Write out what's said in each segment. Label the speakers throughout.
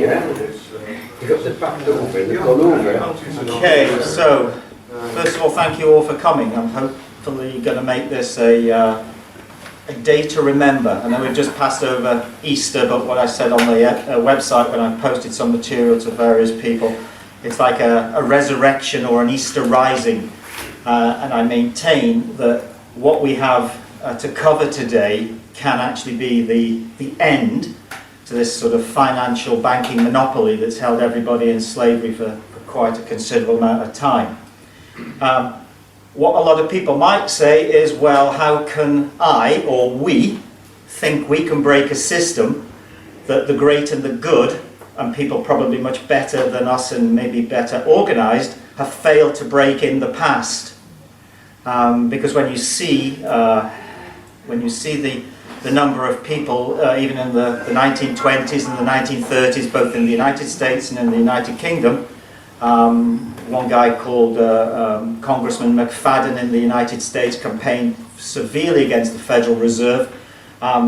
Speaker 1: Yeah. You got the back over, they've gone over.
Speaker 2: Okay, so first of all, thank you all for coming. I'm hopefully going to make this a day to remember. I know we've just passed over Easter, but what I said on the website when I posted some material to various people, it's like a resurrection or an Easter rising. And I maintain that what we have to cover today can actually be the end to this sort of financial banking monopoly that's held everybody in slavery for quite a considerable amount of time. What a lot of people might say is, well, how can I, or we, think we can break a system that the great and the good, and people probably much better than us and maybe better organised, have failed to break in the past? Because when you see the number of people, even in the 1920s and the 1930s, both in the United States and in the United Kingdom, one guy called Congressman McFadden in the United States campaigned severely against the Federal Reserve.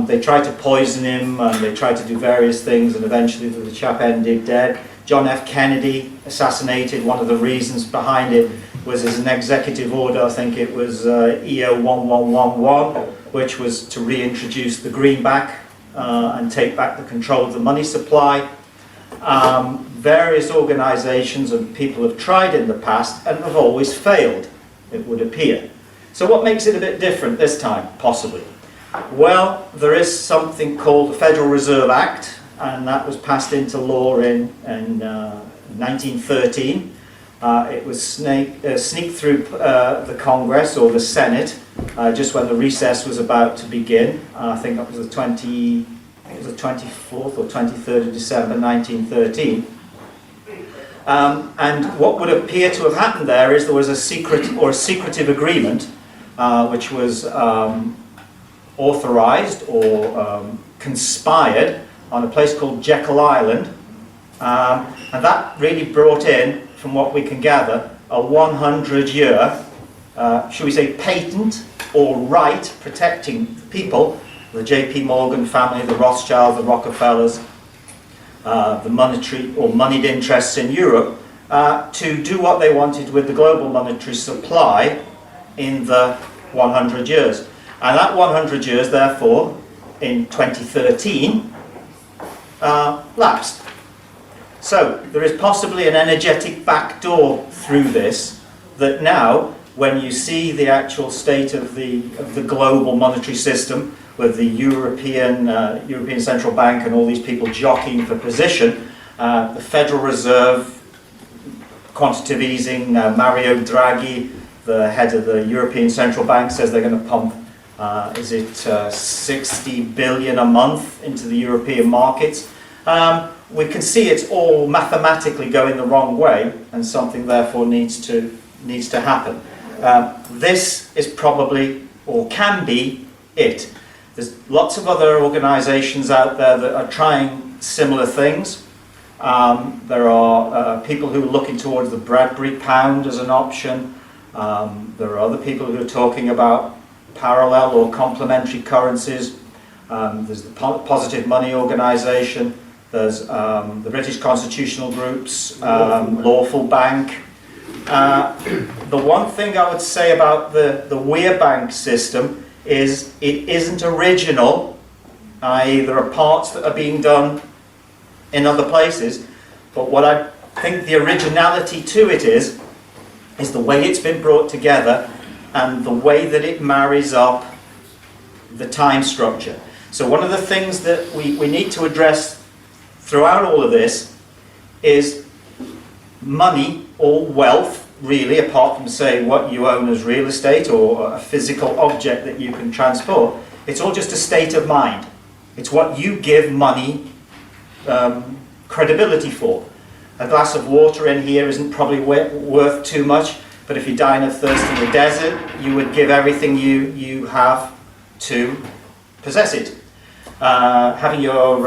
Speaker 2: They tried to poison him and they tried to do various things, and eventually the chap ended dead. John F. Kennedy assassinated. One of the reasons behind it was as an executive order, I think it was EO 1111, which was to reintroduce the greenback and take back the control of the money supply. Various organisations and people have tried in the past and have always failed, it would appear. So what makes it a bit different this time, possibly? Well, there is something called the Federal Reserve Act, and that was passed into law in 1913. It was sneaked through the Congress or the Senate just when the recess was about to begin. I think that was the 24th or 23rd of December 1913. And what would appear to have happened there is there was a secret or a secretive agreement which was authorised or conspired on a place called Jekyll Island, and that really brought in, from what we can gather, a 100-year, should we say, patent or right protecting people, the J.P. Morgan family, the Rothschilds, the Rockefellers, the monetary or moneyed interests in Europe, to do what they wanted with the global monetary supply in the 100 years. And that 100 years, therefore, in 2013, lapsed. So there is possibly an energetic backdoor through this, that now, when you see the actual state of the global monetary system, with the European Central Bank and all these people jockeying for position, the Federal Reserve, quantitative easing, Mario Draghi, the head of the European Central Bank, says they're going to pump, 60 billion a month into the European markets. We can see it's all mathematically going the wrong way, and something therefore needs to happen. This is probably, or can be, it. There's lots of other organisations out there that are trying similar things. There are people who are looking towards the Bradbury pound as an option. There are other people who are talking about parallel or complementary currencies. There's the Positive Money Organisation. There's the British Constitutional Groups, Lawful Bank. The one thing I would say about the WeRe bank system is it isn't original, i.e. there are parts that are being done in other places, but what I think the originality to it is the way it's been brought together and the way that it marries up the time structure. So one of the things that we need to address throughout all of this is money or wealth, really, apart from, say, what you own as real estate or a physical object that you can transport. It's all just a state of mind. It's what you give money credibility for. A glass of water in here isn't probably worth too much, but if you're dying of thirst in the desert, you would give everything you have to possess it. Having your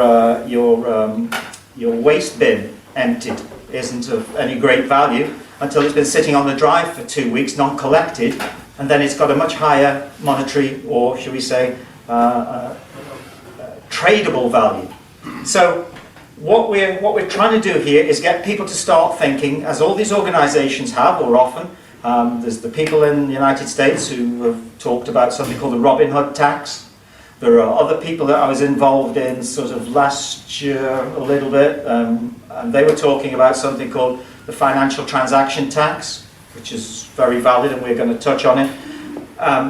Speaker 2: waste bin emptied isn't of any great value until it's been sitting on the drive for 2 weeks, non-collected, and then it's got a much higher monetary, or should we say, tradable value. So what we're trying to do here is get people to start thinking, as all these organisations have, or often. There's the people in the United States who have talked about something called the Robin Hood tax. There are other people that I was involved in sort of last year a little bit, and they were talking about something called the financial transaction tax, which is very valid, and we're going to touch on it.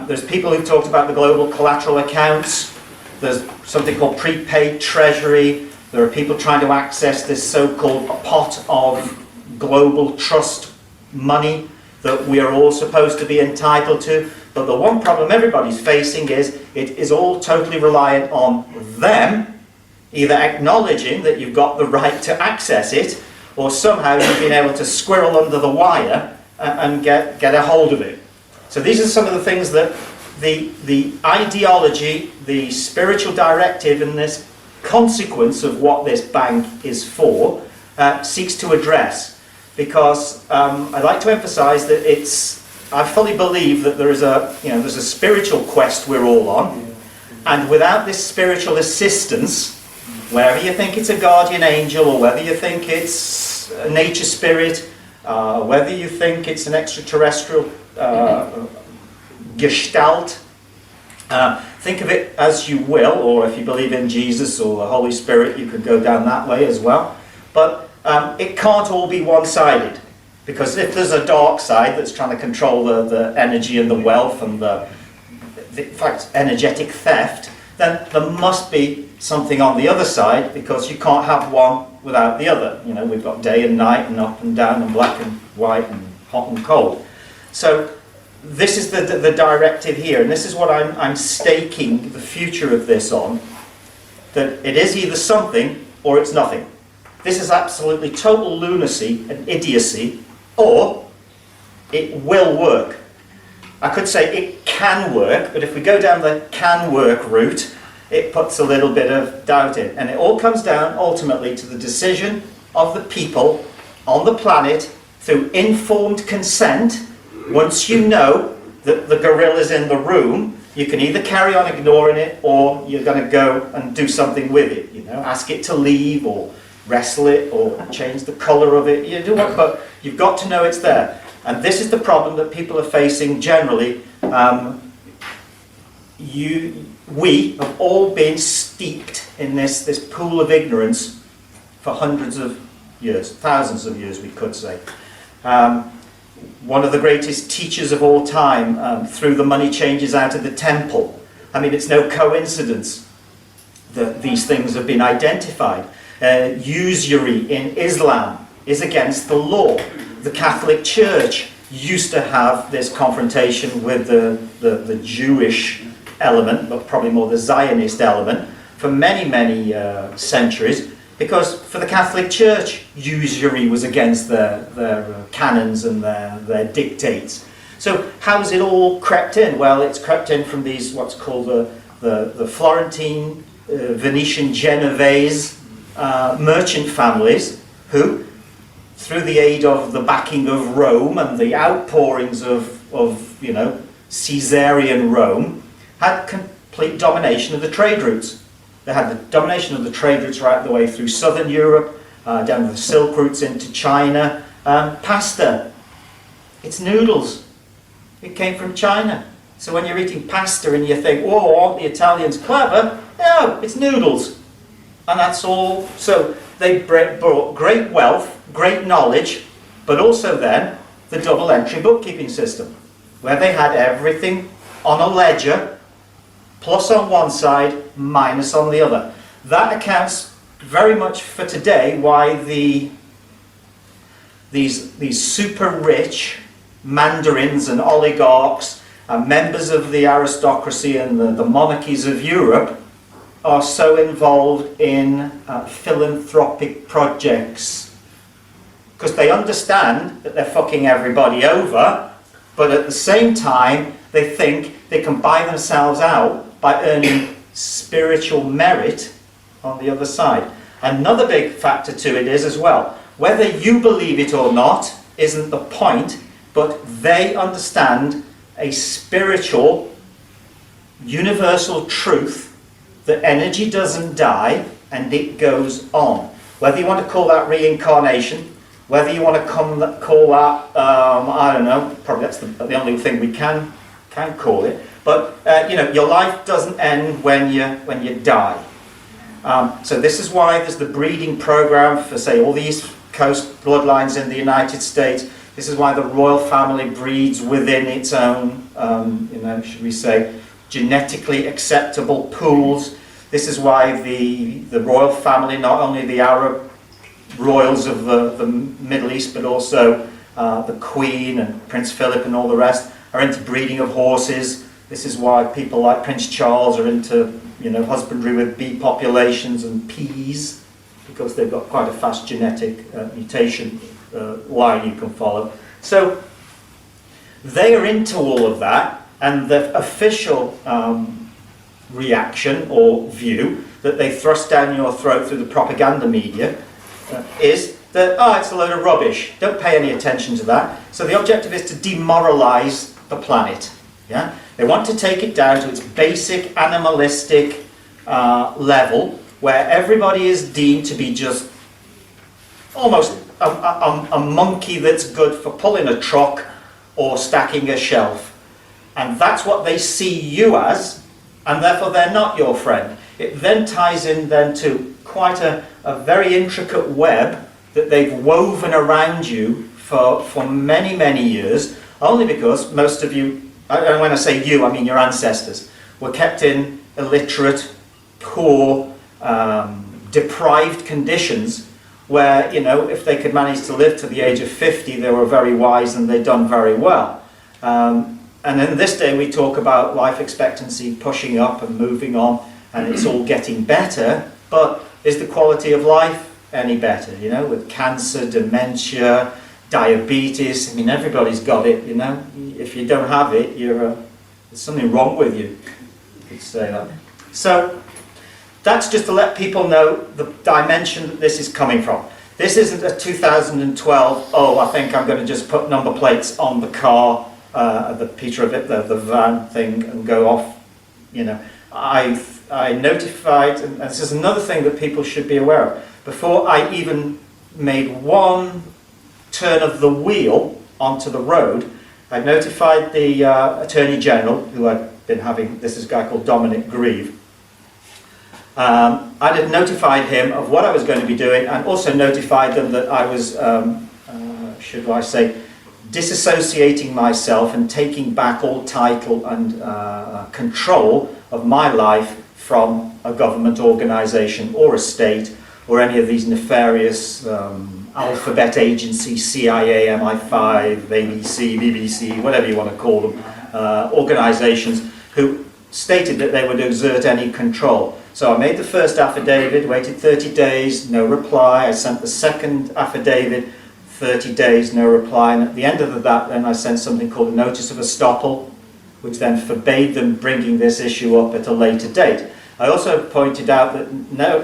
Speaker 2: There's people who've talked about the global collateral accounts. There's something called prepaid treasury. There are people trying to access this so-called pot of global trust money that we are all supposed to be entitled to. But the one problem everybody's facing is it is all totally reliant on them either acknowledging that you've got the right to access it, or somehow you've been able to squirrel under the wire and get a hold of it. So these are some of the things that the ideology, the spiritual directive, and this consequence of what this bank is for seeks to address. Because I'd like to emphasise that I fully believe that there's a spiritual quest we're all on, and without this spiritual assistance, whether you think it's a guardian angel, or whether you think it's a nature spirit, whether you think it's an extraterrestrial gestalt, think of it as you will, or if you believe in Jesus or the Holy Spirit, you could go down that way as well. But it can't all be one-sided, because if there's a dark side that's trying to control the energy and the wealth and in fact, energetic theft, then there must be something on the other side, because you can't have one without the other. You know, we've got day and night and up and down and black and white and hot and cold. So this is the directive here, and this is what I'm staking the future of this on, that it is either something or it's nothing. This is absolutely total lunacy and idiocy, or it will work. I could say it can work, but if we go down the can work route, it puts a little bit of doubt in. And it all comes down ultimately to the decision of the people on the planet through informed consent. Once you know that the gorilla's in the room, you can either carry on ignoring it, or you're going to go and do something with it. You know, ask it to leave, or wrestle it, or change the colour of it. You do what, but you've got to know it's there. And this is the problem that people are facing generally. We have all been steeped in this pool of ignorance for hundreds of years, thousands of years, we could say. One of the greatest teachers of all time threw the money changers out of the temple. I mean, it's no coincidence that these things have been identified. Usury in Islam is against the law. The Catholic Church used to have this confrontation with the Jewish element, but probably more the Zionist element, for many, many centuries, because for the Catholic Church, usury was against their canons and their dictates. So how's it all crept in? Well, it's crept in from these, what's called the Florentine, Venetian, Genovese merchant families, who, through the aid of the backing of Rome and the outpourings of Caesarian Rome, had complete domination of the trade routes. They had the domination of the trade routes right the way through southern Europe, down the Silk routes into China. Pasta, it's noodles. It came from China. So when you're eating pasta and you think, oh, aren't the Italians clever? No, it's noodles. And that's all. So they brought great wealth, great knowledge, but also then the double entry bookkeeping system, where they had everything on a ledger, plus on one side, minus on the other. That accounts very much for today why these super rich mandarins and oligarchs and members of the aristocracy and the monarchies of Europe are so involved in philanthropic projects, because they understand that they're fucking everybody over, but at the same time they think they can buy themselves out by earning spiritual merit on the other side. Another big factor to it is as well, whether you believe it or not isn't the point, but they understand a spiritual universal truth that energy doesn't die and it goes on. Whether you want to call that reincarnation, whether you want to call that, I don't know, probably that's the only thing we can call it. But you know, your life doesn't end when you die. So this is why there's the breeding program for, say, all the East Coast bloodlines in the United States. This is why the royal family breeds within its own, you know, should we say, genetically acceptable pools. This is why the royal family, not only the Arab royals of the Middle East, but also the Queen and Prince Philip and all the rest, are into breeding of horses. This is why people like Prince Charles are into, you know, husbandry with bee populations and peas, because they've got quite a fast genetic mutation line you can follow. So they are into all of that, and the official reaction or view that they thrust down your throat through the propaganda media is that, oh, it's a load of rubbish, don't pay any attention to that. So the objective is to demoralize the planet. Yeah? They want to take it down to its basic animalistic level, where everybody is deemed to be just almost a monkey that's good for pulling a truck or stacking a shelf. And that's what they see you as, and therefore they're not your friend. It then ties in then to quite a very intricate web that they've woven around you for many, many years, only because most of you, and when I say you, I mean your ancestors, were kept in illiterate, poor, deprived conditions where, you know, if they could manage to live to the age of 50, they were very wise and they'd done very well. And in this day we talk about life expectancy pushing up and moving on, and it's all getting better, but is the quality of life any better? You know, with cancer, dementia, diabetes, I mean, everybody's got it, you know. If you don't have it, there's something wrong with you. You could say that. So that's just to let people know the dimension that this is coming from. This isn't a 2012, oh, I think I'm going to just put number plates on the car, the Peter of it, the van thing, and go off. You know, I notified, and this is another thing that people should be aware of. Before I even made one turn of the wheel onto the road, I notified the Attorney General, who I'd been having, this is a guy called Dominic Grieve. I had notified him of what I was going to be doing, and also notified them that I was, should I say, disassociating myself and taking back all title and control of my life from a government organisation or a state or any of these nefarious alphabet agencies, CIA, MI5, ABC, BBC, whatever you want to call them, organisations who stated that they would exert any control. So I made the first affidavit, waited 30 days, no reply. I sent the second affidavit, 30 days, no reply. And at the end of that, then I sent something called a notice of estoppel, which then forbade them bringing this issue up at a later date. I also pointed out that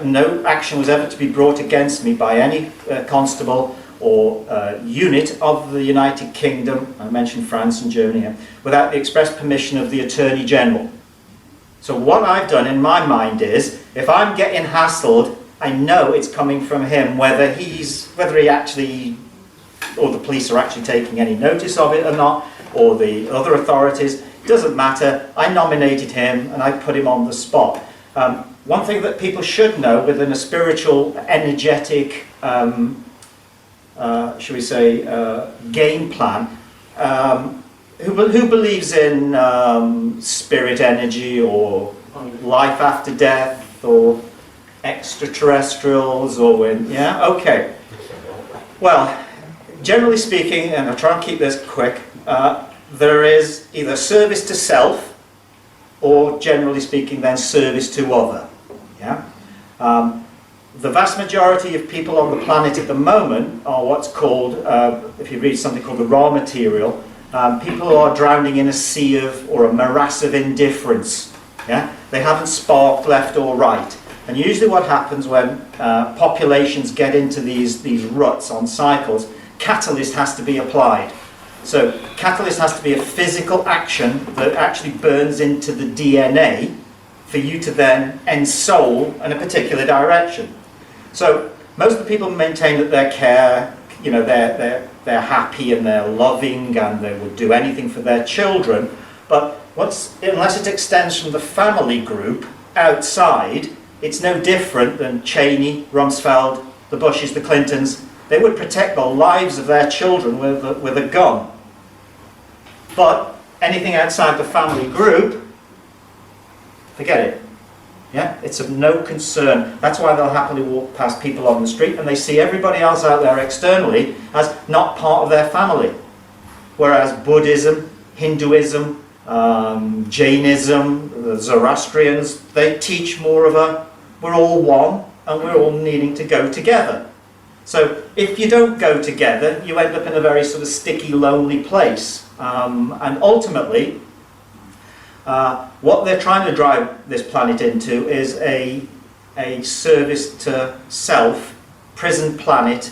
Speaker 2: no action was ever to be brought against me by any constable or unit of the United Kingdom, I mentioned France and Germany here, without the express permission of the Attorney General. So what I've done in my mind is, if I'm getting hassled, I know it's coming from him, whether he actually, or the police are actually taking any notice of it or not, or the other authorities, doesn't matter. I nominated him and I put him on the spot. One thing that people should know within a spiritual, energetic, shall we say, game plan, who believes in spirit energy or life after death or extraterrestrials or yeah, okay. Well, generally speaking, and I'll try and keep this quick, there is either service to self or, generally speaking, then service to other. Yeah? The vast majority of people on the planet at the moment are what's called, if you read something called the raw material, people are drowning in a sea of, or a morass of indifference. Yeah? They haven't sparked left or right. And usually what happens when populations get into these ruts on cycles, catalyst has to be applied. So catalyst has to be a physical action that actually burns into the DNA for you to then ensoul in a particular direction. So most of the people maintain that they're happy and they're loving and they would do anything for their children, but unless it extends from the family group outside, it's no different than Cheney, Rumsfeld, the Bushes, the Clintons. They would protect the lives of their children with a gun. But anything outside the family group, forget it. Yeah, it's of no concern. That's why they'll happily walk past people on the street and they see everybody else out there externally as not part of their family. Whereas Buddhism, Hinduism, Jainism, the Zoroastrians, they teach more of we're all one and we're all needing to go together. So if you don't go together, you end up in a very sort of sticky, lonely place. And ultimately, what they're trying to drive this planet into is a service to self, prison planet,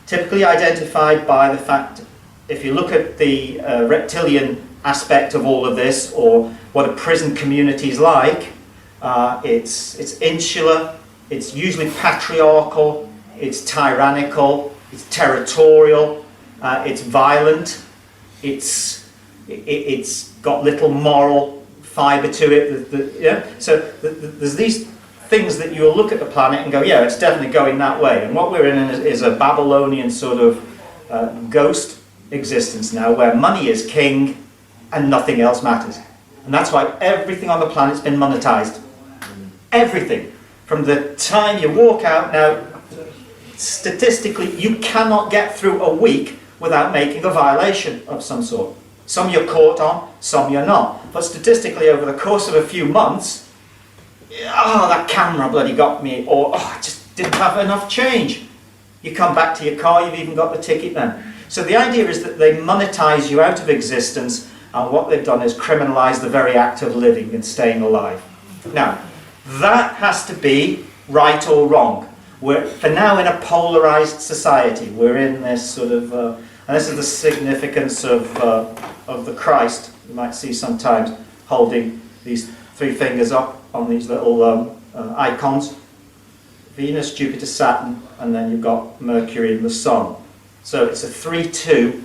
Speaker 2: typically identified by the fact, if you look at the reptilian aspect of all of this, or what a prison community is like, it's insular, it's usually patriarchal, it's tyrannical, it's territorial, it's violent, it's got little moral fibre to it. So there's these things that you'll look at the planet and go, yeah, it's definitely going that way. And what we're in is a Babylonian sort of ghost existence now, where money is king and nothing else matters. And that's why everything on the planet's been monetized. Everything. From the time you walk out now, statistically, you cannot get through a week without making a violation of some sort. Some you're caught on, some you're not. But statistically, over the course of a few months, that camera bloody got me, or I just didn't have enough change. You come back to your car, you've even got the ticket then. So the idea is that they monetize you out of existence, and what they've done is criminalize the very act of living and staying alive. Now, that has to be right or wrong. We're, for now, in a polarized society. We're in this sort of, and this is the significance of the Christ. You might see sometimes holding these three fingers up on these little icons. Venus, Jupiter, Saturn, and then you've got Mercury and the Sun. So it's a 3-2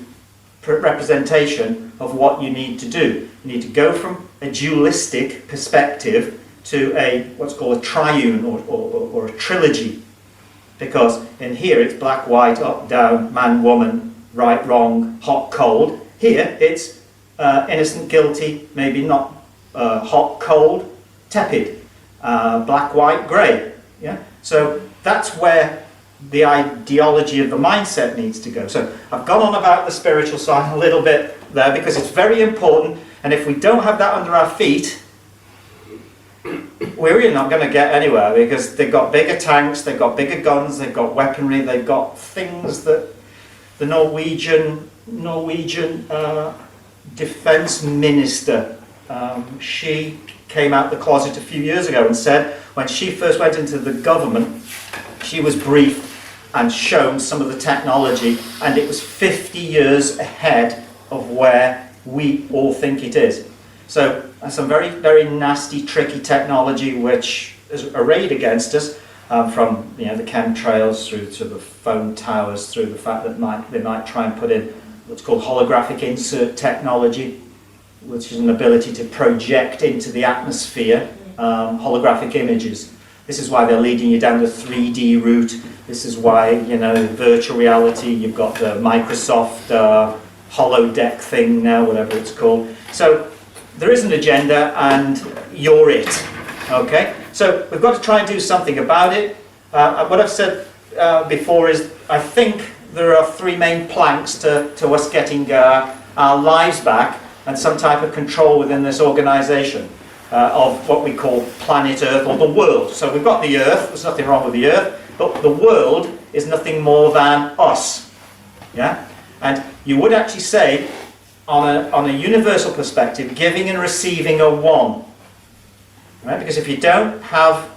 Speaker 2: representation of what you need to do. You need to go from a dualistic perspective to what's called a triune or a trilogy. Because in here it's black, white, up, down, man, woman, right, wrong, hot, cold. Here it's innocent, guilty, maybe not, hot, cold, tepid, black, white, grey. Yeah? So that's where the ideology of the mindset needs to go. So I've gone on about the spiritual side a little bit there because it's very important, and if we don't have that under our feet, we're really not going to get anywhere, because they've got bigger tanks, they've got bigger guns, they've got weaponry, they've got things that the Norwegian defence minister, she came out the closet a few years ago and said when she first went into the government, she was briefed and shown some of the technology, and it was 50 years ahead of where we all think it is. So some very, very nasty, tricky technology which is arrayed against us, from the chemtrails through to the phone towers, through the fact that they might try and put in what's called holographic insert technology, which is an ability to project into the atmosphere holographic images. This is why they're leading you down the 3D route. This is why, virtual reality, you've got the Microsoft holodeck thing now, whatever it's called. So there is an agenda, and you're it. Okay? So we've got to try and do something about it. What I've said before is, I think there are three main planks to us getting our lives back and some type of control within this organisation of what we call planet Earth, or the world. So we've got the Earth, there's nothing wrong with the Earth, but the world is nothing more than us. Yeah? And you would actually say, on a universal perspective, giving and receiving are one. Right? Because if you don't have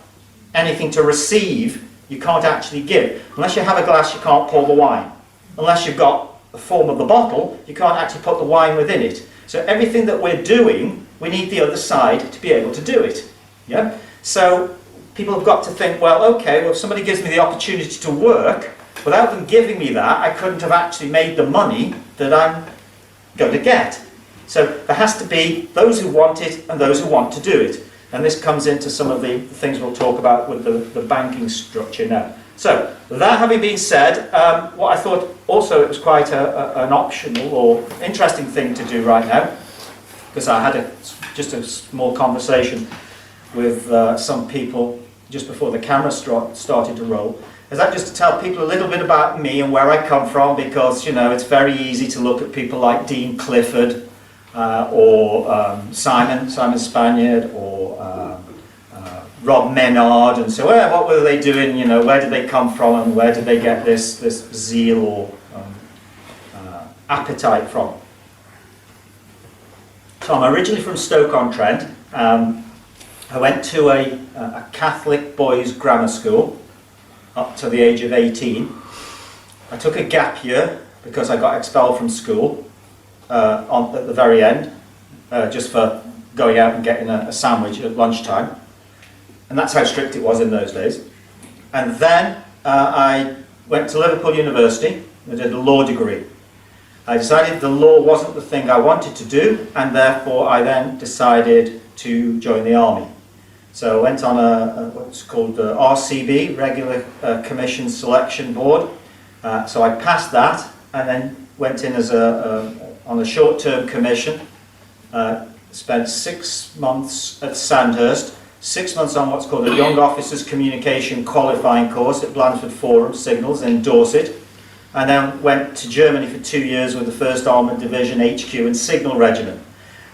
Speaker 2: anything to receive, you can't actually give. Unless you have a glass, you can't pour the wine. Unless you've got the form of the bottle, you can't actually put the wine within it. So everything that we're doing, we need the other side to be able to do it. Yeah? So people have got to think, well, okay, well, if somebody gives me the opportunity to work, without them giving me that, I couldn't have actually made the money that I'm going to get. So there has to be those who want it and those who want to do it. And this comes into some of the things we'll talk about with the banking structure now. So, that having been said, what I thought also it was quite an optional or interesting thing to do right now, because I had just a small conversation with some people just before the camera started to roll, is that just to tell people a little bit about me and where I come from, because, you know, it's very easy to look at people like Dean Clifford or Simon Spaniard or Rob Menard, and so what were they doing, you know, where did they come from and where did they get this zeal or appetite from. So I'm originally from Stoke-on-Trent. I went to a Catholic boys' grammar school up to the age of 18. I took a gap year because I got expelled from school at the very end, just for going out and getting a sandwich at lunchtime. And that's how strict it was in those days. And then I went to Liverpool University. I did a law degree. I decided the law wasn't the thing I wanted to do, and therefore I then decided to join the army. So I went on what's called the RCB, Regular Commission Selection Board. So I passed that, and then went in as on a short-term commission. Spent 6 months at Sandhurst. 6 months on what's called a Young Officers Communication Qualifying course at Blandford Forum Signals in Dorset, and then went to Germany for 2 years with the 1st Armoured Division HQ and Signal Regiment.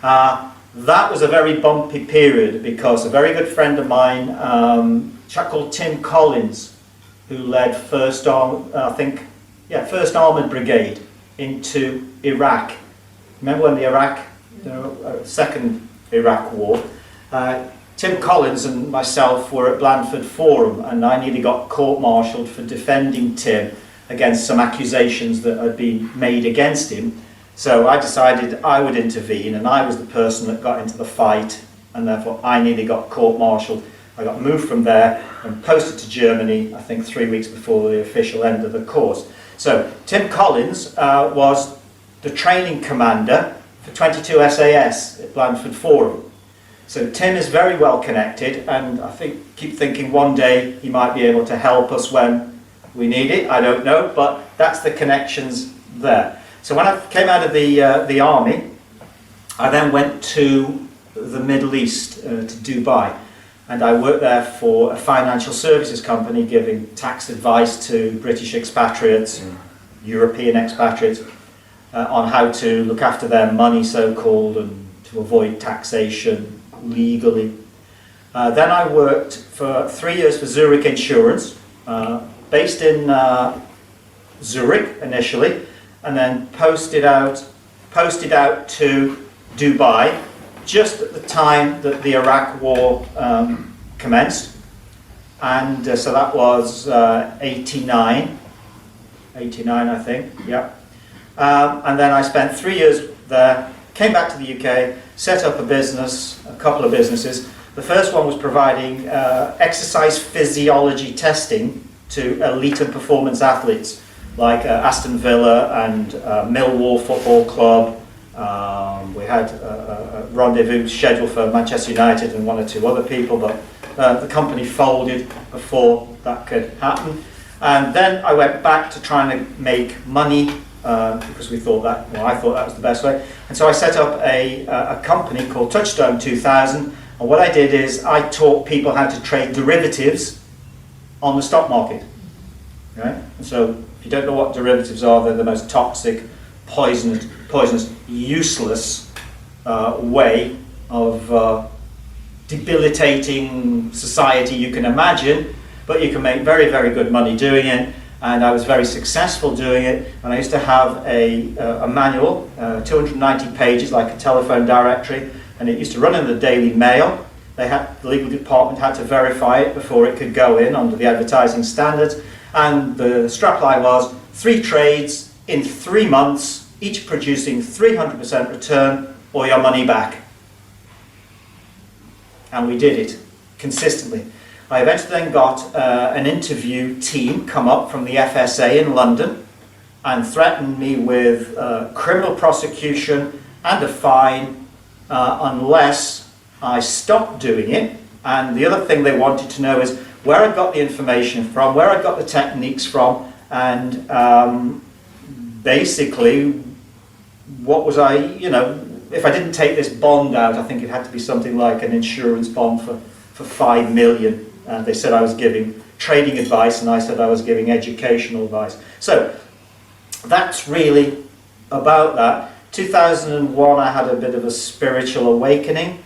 Speaker 2: That was a very bumpy period because a very good friend of mine, a chap called Tim Collins, who led 1st Armoured Brigade into Iraq. Remember when the second Iraq War? Tim Collins and myself were at Blandford Forum, and I nearly got court-martialed for defending Tim against some accusations that had been made against him. So I decided I would intervene, and I was the person that got into the fight, and therefore I nearly got court-martialed. I got moved from there and posted to Germany, I think 3 weeks before the official end of the course. So Tim Collins was the training commander for 22 SAS at Blandford Forum. So Tim is very well connected, and I keep thinking one day he might be able to help us when we need it. I don't know, but that's the connections there. So when I came out of the army, I then went to the Middle East, to Dubai, and I worked there for a financial services company giving tax advice to British expatriates, European expatriates, on how to look after their money, so-called, and to avoid taxation legally. Then I worked for 3 years for Zurich Insurance, based in Zurich initially, and then posted out to Dubai just at the time that the Iraq War commenced, and so that was 89 I think, yeah. And then I spent 3 years there, came back to the UK, set up a couple of businesses. The first one was providing exercise physiology testing to elite and performance athletes like Aston Villa and Millwall Football Club. We had a rendezvous scheduled for Manchester United and 1 or 2 other people, but the company folded before that could happen. And then I went back to trying to make money because I thought that was the best way. And so I set up a company called Touchstone 2000, and what I did is I taught people how to trade derivatives on the stock market. Right? And so if you don't know what derivatives are, they're the most toxic, poisonous, useless way of debilitating society you can imagine, but you can make very, very good money doing it. And I was very successful doing it, and I used to have a manual, 290 pages, like a telephone directory, and it used to run in the Daily Mail. The legal department had to verify it before it could go in under the advertising standards, and the strapline was 3 trades in 3 months, each producing 300% return or your money back. And we did it consistently. I eventually then got an interview team come up from the FSA in London and threatened me with criminal prosecution and a fine unless I stopped doing it. And the other thing they wanted to know is where I got the information from, where I got the techniques from, and basically what was I, if I didn't take this bond out, I think it had to be something like an insurance bond for 5 million. And they said I was giving trading advice, and I said I was giving educational advice. So that's really about that. 2001, I had a bit of a spiritual awakening.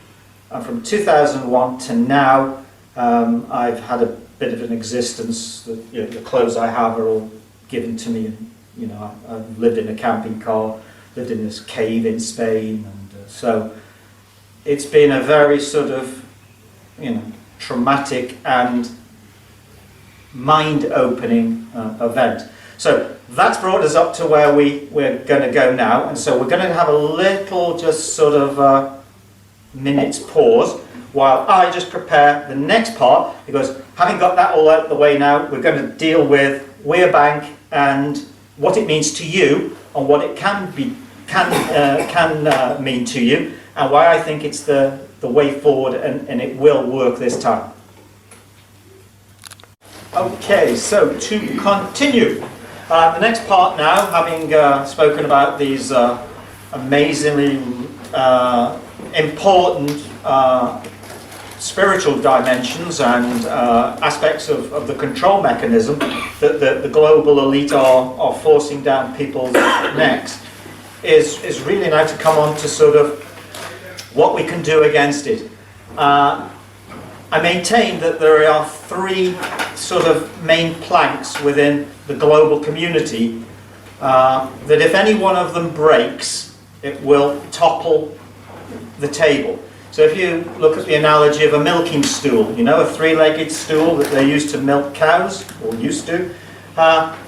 Speaker 2: And from 2001 to now, I've had a bit of an existence. That, the clothes I have are all given to me. And, I've lived in a camping car, lived in this cave in Spain. And so it's been a very sort of, traumatic and mind-opening event. So that's brought us up to where we're going to go now, and so we're going to have a little just sort of minute's pause while I just prepare the next part, because having got that all out of the way now, we're going to deal with WeRe Bank and what it means to you and what it can mean to you, and why I think it's the way forward, and it will work this time. Okay, so to continue, the next part now, having spoken about these amazingly important spiritual dimensions and aspects of the control mechanism that the global elite are forcing down people's necks, is really now to come on to sort of what we can do against it. I maintain that there are three sort of main planks within the global community that if any one of them breaks, it will topple the table. So if you look at the analogy of a milking stool, a three-legged stool that they use to milk cows, or used to,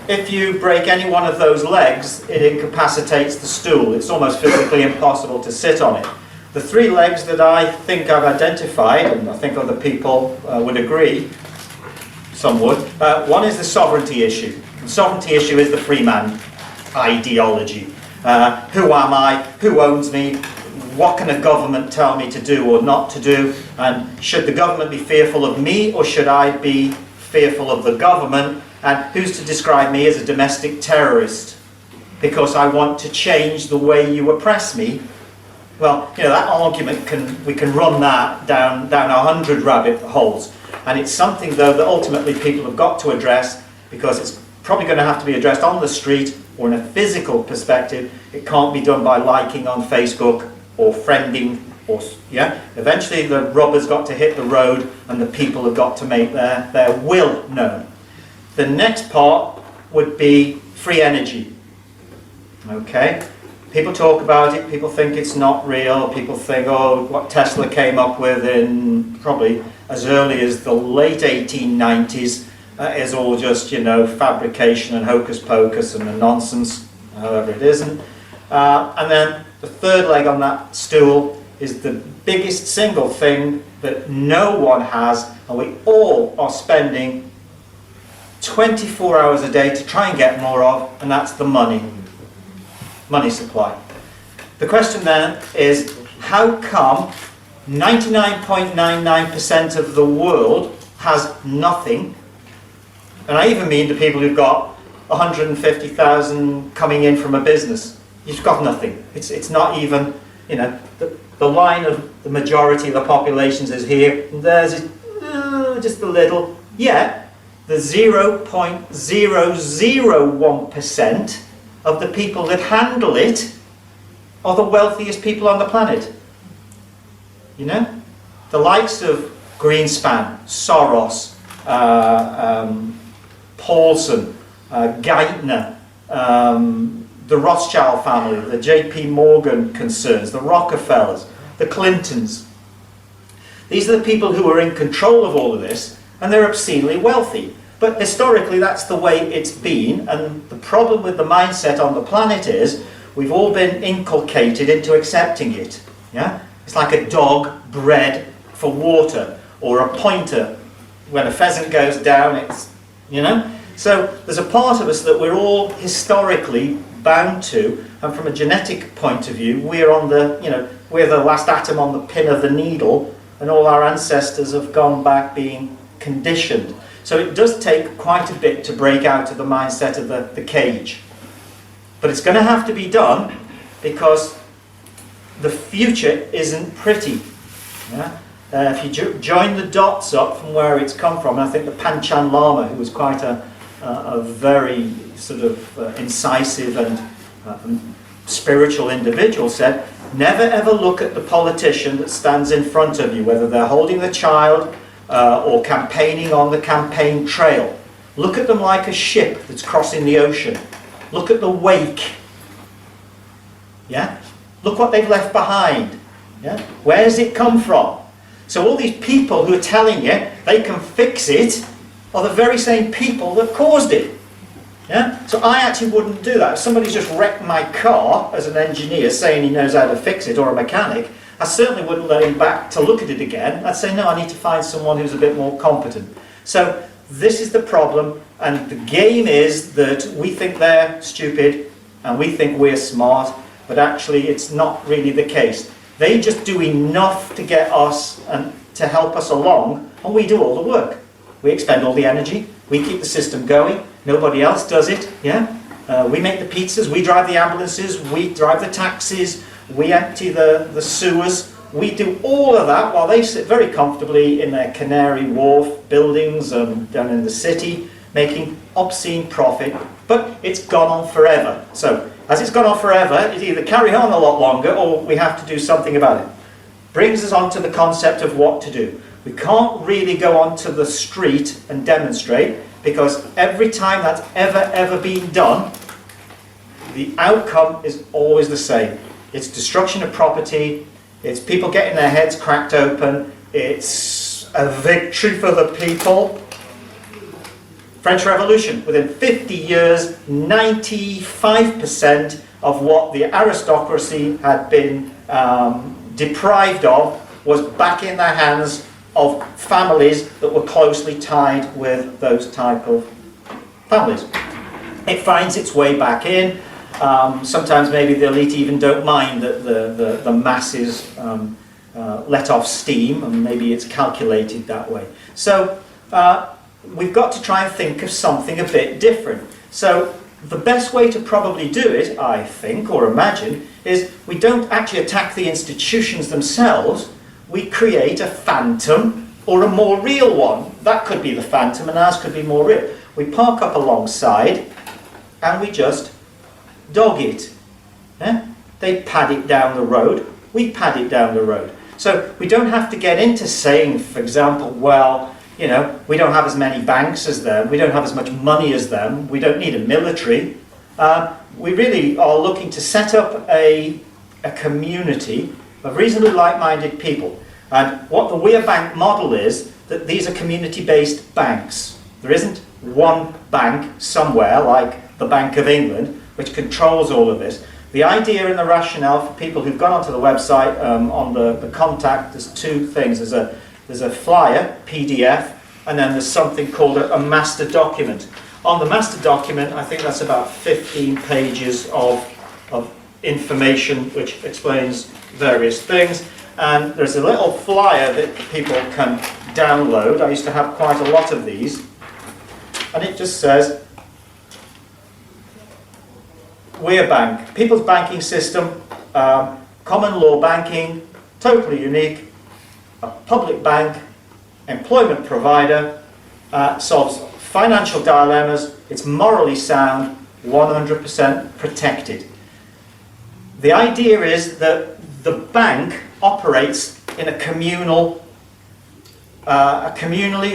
Speaker 2: if you break any one of those legs, it incapacitates the stool. It's almost physically impossible to sit on it. The three legs that I think I've identified, and I think other people would agree, some would, one is the sovereignty issue. The sovereignty issue is the free man ideology. Who am I? Who owns me? What can a government tell me to do or not to do? And should the government be fearful of me, or should I be fearful of the government? And who's to describe me as a domestic terrorist because I want to change the way you oppress me? Well, that argument we can run that down 100 rabbit holes, and it's something though that ultimately people have got to address, because it's probably going to have to be addressed on the street or in a physical perspective. It can't be done by liking on Facebook or friending, or eventually the rubber's got to hit the road, and the people have got to make their will known. The next part would be free energy. Okay. People talk about it, people think it's not real, people think, what Tesla came up with in probably as early as the late 1890s is all just, fabrication and hocus pocus and nonsense, however it isn't. And then the third leg on that stool is the biggest single thing that no one has, and we all are spending 24 hours a day to try and get more of, and that's the money supply. The question then is, how come 99.99% of the world has nothing? And I even mean the people who've got 150,000 coming in from a business. You've got nothing. It's not even, the line of the majority of the populations is here, and there's just a little. Yet, the 0.001% of the people that handle it are the wealthiest people on the planet. The likes of Greenspan, Soros, Paulson, Geithner, the Rothschild family, the JP Morgan concerns, the Rockefellers, the Clintons. These are the people who are in control of all of this, and they're obscenely wealthy. But historically, that's the way it's been, and the problem with the mindset on the planet is we've all been inculcated into accepting it. Yeah? It's like a dog bred for water. or a pointer. When a pheasant goes down, it's, you know. So there's a part of us that we're all historically bound to, and from a genetic point of view, we're on the, you know, we're the last atom on the pin of the needle, and all our ancestors have gone back being conditioned. So it does take quite a bit to break out of the mindset of the cage. But it's going to have to be done because the future isn't pretty. Yeah? If you join the dots up from where it's come from, and I think the Panchen Lama, who was quite a very sort of incisive and spiritual individual, said, never ever look at the politician that stands in front of you, whether they're holding the child or campaigning on the campaign trail. Look at them like a ship that's crossing the ocean. Look at the wake. Yeah? Look what they've left behind. Yeah? Where's it come from? So all these people who are telling you they can fix it are the very same people that caused it. Yeah? So I actually wouldn't do that. If somebody's just wrecked my car as an engineer saying he knows how to fix it, or a mechanic, I certainly wouldn't let him back to look at it again. I'd say, no, I need to find someone who's a bit more competent. So this is the problem, and the game is that we think they're stupid and we think we're smart, but actually it's not really the case. They just do enough to get us and to help us along, and we do all the work. We expend all the energy, we keep the system going, nobody else does it. Yeah? We make the pizzas, we drive the ambulances, we drive the taxis, we empty the sewers. We do all of that while they sit very comfortably in their Canary Wharf buildings down in the city, making obscene profit. But it's gone on forever. So, as it's gone on forever, it either carry on a lot longer or we have to do something about it. Brings us on to the concept of what to do. We can't really go onto the street and demonstrate, because every time that's ever been done, the outcome is always the same. It's destruction of property, it's people getting their heads cracked open, it's a victory for the people. French Revolution, within 50 years, 95% of what the aristocracy had been deprived of was back in the hands of families that were closely tied with those type of families. It finds its way back in. Sometimes maybe the elite even don't mind that the masses let off steam, and maybe it's calculated that way. So we've got to try and think of something a bit different. So the best way to probably do it, I think, or imagine, is we don't actually attack the institutions themselves. We create a phantom or a more real one. That could be the phantom and ours could be more real. We park up alongside and we just dog it. Yeah? They pad it down the road, we pad it down the road. So we don't have to get into saying, for example, well, you know, we don't have as many banks as them, we don't have as much money as them, we don't need a military. We really are looking to set up a community of reasonably like-minded people. And what the WeRe Bank model is, that these are community-based banks. There isn't one bank somewhere like the Bank of England which controls all of this. The idea and the rationale for people who've gone onto the website, on the contact, there's two things. There's a flyer, PDF, and then there's something called a master document. On the master document, I think that's about 15 pages of information which explains various things. And there's a little flyer that people can download. I used to have quite a lot of these. And it just says, WeRe Bank, People's Banking System, common law banking, totally unique, a public bank, employment provider, solves financial dilemmas, it's morally sound, 100% protected. The idea is that the bank operates in a communally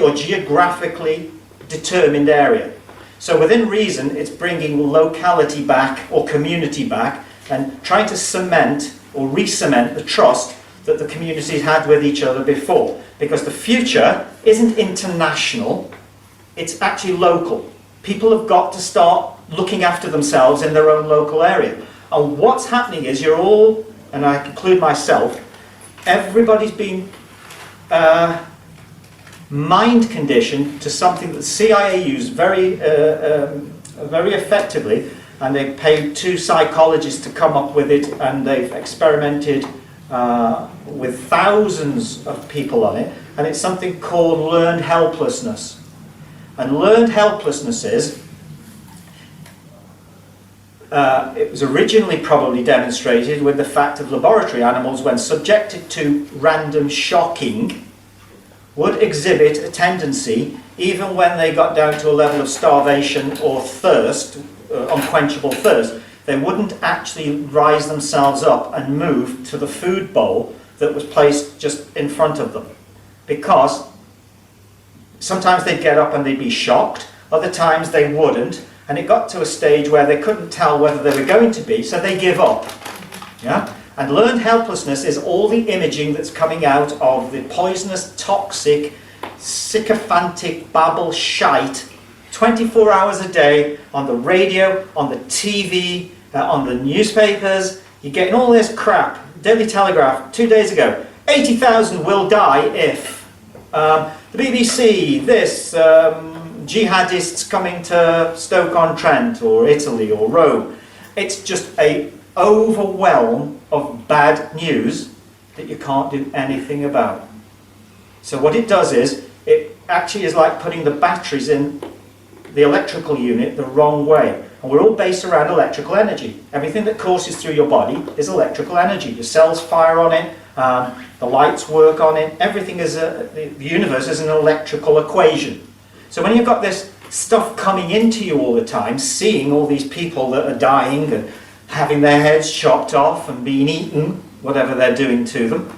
Speaker 2: or geographically determined area. So within reason, it's bringing locality back or community back and trying to cement or re-cement the trust that the communities had with each other before. Because the future isn't international, it's actually local. People have got to start looking after themselves in their own local area. And what's happening is you're all, and I include myself, everybody's been mind condition to something that the CIA used very effectively, and they paid 2 psychologists to come up with it, and they've experimented with thousands of people on it, and it's something called learned helplessness. And learned helplessness is, it was originally probably demonstrated with the fact of laboratory animals, when subjected to random shocking, would exhibit a tendency, even when they got down to a level of starvation or thirst, unquenchable thirst, they wouldn't actually rise themselves up and move to the food bowl that was placed just in front of them. Because sometimes they'd get up and they'd be shocked, other times they wouldn't, and it got to a stage where they couldn't tell whether they were going to be, so they give up. Yeah? And learned helplessness is all the imaging that's coming out of the poisonous, toxic, sycophantic babble shite 24 hours a day on the radio, on the TV, on the newspapers. You're getting all this crap. Daily Telegraph, 2 days ago, 80,000 will die if. The BBC, this, jihadists coming to Stoke-on-Trent or Italy or Rome. It's just a overwhelm of bad news that you can't do anything about. So what it does is, it actually is like putting the batteries in the electrical unit the wrong way. And we're all based around electrical energy. Everything that courses through your body is electrical energy. Your cells fire on it, the lights work on it, everything is the universe is an electrical equation. So when you've got this stuff coming into you all the time, seeing all these people that are dying and having their heads chopped off and being eaten, whatever they're doing to them,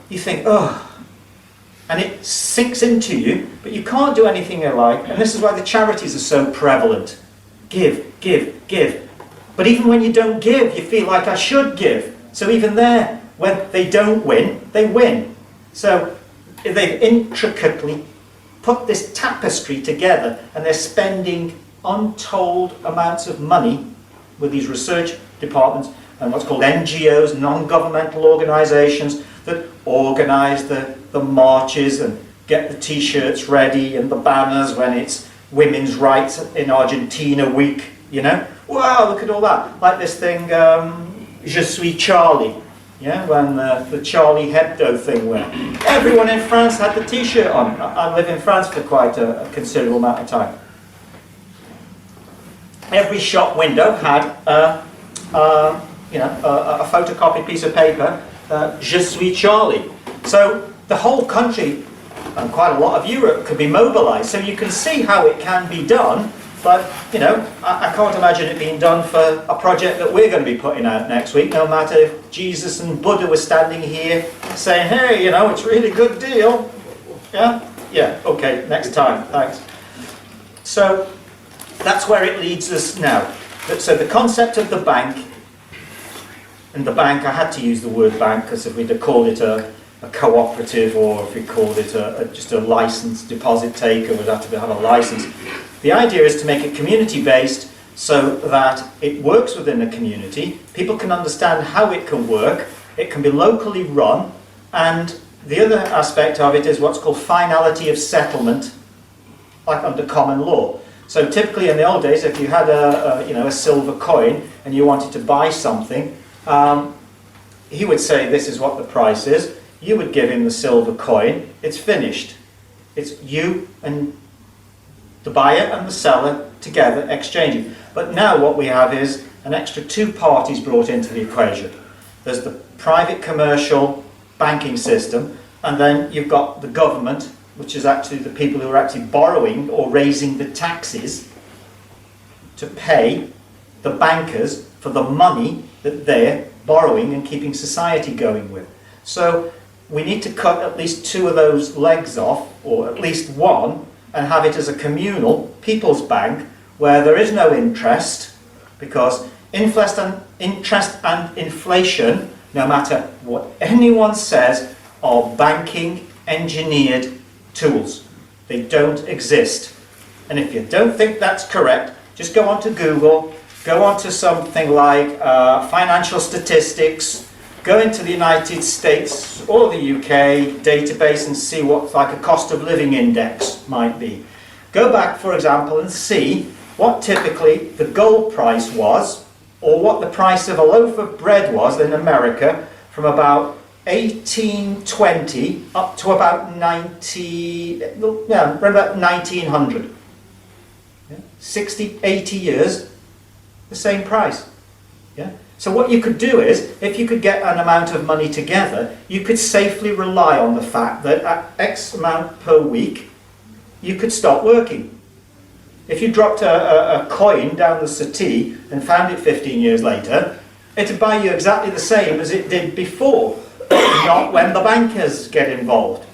Speaker 2: you think, oh, and it sinks into you, but you can't do anything you like, and this is why the charities are so prevalent. Give, give, give. But even when you don't give, you feel like I should give. So even there, when they don't win, they win. So they've intricately put this tapestry together, and they're spending untold amounts of money with these research departments and what's called NGOs, non-governmental organisations, that organise the marches and get the t-shirts ready and the banners when it's Women's Rights in Argentina week, you know. Wow, look at all that. Like this thing, Je suis Charlie, yeah, when the Charlie Hebdo thing went. Everyone in France had the t-shirt on. I lived in France for quite a considerable amount of time. Every shop window had a photocopied piece of paper, Je suis Charlie. So the whole country and quite a lot of Europe could be mobilised. So you can see how it can be done, but you know, I can't imagine it being done for a project that we're going to be putting out next week, no matter if Jesus and Buddha were standing here saying, hey, you know, it's a really good deal. Yeah? Yeah, okay, next time, thanks. So that's where it leads us now. So the concept of the bank, and the bank, I had to use the word bank because if we'd have called it a cooperative, or if we called it just a licensed deposit taker, we'd have to have a license. The idea is to make it community based so that it works within the community, people can understand how it can work, it can be locally run, and the other aspect of it is what's called finality of settlement, like under common law. So typically in the old days, if you had a silver coin and you wanted to buy something, he would say this is what the price is. You would give him the silver coin. It's finished. It's you and the buyer and the seller together exchanging. But now what we have is an extra 2 parties brought into the equation. There's the private commercial banking system, and then you've got the government, which is actually the people who are actually borrowing or raising the taxes to pay the bankers for the money that they're borrowing and keeping society going with. So we need to cut at least 2 of those legs off, or at least one, and have it as a communal people's bank where there is no interest, because interest and inflation, no matter what anyone says, are banking engineered tools. They don't exist. And if you don't think that's correct, just go onto Google, go onto something like financial statistics, go into the United States or the UK database and see what like a cost of living index might be. Go back, for example, and see what typically the gold price was, or what the price of a loaf of bread was in America from about 1820 up to about 1900. 60, 80 years, the same price. Yeah? So what you could do is, if you could get an amount of money together, you could safely rely on the fact that at X amount per week, you could stop working. If you dropped a coin down the settee and found it 15 years later, it'd buy you exactly the same as it did before, not when the bankers get involved.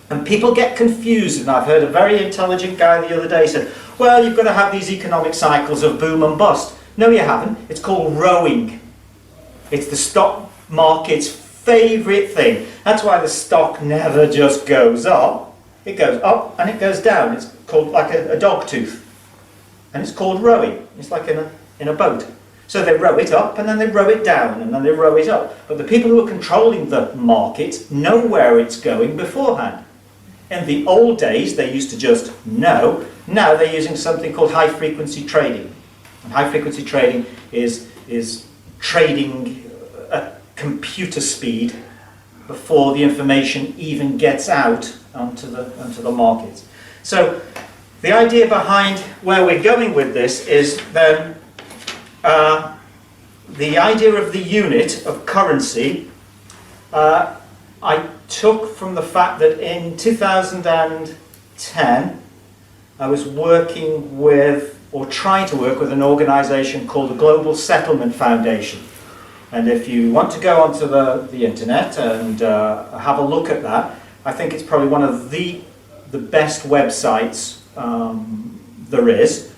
Speaker 2: And people get confused, and I've heard a very intelligent guy the other day said, well, you've got to have these economic cycles of boom and bust. No, you haven't. It's called rowing. It's the stock market's favourite thing. That's why the stock never just goes up. It goes up and it goes down. It's called like a dog tooth. And it's called rowing. It's like in a boat. So they row it up and then they row it down and then they row it up. But the people who are controlling the market know where it's going beforehand. In the old days, they used to just know. Now they're using something called high-frequency trading. And high-frequency trading is trading at computer speed before the information even gets out onto the markets. So the idea behind where we're going with this is then the idea of the unit of currency. I took from the fact that in 2010 I was working with, or trying to work with, an organisation called the Global Settlement Foundation. And if you want to go onto the internet and have a look at that, I think it's probably one of the best websites there is,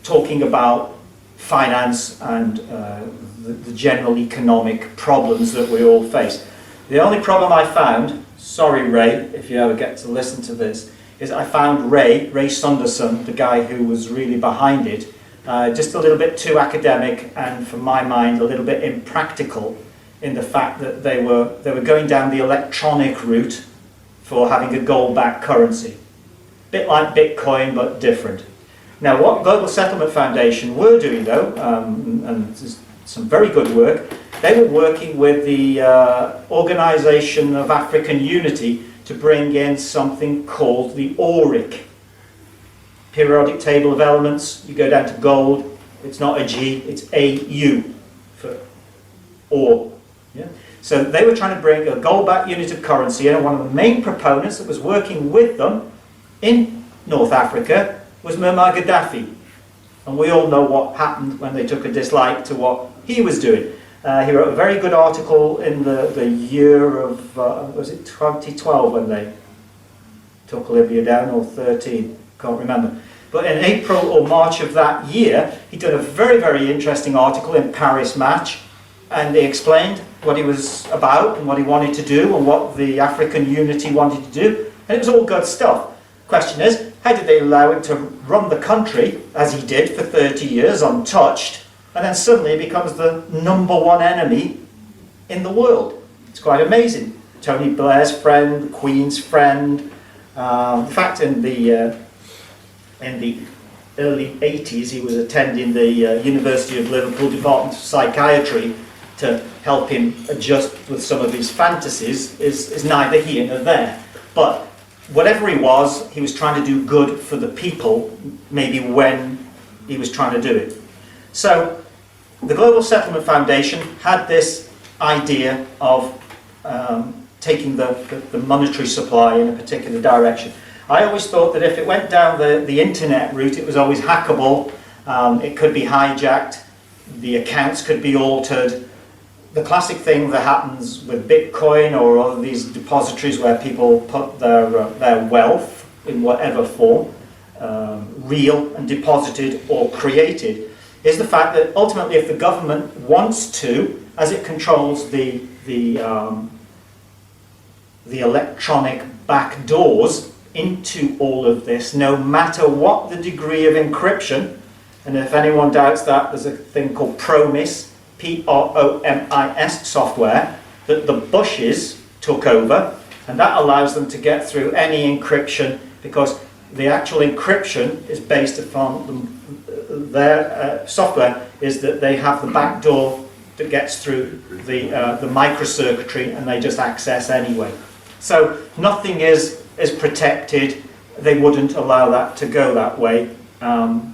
Speaker 2: talking about finance and the general economic problems that we all face. The only problem I found, sorry Ray, if you ever get to listen to this, is I found Ray Sunderson, the guy who was really behind it, just a little bit too academic and, for my mind, a little bit impractical in the fact that they were going down the electronic route for having a gold-backed currency. A bit like Bitcoin, but different. Now, what Global Settlement Foundation were doing, though, and some very good work, they were working with the Organisation of African Unity to bring in something called the ORIC. Periodic table of elements. You go down to gold, it's not a G, it's AU for OR. Yeah? So they were trying to bring a gold-backed unit of currency, and one of the main proponents that was working with them in North Africa was Muammar Gaddafi. And we all know what happened when they took a dislike to what he was doing. He wrote a very good article in the year of, was it 2012 when they took Libya down, or 13, can't remember. But in April or March of that year, he did a very, very interesting article in Paris Match, and he explained what he was about and what he wanted to do and what the African Unity wanted to do, and it was all good stuff. Question is, how did they allow him to run the country, as he did for 30 years, untouched, and then suddenly becomes the '1 enemy in the world? It's quite amazing. Tony Blair's friend, the Queen's friend. In fact, in the early 80s, he was attending the University of Liverpool Department of Psychiatry to help him adjust with some of his fantasies. Is neither here nor there. But whatever he was trying to do good for the people, maybe when he was trying to do it. So the Global Settlement Foundation had this idea of taking the monetary supply in a particular direction. I always thought that if it went down the internet route, it was always hackable, it could be hijacked, the accounts could be altered. The classic thing that happens with Bitcoin or all of these depositories where people put their wealth in whatever form, real and deposited or created, is the fact that ultimately if the government wants to, as it controls the electronic back doors into all of this, no matter what the degree of encryption, and if anyone doubts that, there's a thing called PROMIS, PROMIS software that the Bushes took over, and that allows them to get through any encryption, because the actual encryption is based upon their software is that they have the back door that gets through the microcircuitry, and they just access anyway. So nothing is protected. They wouldn't allow that to go that way,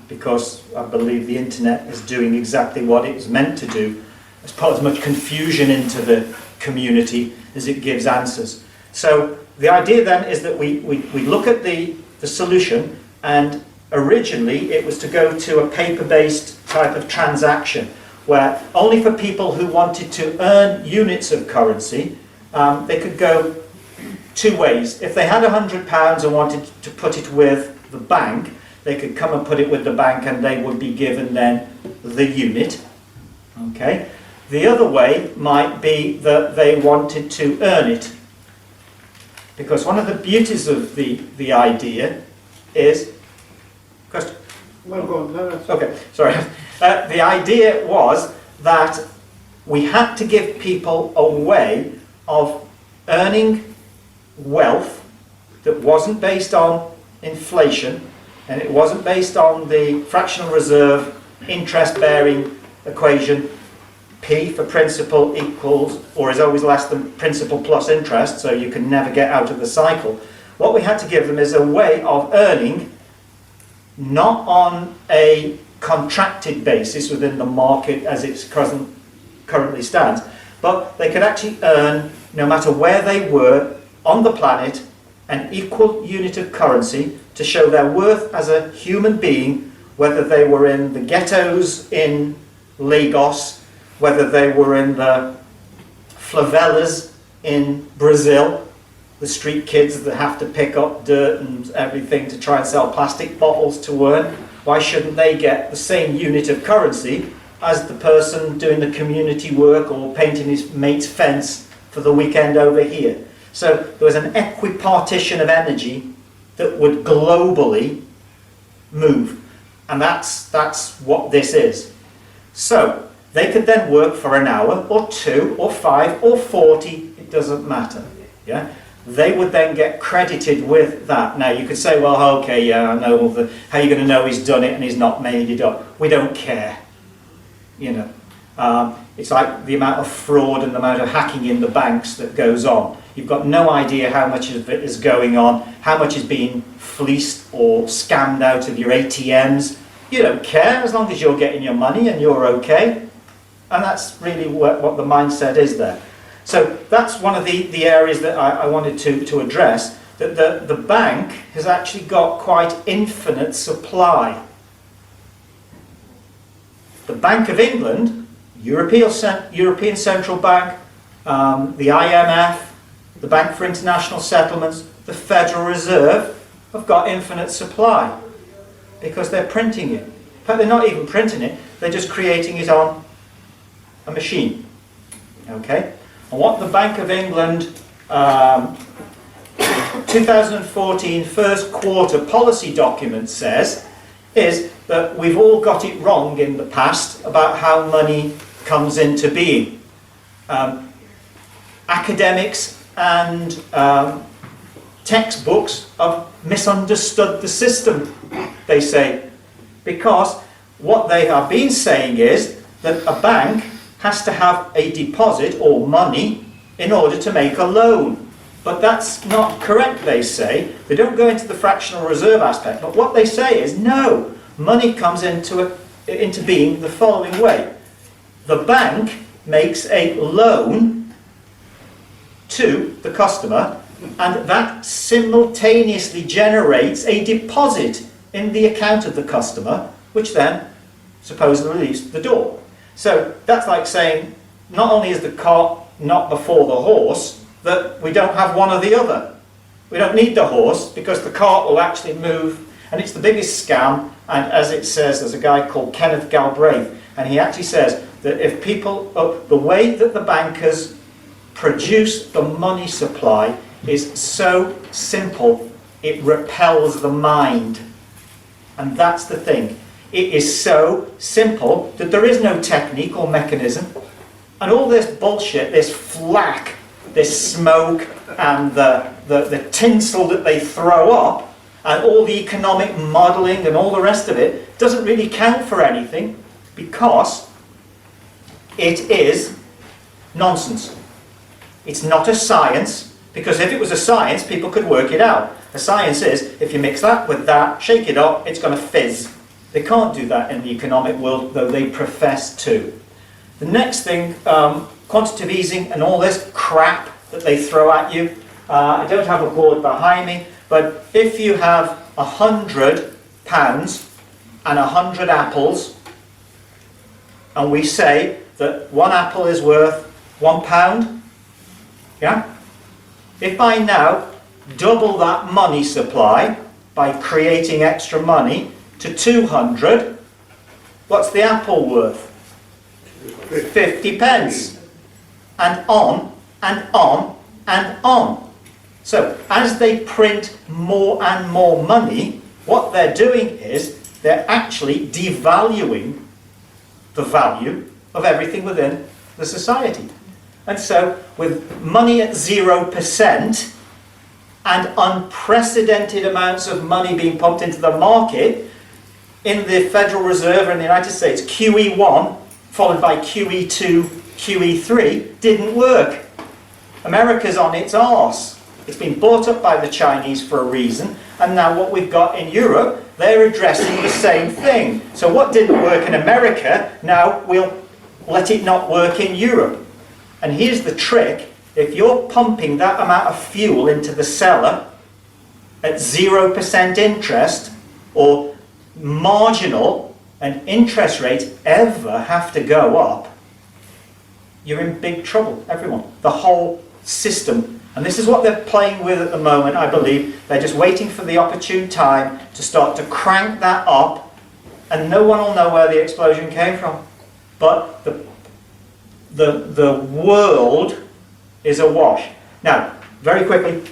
Speaker 2: because I believe the internet is doing exactly what it was meant to do. It's put as much confusion into the community as it gives answers. So the idea then is that we look at the solution, and originally it was to go to a paper-based type of transaction, where only for people who wanted to earn units of currency, they could go two ways. If they had £100 and wanted to put it with the bank, they could come and put it with the bank, and they would be given then the unit. Okay. The other way might be that they wanted to earn it, because one of the beauties of the idea is... Question?
Speaker 3: Well, go on. No, that's
Speaker 2: okay, sorry. The idea was that we had to give people a way of earning wealth that wasn't based on inflation, and it wasn't based on the fractional reserve interest-bearing equation, P for principal equals, or is always less than principal plus interest, so you can never get out of the cycle. What we had to give them is a way of earning, not on a contracted basis within the market as it currently stands, but they could actually earn, no matter where they were on the planet, an equal unit of currency to show their worth as a human being, whether they were in the ghettos in Lagos, whether they were in the favelas in Brazil, the street kids that have to pick up dirt and everything to try and sell plastic bottles to earn. Why shouldn't they get the same unit of currency as the person doing the community work or painting his mate's fence for the weekend over here? So there was an equipartition of energy that would globally move. And that's what this is. So they could then work for an hour or 2 or 5 or 40, it doesn't matter. Yeah? They would then get credited with that. Now you could say, well, okay, yeah, I know how are you going to know he's done it and he's not made it up? We don't care. You know, it's like the amount of fraud and the amount of hacking in the banks that goes on. You've got no idea how much of it is going on, how much is being fleeced or scammed out of your ATMs. You don't care as long as you're getting your money and you're okay. And that's really what the mindset is there. So that's one of the areas that I wanted to address, that the bank has actually got quite infinite supply. The Bank of England, European Central Bank, the IMF, the Bank for International Settlements, the Federal Reserve have got infinite supply because they're printing it. In fact, they're not even printing it, they're just creating it on a machine. Okay? And what the Bank of England 2014 first quarter policy document says is that we've all got it wrong in the past about how money comes into being. Academics and textbooks have misunderstood the system, they say, because what they have been saying is that a bank has to have a deposit or money in order to make a loan. But that's not correct, they say. They don't go into the fractional reserve aspect, but what they say is no, money comes into being the following way. The bank makes a loan to the customer, and that simultaneously generates a deposit in the account of the customer, which then supposedly leaves the door. So that's like saying, not only is the cart not before the horse, that we don't have one or the other. We don't need the horse because the cart will actually move, and it's the biggest scam. And as it says, there's a guy called Kenneth Galbraith, and he actually says that if people, the way that the bankers produce the money supply is so simple, it repels the mind. And that's the thing. It is so simple that there is no technique or mechanism. And all this bullshit, this flack, this smoke, and the tinsel that they throw up, and all the economic modelling and all the rest of it, doesn't really count for anything, because it is nonsense. It's not a science, because if it was a science, people could work it out. A science is, if you mix that with that, shake it up, it's going to fizz. They can't do that in the economic world, though they profess to. The next thing, quantitative easing and all this crap that they throw at you. I don't have a board behind me, but if you have £100 and 100 apples, and we say that one apple is worth £1, yeah? If I now double that money supply by creating extra money to 200, what's the apple worth? 50 pence. And on, and on, and on. So, as they print more and more money, what they're doing is they're actually devaluing the value of everything within the society. And so, with money at 0% and unprecedented amounts of money being pumped into the market, in the Federal Reserve in the United States, QE1 followed by QE2, QE3 didn't work. America's on its arse. It's been bought up by the Chinese for a reason, and now what we've got in Europe, they're addressing the same thing. So what didn't work in America, now we'll let it not work in Europe. And here's the trick: if you're pumping that amount of fuel into the cellar at 0% interest, or marginal, and interest rates ever have to go up, you're in big trouble, everyone. The whole system. And this is what they're playing with at the moment, I believe. They're just waiting for the opportune time to start to crank that up, and no one will know where the explosion came from. But the world is awash. Now, very quickly,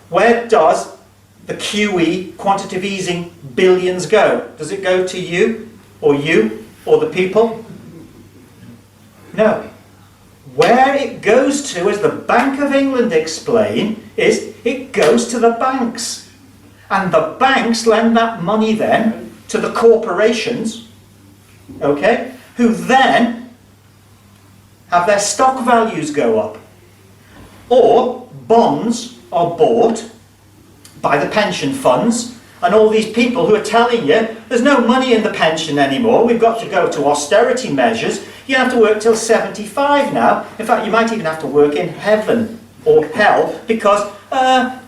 Speaker 2: where does the QE, quantitative easing, billions go? Does it go to you, or the people? No. Where it goes to, as the Bank of England explain, is it goes to the banks. And the banks lend that money then to the corporations, okay, who then have their stock values go up. Or bonds are bought by the pension funds, and all these people who are telling you there's no money in the pension anymore, we've got to go to austerity measures, you have to work till 75 now. In fact, you might even have to work in heaven or hell because,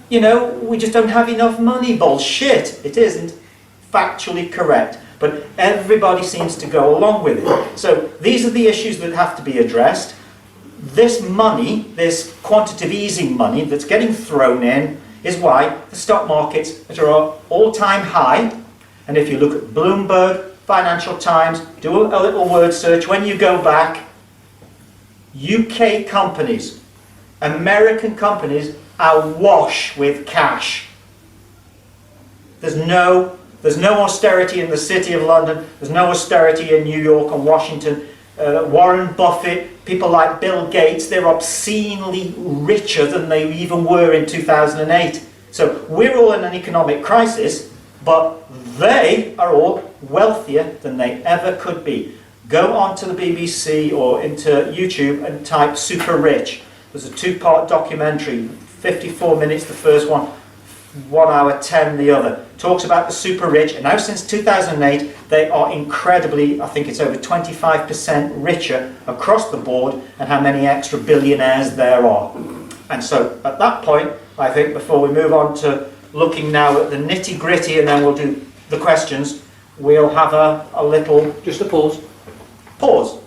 Speaker 2: we just don't have enough money. Bullshit. It isn't factually correct. But everybody seems to go along with it. So these are the issues that have to be addressed. This money, this quantitative easing money that's getting thrown in, is why the stock markets are at all-time high. And if you look at Bloomberg, Financial Times, do a little word search. When you go back, UK companies, American companies are awash with cash. There's no austerity in the City of London. There's no austerity in New York and Washington. Warren Buffett, people like Bill Gates, they're obscenely richer than they even were in 2008. So we're all in an economic crisis, but they are all wealthier than they ever could be. Go onto the BBC or into YouTube and type super rich. There's a 2-part documentary, 54 minutes the first one, 1 hour 10 the other. Talks about the super rich, and now since 2008 they are incredibly, I think it's over 25% richer across the board, and how many extra billionaires there are. And so at that point, I think before we move on to looking now at the nitty gritty and then we'll do the questions, we'll have a little...
Speaker 1: Just a pause.
Speaker 2: Pause.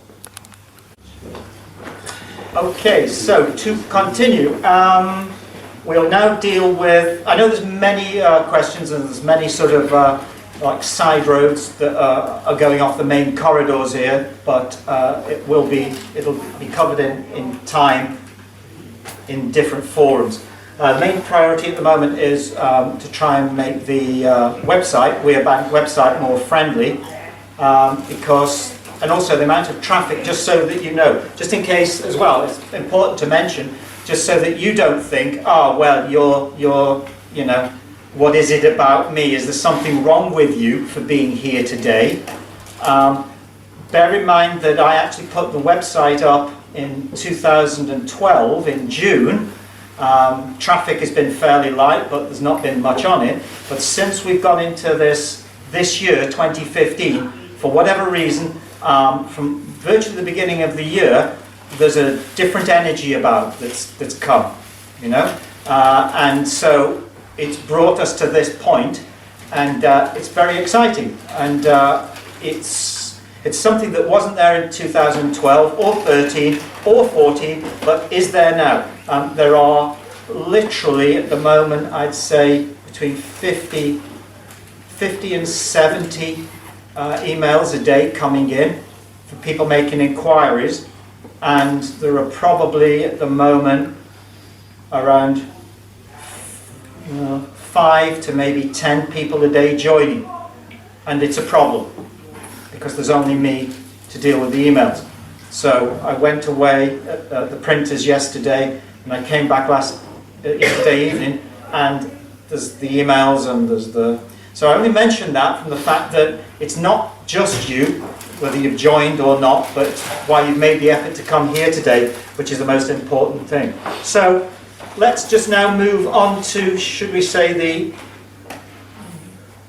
Speaker 2: Okay, so to continue, we'll now deal with, I know there's many questions and there's many sort of like side roads that are going off the main corridors here, but it'll be covered in time in different forums. Main priority at the moment is to try and make the website, WeRe Bank website, more friendly. and also the amount of traffic, just so that you know, just in case as well, it's important to mention, just so that you don't think, oh, well, you're you know, what is it about me? Is there something wrong with you for being here today? Bear in mind that I actually put the website up in 2012, in June. Traffic has been fairly light, but there's not been much on it. But since we've gone into this year, 2015, for whatever reason, from virtually the beginning of the year, there's a different energy about that's come, you know, and so it's brought us to this point, and it's very exciting, and it's something that wasn't there in 2012 or 13 or 14, but is there now. There are literally at the moment, I'd say between 50 and 70 emails a day coming in for people making inquiries, and there are probably at the moment around 5 to maybe 10 people a day joining, and it's a problem because there's only me to deal with the emails. So I went away at the printers yesterday, and I came back yesterday evening, and there's the emails and there's the... So I only mention that from the fact that it's not just you, whether you've joined or not, but it's why you've made the effort to come here today, which is the most important thing. So let's just now move on to, should we say,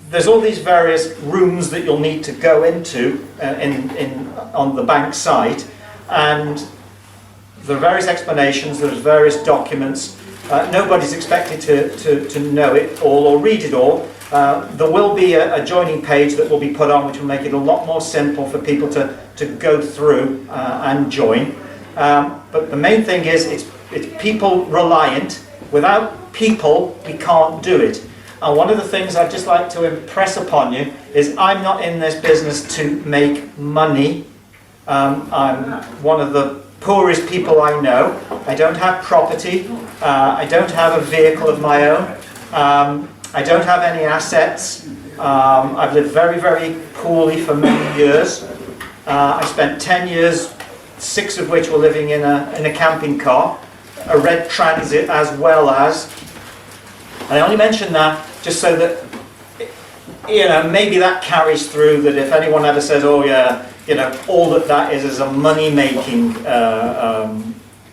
Speaker 2: there's all these various rooms that you'll need to go into on the bank site, and there are various explanations, there's various documents. Nobody's expected to know it all or read it all. There will be a joining page that will be put on, which will make it a lot more simple for people to go through and join. But the main thing is it's people reliant. Without people, we can't do it. And one of the things I'd just like to impress upon you is I'm not in this business to make money. I'm one of the poorest people I know. I don't have property. I don't have a vehicle of my own. I don't have any assets. I've lived very, very poorly for many years. I spent 10 years, 6 of which were living in a camping car, a red Transit as well as. And I only mention that just so that, you know, maybe that carries through, that if anyone ever says, oh yeah, you know, all that is a money-making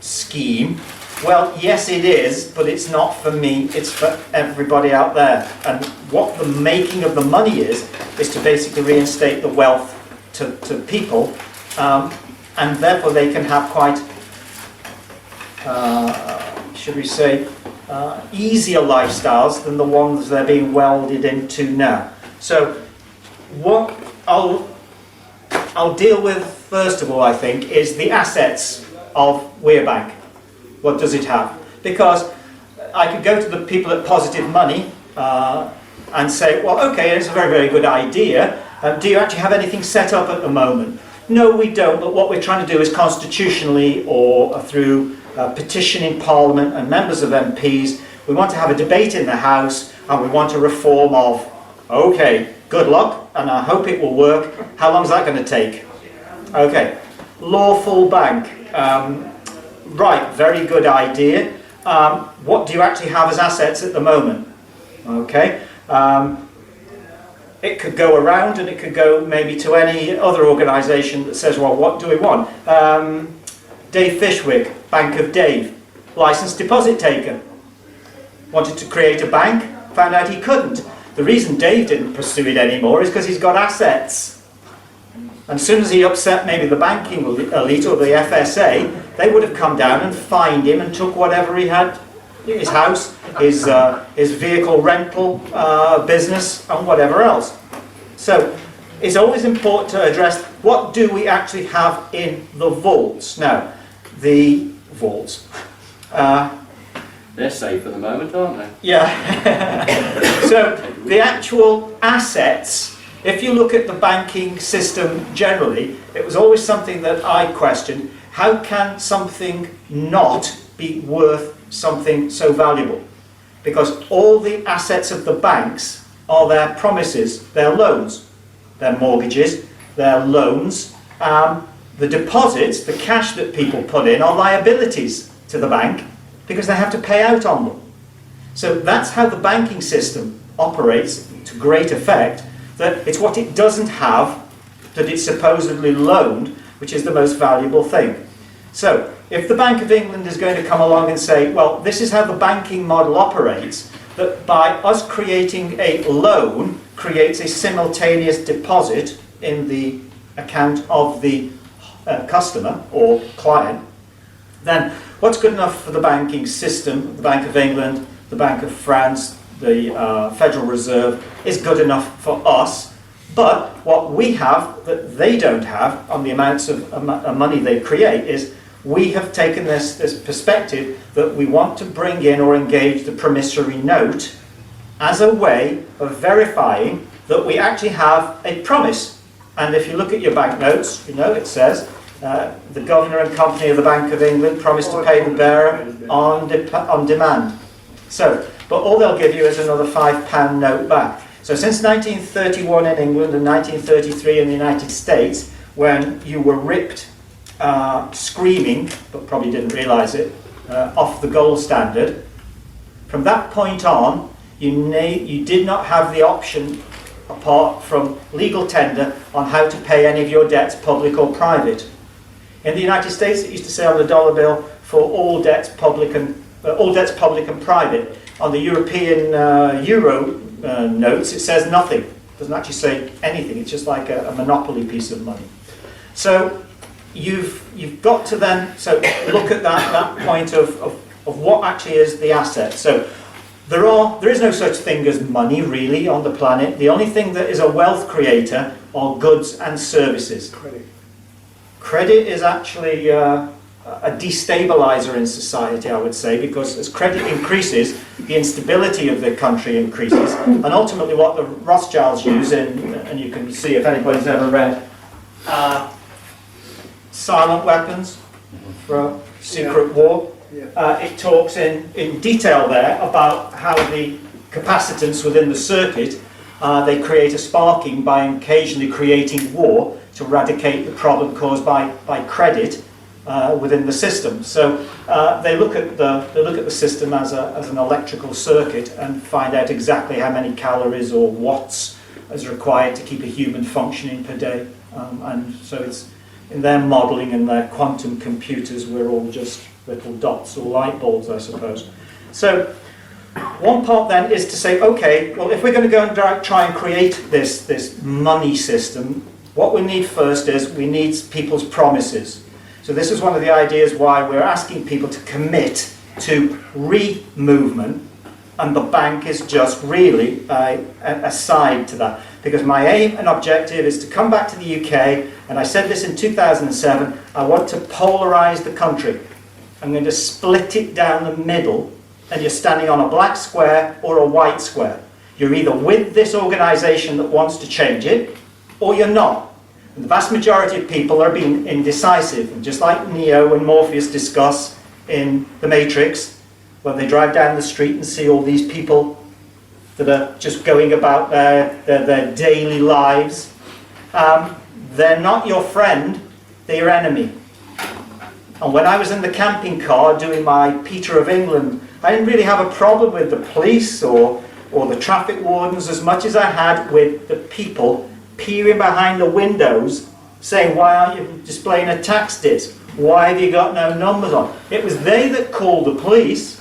Speaker 2: scheme. Well, yes it is, but it's not for me, it's for everybody out there. And what the making of the money is to basically reinstate the wealth to people, and therefore they can have quite, should we say, easier lifestyles than the ones they're being welded into now. So what I'll deal with first of all, I think, is the assets of WeRe. What does it have? Because I could go to the people at Positive Money and say, well, okay, it's a very, very good idea. Do you actually have anything set up at the moment? No, we don't, but what we're trying to do is constitutionally or through petition in Parliament and members of MPs, we want to have a debate in the House and we want a reform of, okay, good luck, and I hope it will work. How long is that going to take? Okay, lawful bank. Right, very good idea. What do you actually have as assets at the moment? Okay, it could go around and it could go maybe to any other organisation that says, well, what do we want? Dave Fishwick, Bank of Dave, licensed deposit taker. Wanted to create a bank, found out he couldn't. The reason Dave didn't pursue it anymore is because he's got assets. And as soon as he upset maybe the banking elite or the FSA, they would have come down and fined him and took whatever he had, his house, his vehicle rental business and whatever else. So it's always important to address what do we actually have in the vaults. Now, the vaults.
Speaker 4: They're safe at the moment, aren't they?
Speaker 2: Yeah. So the actual assets, if you look at the banking system generally, it was always something that I questioned. How can something not be worth something so valuable? Because all the assets of the banks are their promises, their loans, their mortgages, their loans, the deposits, the cash that people put in, are liabilities to the bank because they have to pay out on them. So that's how the banking system operates to great effect, that it's what it doesn't have that it's supposedly loaned, which is the most valuable thing. So if the Bank of England is going to come along and say, well, this is how the banking model operates, that by us creating a loan creates a simultaneous deposit in the account of the customer or client, then what's good enough for the banking system, the Bank of England, the Bank of France, the Federal Reserve, is good enough for us. But what we have that they don't have on the amounts of money they create is we have taken this perspective that we want to bring in or engage the promissory note as a way of verifying that we actually have a promise. And if you look at your banknotes, you know it says the governor and company of the Bank of England promise to pay the bearer on demand. So, but all they'll give you is another £5 note back. So since 1931 in England and 1933 in the United States, when you were ripped screaming, but probably didn't realise it, off the gold standard, from that point on, you did not have the option, apart from legal tender, on how to pay any of your debts, public or private. In the United States, it used to say on the dollar bill, for all debts public and private. On the European euro notes, it says nothing. It doesn't actually say anything. It's just like a monopoly piece of money. So you've got to then look at that point of what actually is the asset. So there is no such thing as money really on the planet. The only thing that is a wealth creator are goods and services. Credit is actually a destabilizer in society, I would say, because as credit increases, the instability of the country increases, and ultimately what the Rothschilds use, and you can see if anybody's ever read Silent Weapons for a Secret War, it talks in detail there about how the capacitance within the circuit, they create a sparking by occasionally creating war to eradicate the problem caused by credit within the system. So they look at the system as an electrical circuit and find out exactly how many calories or watts is required to keep a human functioning per day. And so it's in their modelling and their quantum computers, we're all just little dots or light bulbs, I suppose. So one part then is to say, okay, well, if we're going to go and try and create this money system, what we need first is we need people's promises. So this is one of the ideas why we're asking people to commit to re-movement, and the bank is just really a side to that. Because my aim and objective is to come back to the UK, and I said this in 2007, I want to polarise the country. I'm going to split it down the middle, and you're standing on a black square or a white square. You're either with this organisation that wants to change it, or you're not. And the vast majority of people are being indecisive, and just like Neo and Morpheus discuss in The Matrix, when they drive down the street and see all these people that are just going about their daily lives, they're not your friend, they're your enemy. And when I was in the camping car doing my Peter of England, I didn't really have a problem with the police or the traffic wardens as much as I had with the people peering behind the windows saying, why aren't you displaying a tax disc? Why have you got no numbers on? It was they that called the police.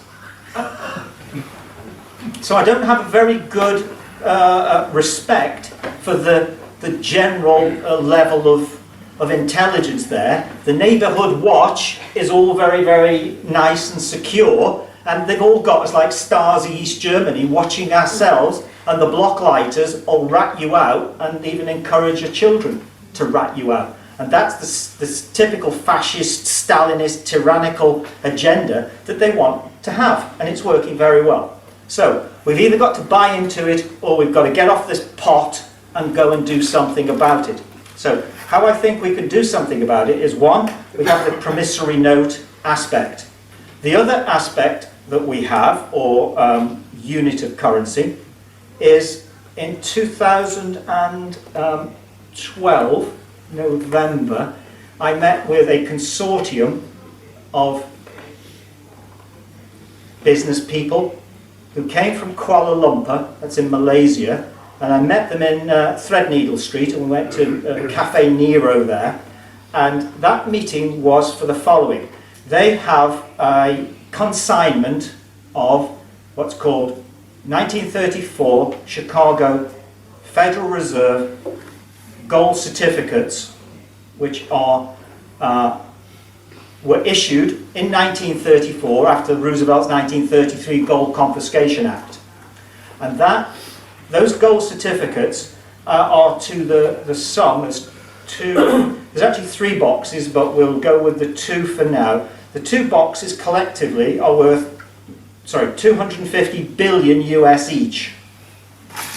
Speaker 2: So I don't have a very good respect for the general level of intelligence there. The neighbourhood watch is all very, very nice and secure, and they've all got us like Stasi East Germany watching ourselves, and the block lighters will rat you out and even encourage your children to rat you out. And that's this typical fascist, Stalinist, tyrannical agenda that they want to have, and it's working very well. So we've either got to buy into it, or we've got to get off this pot and go and do something about it. So how I think we can do something about it is, one, we have the promissory note aspect. The other aspect that we have, or unit of currency, is in 2012 November, I met with a consortium of business people who came from Kuala Lumpur, that's in Malaysia, and I met them in Threadneedle Street, and we went to Cafe Nero there, and that meeting was for the following. They have a consignment of what's called 1934 Chicago Federal Reserve gold certificates, which are were issued in 1934 after Roosevelt's 1933 Gold Confiscation Act. And those gold certificates are to the sum, there's actually 3 boxes, but we'll go with the 2 for now. The 2 boxes collectively are worth, 250 billion US each.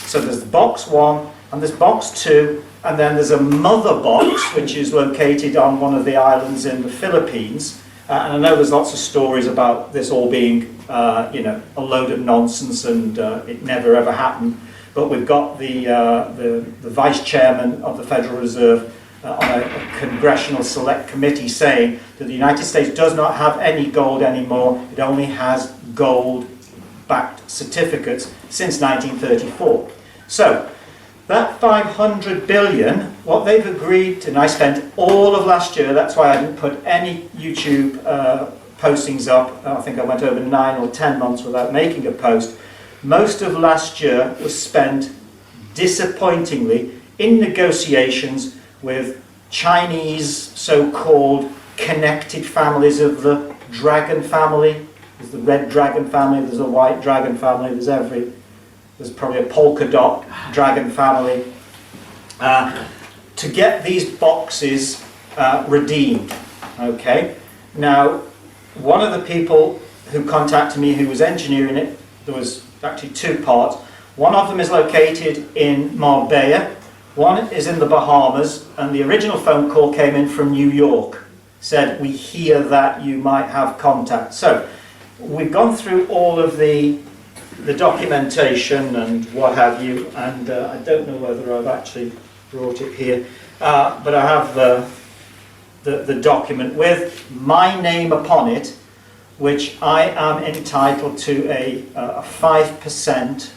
Speaker 2: So there's box 1 and there's box 2, and then there's a mother box which is located on one of the islands in the Philippines. And I know there's lots of stories about this all being, a load of nonsense, and it never ever happened. But we've got the vice chairman of the Federal Reserve on a congressional select committee saying that the United States does not have any gold anymore. It only has gold-backed certificates since 1934. So that 500 billion, what they've agreed to, and I spent all of last year, that's why I didn't put any YouTube postings up. I think I went over 9 or 10 months without making a post. Most of last year was spent, disappointingly, in negotiations with Chinese so-called connected families of the dragon family. There's the red dragon family, there's a white dragon family, there's probably a polka dot dragon family, to get these boxes redeemed. Okay. Now, one of the people who contacted me, who was engineering it, there was actually 2 parts. One of them is located in Marbella, one is in the Bahamas, and the original phone call came in from New York. Said, we hear that you might have contact. So, we've gone through all of the documentation and what have you, and I don't know whether I've actually brought it here, but I have the document with my name upon it, which I am entitled to a 5%,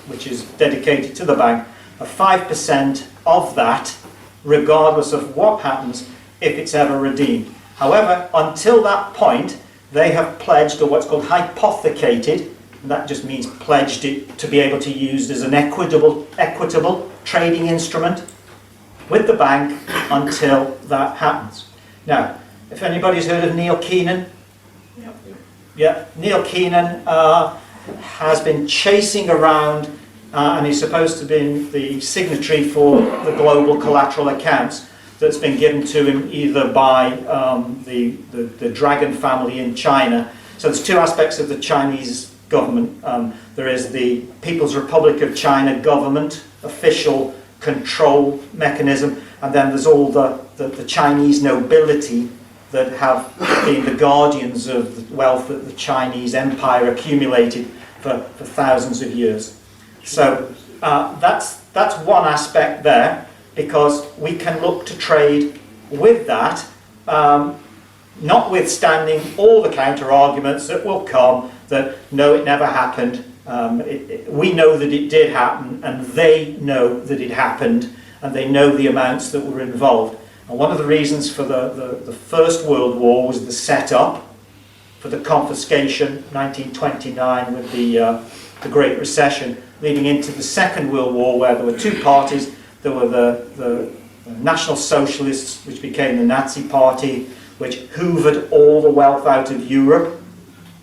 Speaker 2: which is dedicated to the bank, a 5% of that, regardless of what happens if it's ever redeemed. However, until that point, they have pledged, or what's called hypothecated, and that just means pledged it to be able to use as an equitable trading instrument with the bank until that happens. Now, if anybody's heard of Neil Keenan, yeah, Neil Keenan has been chasing around, and he's supposed to be the signatory for the global collateral accounts that's been given to him either by the Dragon family in China. So there's 2 aspects of the Chinese government. There is the People's Republic of China government, official control mechanism, and then there's all the Chinese nobility that have been the guardians of the wealth that the Chinese empire accumulated for thousands of years. So that's one aspect there, because we can look to trade with that, notwithstanding all the counter arguments that will come that no, it never happened. We know that it did happen, and they know that it happened, and they know the amounts that were involved. And one of the reasons for the First World War was the setup for the confiscation, 1929, with the Great Recession, leading into the Second World War, where there were 2 parties. There were the National Socialists, which became the Nazi Party, which hoovered all the wealth out of Europe.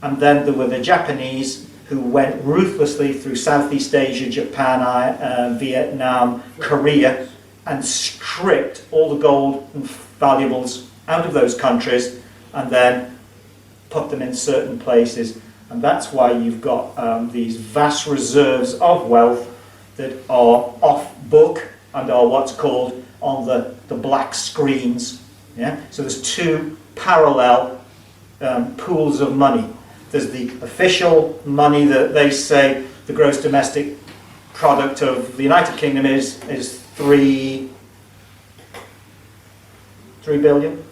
Speaker 2: And then there were the Japanese, who went ruthlessly through Southeast Asia, Japan, Vietnam, Korea, and stripped all the gold and valuables out of those countries, and then put them in certain places. And that's why you've got these vast reserves of wealth that are off book and are what's called on the black screens. Yeah? So there's 2 parallel pools of money. There's the official money that they say the gross domestic product of the United Kingdom is 3 3 billion?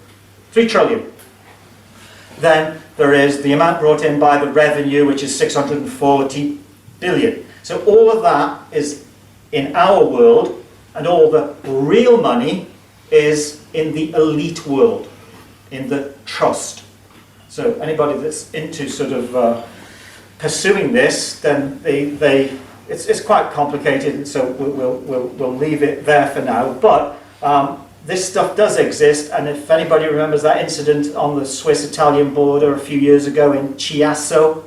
Speaker 2: 3 trillion. Then there is the amount brought in by the revenue, which is 640 billion. So all of that is in our world, and all the real money is in the elite world, in the trust. So anybody that's into sort of pursuing this, then it's quite complicated, so we'll leave it there for now. But this stuff does exist, and if anybody remembers that incident on the Swiss-Italian border a few years ago in Chiasso,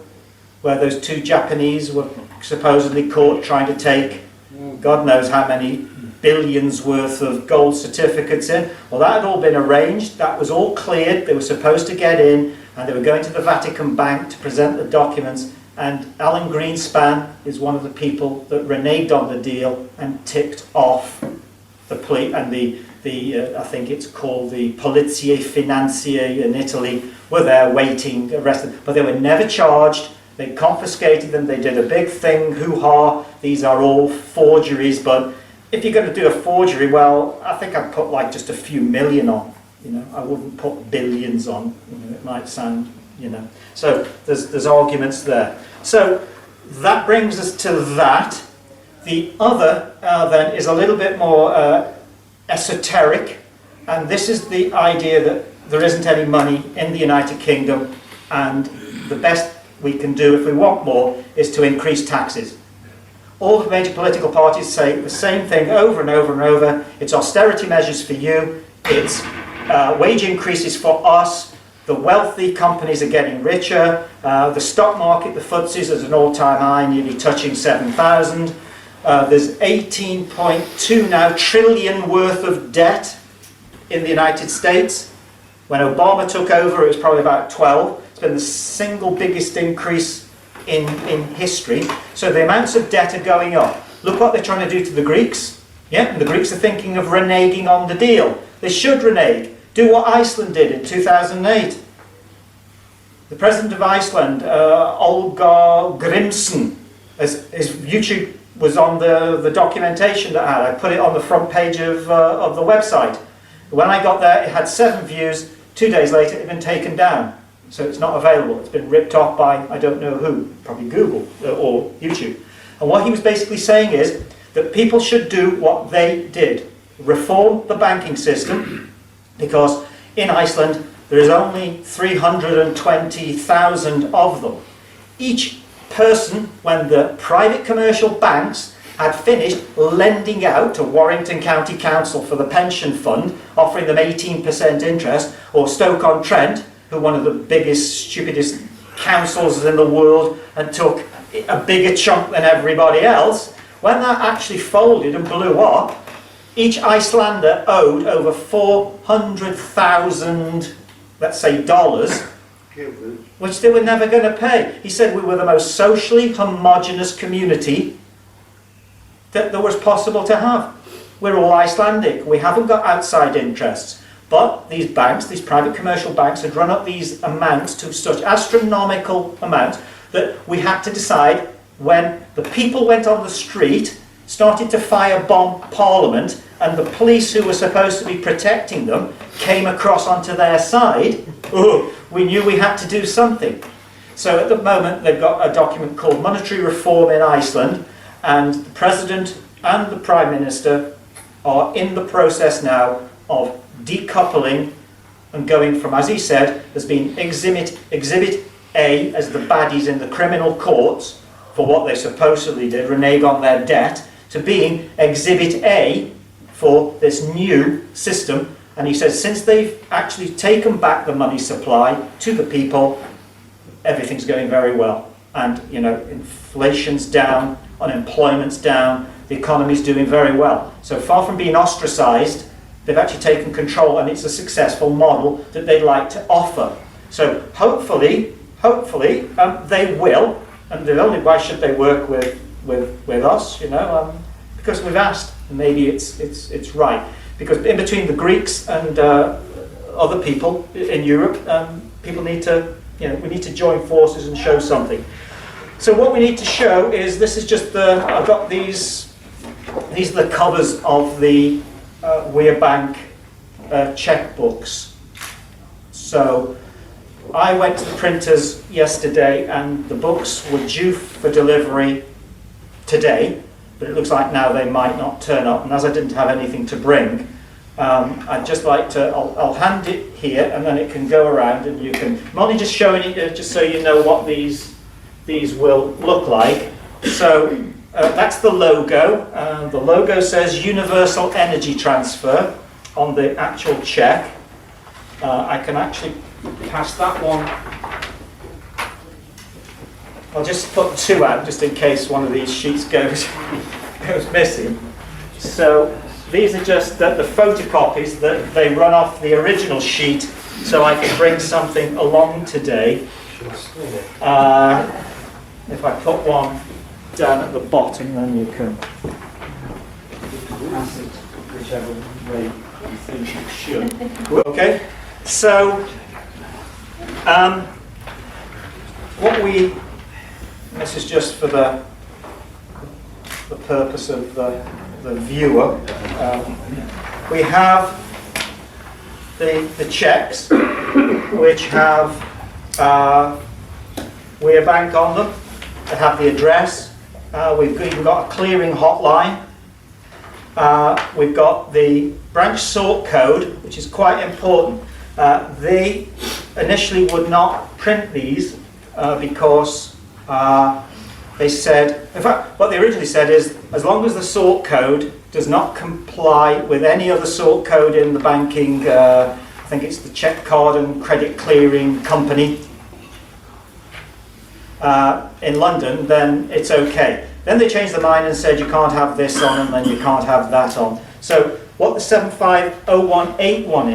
Speaker 2: where those 2 Japanese were supposedly caught trying to take God knows how many billions worth of gold certificates in. Well, that had all been arranged, that was all cleared, they were supposed to get in, and they were going to the Vatican Bank to present the documents, and Alan Greenspan is one of the people that reneged on the deal and ticked off the police, and I think it's called the Polizia Finanziaria in Italy, were there waiting, arrested, but they were never charged. They confiscated them, they did a big thing, hoo-ha, these are all forgeries, but if you're going to do a forgery, well, I think I'd put like just a few million on, you know, I wouldn't put billions on, you know, it might sound, you know, so there's arguments there. So that brings us to that. The other then is a little bit more esoteric, and this is the idea that there isn't any money in the United Kingdom, and the best we can do if we want more is to increase taxes. All the major political parties say the same thing over and over and over. It's austerity measures for you, it's wage increases for us, the wealthy companies are getting richer, the stock market, the FTSEs, is an all-time high, nearly touching 7,000. There's 18.2 now trillion worth of debt in the United States. When Obama took over, it was probably about 12. It's been the single biggest increase in history. So the amounts of debt are going up. Look what they're trying to do to the Greeks. Yeah, and the Greeks are thinking of reneging on the deal. They should renege. Do what Iceland did in 2008. The president of Iceland, Olga Grimsson, his YouTube was on the documentation that I had. I put it on the front page of the website. When I got there, it had 7 views. 2 days later, it had been taken down. So it's not available. It's been ripped off by I don't know who, probably Google or YouTube. And what he was basically saying is that people should do what they did. Reform the banking system, because in Iceland there is only 320,000 of them. Each person, when the private commercial banks had finished lending out to Warrington County Council for the pension fund, offering them 18% interest, or Stoke-on-Trent, who one of the biggest, stupidest councils in the world and took a bigger chunk than everybody else, when that actually folded and blew up, each Icelander owed over 400,000, let's say, dollars, which they were never going to pay. He said we were the most socially homogenous community that there was possible to have. We're all Icelandic. We haven't got outside interests. But these banks, these private commercial banks, had run up these amounts to such astronomical amounts that we had to decide, when the people went on the street, started to firebomb Parliament, and the police who were supposed to be protecting them came across onto their side, we knew we had to do something. So at the moment they've got a document called Monetary Reform in Iceland, and the President and the Prime Minister are in the process now of decoupling and going from, as he said, there's been Exhibit A as the baddies in the criminal courts for what they supposedly did, renege on their debt, to being Exhibit A for this new system. And he says since they've actually taken back the money supply to the people, everything's going very well. And, you know, inflation's down, unemployment's down, the economy's doing very well. So far from being ostracized, they've actually taken control, and it's a successful model that they'd like to offer. So hopefully, they will. And the only why should they work with us, you know, because we've asked, and maybe it's right. Because in between the Greeks and other people in Europe, people need to, you know, we need to join forces and show something. So what we need to show is, this is just I've got these are the covers of the WeRe Bank checkbooks. So I went to the printers yesterday and the books were due for delivery today, but it looks like now they might not turn up, and as I didn't have anything to bring, I'd just like to, I'll hand it here and then it can go around and you can, I'm only just showing it just so you know what these will look like. So that's the logo. The logo says Universal Energy Transfer on the actual check. I can actually pass that one. I'll just put two out just in case one of these sheets goes missing. So these are just the photocopies that they run off the original sheet, so I can bring something along today. If I put one down at the bottom, then you can pass it whichever way you think it should. Okay, so this is just for the purpose of the viewer. We have the checks, which have WeRe Bank on them. They have the address. We've even got a clearing hotline. We've got the branch sort code, which is quite important. They initially would not print these because they said, in fact, what they originally said is, as long as the sort code does not comply with any other sort code in the banking, I think it's the check card and credit clearing company in London, then it's okay. Then they changed their mind and said you can't have this on and then you can't have that on. So what the 750181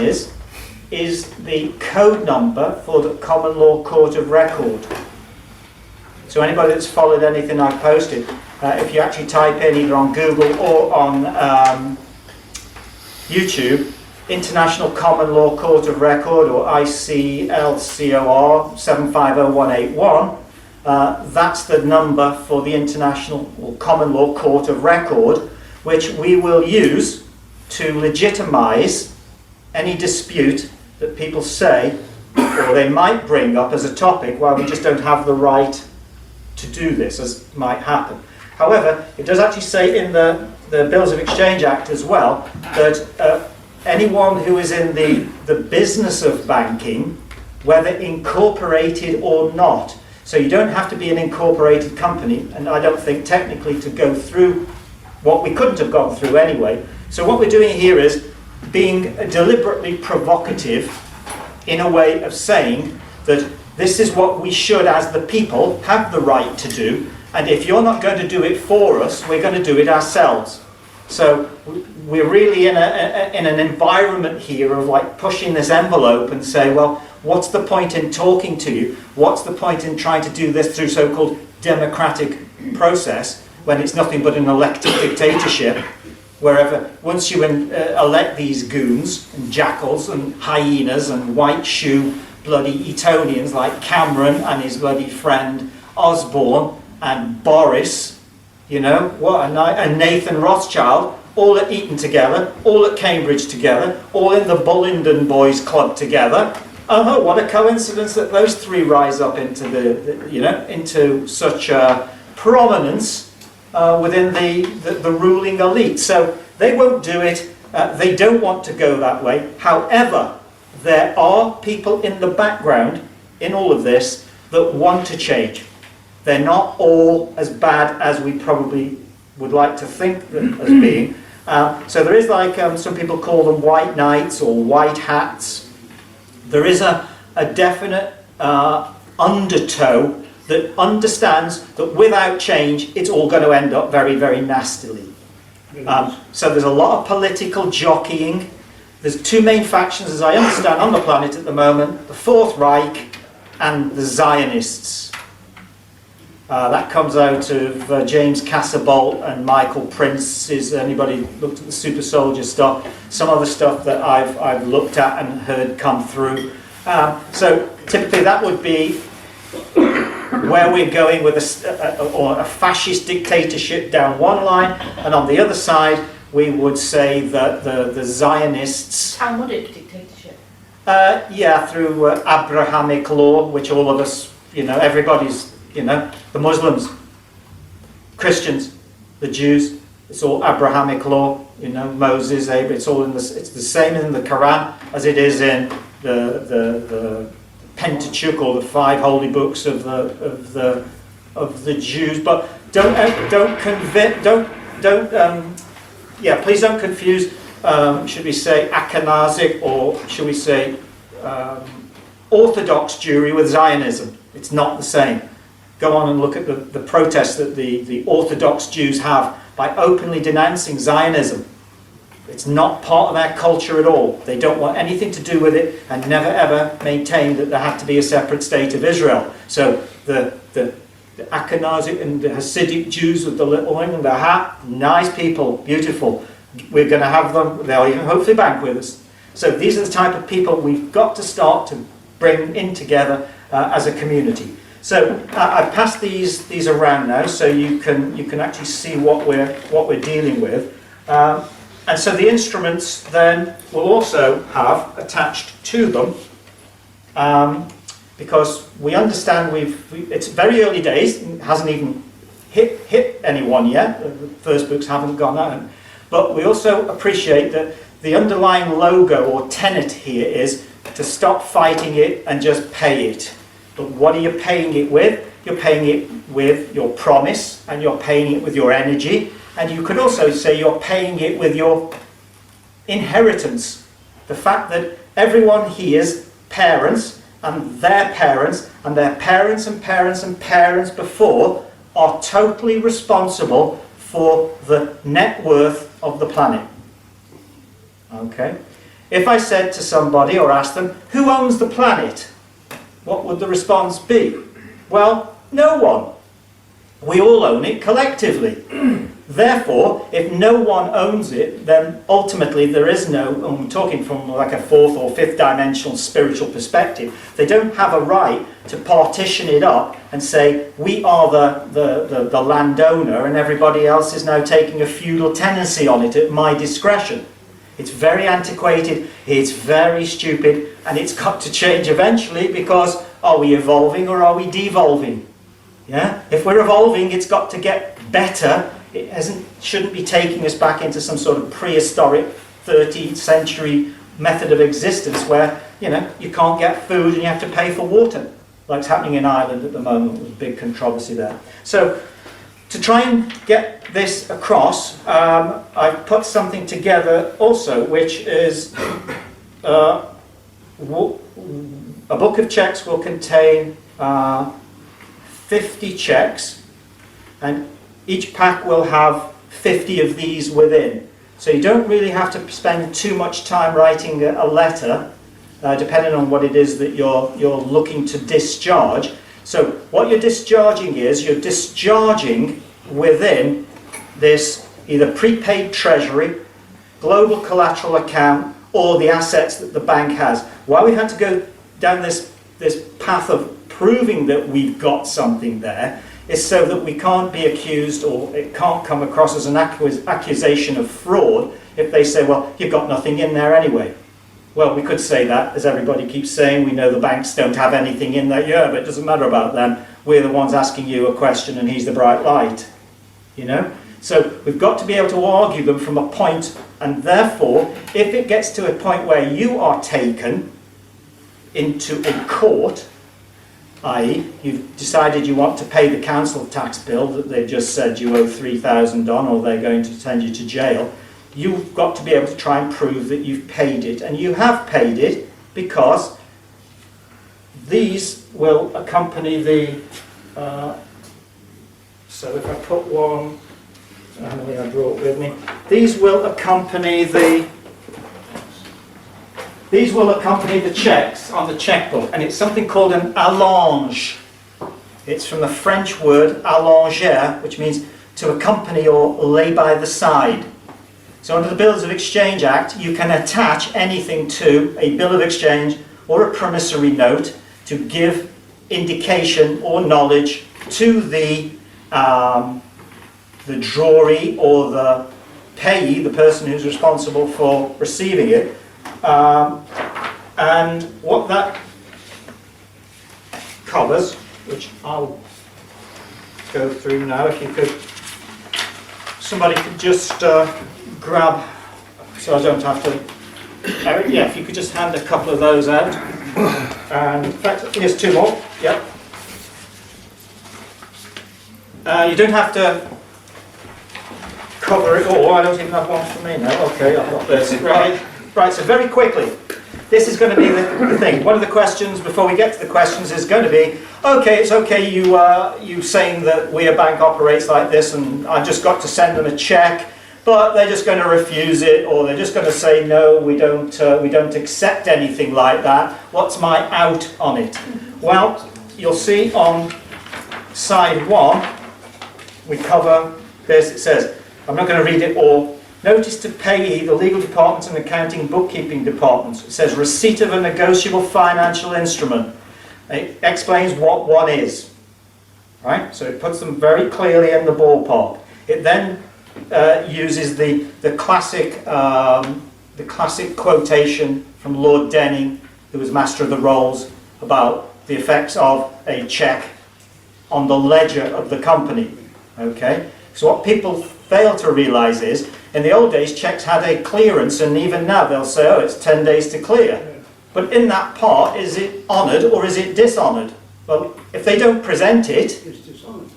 Speaker 2: is the code number for the Common Law Court of Record. So anybody that's followed anything I've posted, if you actually type in either on Google or on YouTube, International Common Law Court of Record, or ICLCOR 750181, that's the number for the International or Common Law Court of Record, which we will use to legitimize any dispute that people say or they might bring up as a topic while we just don't have the right to do this, as might happen. However, it does actually say in the Bills of Exchange Act as well that anyone who is in the business of banking, whether incorporated or not, so you don't have to be an incorporated company, and I don't think technically to go through what we couldn't have gone through anyway. So what we're doing here is being deliberately provocative in a way of saying that this is what we should, as the people, have the right to do, and if you're not going to do it for us, we're going to do it ourselves. So we're really in an environment here of like pushing this envelope and say, well, what's the point in talking to you? What's the point in trying to do this through so-called democratic process when it's nothing but an elected dictatorship, wherever once you elect these goons and jackals and hyenas and white shoe bloody Etonians like Cameron and his bloody friend Osborne and Boris, you know, what a night, and Nathan Rothschild, all at Eton together, all at Cambridge together, all in the Bullingdon Boys Club together. Oh, what a coincidence that those three rise up into into such prominence within the ruling elite. So they won't do it. They don't want to go that way. However, there are people in the background in all of this that want to change. They're not all as bad as we probably would like to think them as being. So there is like, some people call them white knights or white hats. There is a definite undertow that understands that without change it's all going to end up very, very nastily. So there's a lot of political jockeying. There's two main factions, as I understand, on the planet at the moment: the Fourth Reich and the Zionists. That comes out of James Cassabolt and Michael Prince. Is anybody looked at the super soldier stuff? Some other stuff that I've looked at and heard come through. So typically that would be where we're going with a fascist dictatorship down one line, and on the other side we would say that the Zionists,
Speaker 5: Talmudic dictatorship.
Speaker 2: yeah, through Abrahamic law, which all of us, everybody's, the Muslims, Christians, the Jews, it's all Abrahamic law, Moses, Abraham, it's the same in the Quran as it is in the Pentateuch, or the 5 holy books of the Jews. But please don't confuse, should we say Ashkenazic, or should we say Orthodox Jewry with Zionism. It's not the same. Go on and look at the protests that the Orthodox Jews have by openly denouncing Zionism. It's not part of our culture at all. They don't want anything to do with it, and never ever maintained that there had to be a separate state of Israel. So the Ashkenazic and the Hasidic Jews with the little ring and the hat, nice people, beautiful. We're going to have them, they'll even hopefully bank with us. So these are the type of people we've got to start to bring in together as a community. So I've passed these around now, so you can actually see what we're dealing with. And so the instruments then will also have attached to them, because we understand it's very early days, it hasn't even hit anyone yet, the first books haven't gone out, but we also appreciate that the underlying logo or tenet here is to stop fighting it and just pay it. But what are you paying it with? You're paying it with your promise, and you're paying it with your energy, and you could also say you're paying it with your inheritance. The fact that everyone here's parents, and their parents, and their parents and parents and parents before are totally responsible for the net worth of the planet. Okay? If I said to somebody or asked them, who owns the planet? What would the response be? Well, no one. We all own it collectively. Therefore, if no one owns it, then ultimately there is no, and I'm talking from like a 4th or 5th dimensional spiritual perspective, they don't have a right to partition it up and say, we are the landowner and everybody else is now taking a feudal tenancy on it at my discretion. It's very antiquated, it's very stupid, and it's got to change eventually, because are we evolving or are we devolving? Yeah? If we're evolving, it's got to get better. It shouldn't be taking us back into some sort of prehistoric 13th century method of existence where, you can't get food and you have to pay for water, like it's happening in Ireland at the moment. There's a big controversy there. So, to try and get this across, I've put something together also, which is a book of checks will contain 50 checks, and each pack will have 50 of these within. So you don't really have to spend too much time writing a letter, depending on what it is that you're looking to discharge. So what you're discharging is, you're discharging within this either prepaid treasury, global collateral account, or the assets that the bank has. Why we had to go down this path of proving that we've got something there is so that we can't be accused, or it can't come across as an accusation of fraud if they say, well, you've got nothing in there anyway. Well, we could say that, as everybody keeps saying, we know the banks don't have anything in there. Yeah, but it doesn't matter about them. We're the ones asking you a question and he's the bright light. So we've got to be able to argue them from a point, and therefore, if it gets to a point where you are taken into a court, i.e. you've decided you want to pay the council tax bill that they've just said you owe 3,000 on, or they're going to send you to jail, you've got to be able to try and prove that you've paid it. And you have paid it, because these will accompany the... so if I put one... I think I brought with me. These will accompany the checks on the checkbook, and it's something called an allonge. It's from the French word allonger, which means to accompany or lay by the side. So under the Bills of Exchange Act, you can attach anything to a bill of exchange or a promissory note to give indication or knowledge to the drawee or the payee, the person who's responsible for receiving it. And what that covers, which I'll go through now, if you could, somebody could just grab, so I don't have to, yeah, if you could just hand a couple of those out. And in fact, here's two more, yep. You don't have to cover it all. I don't even have one for me now. Okay, I've got this. Right, so very quickly, this is going to be the thing. One of the questions, before we get to the questions, is going to be, okay, it's okay you saying that WeRe Bank operates like this and I've just got to send them a cheque, but they're just going to refuse it, or they're just going to say, no, we don't accept anything like that. What's my out on it? Well, you'll see on side 1, we cover this. It says, I'm not going to read it all. Notice to payee, the legal departments and accounting bookkeeping departments. It says receipt of a negotiable financial instrument. It explains what one is. Right? So it puts them very clearly in the ballpark. It then uses the classic quotation from Lord Denning, who was Master of the Rolls, about the effects of a cheque on the ledger of the company. Okay? So what people fail to realise is, in the old days, cheques had a clearance, and even now they'll say, oh, it's 10 days to clear. But in that part, is it honoured or is it dishonoured? Well, if they don't present it,
Speaker 3: It's dishonoured.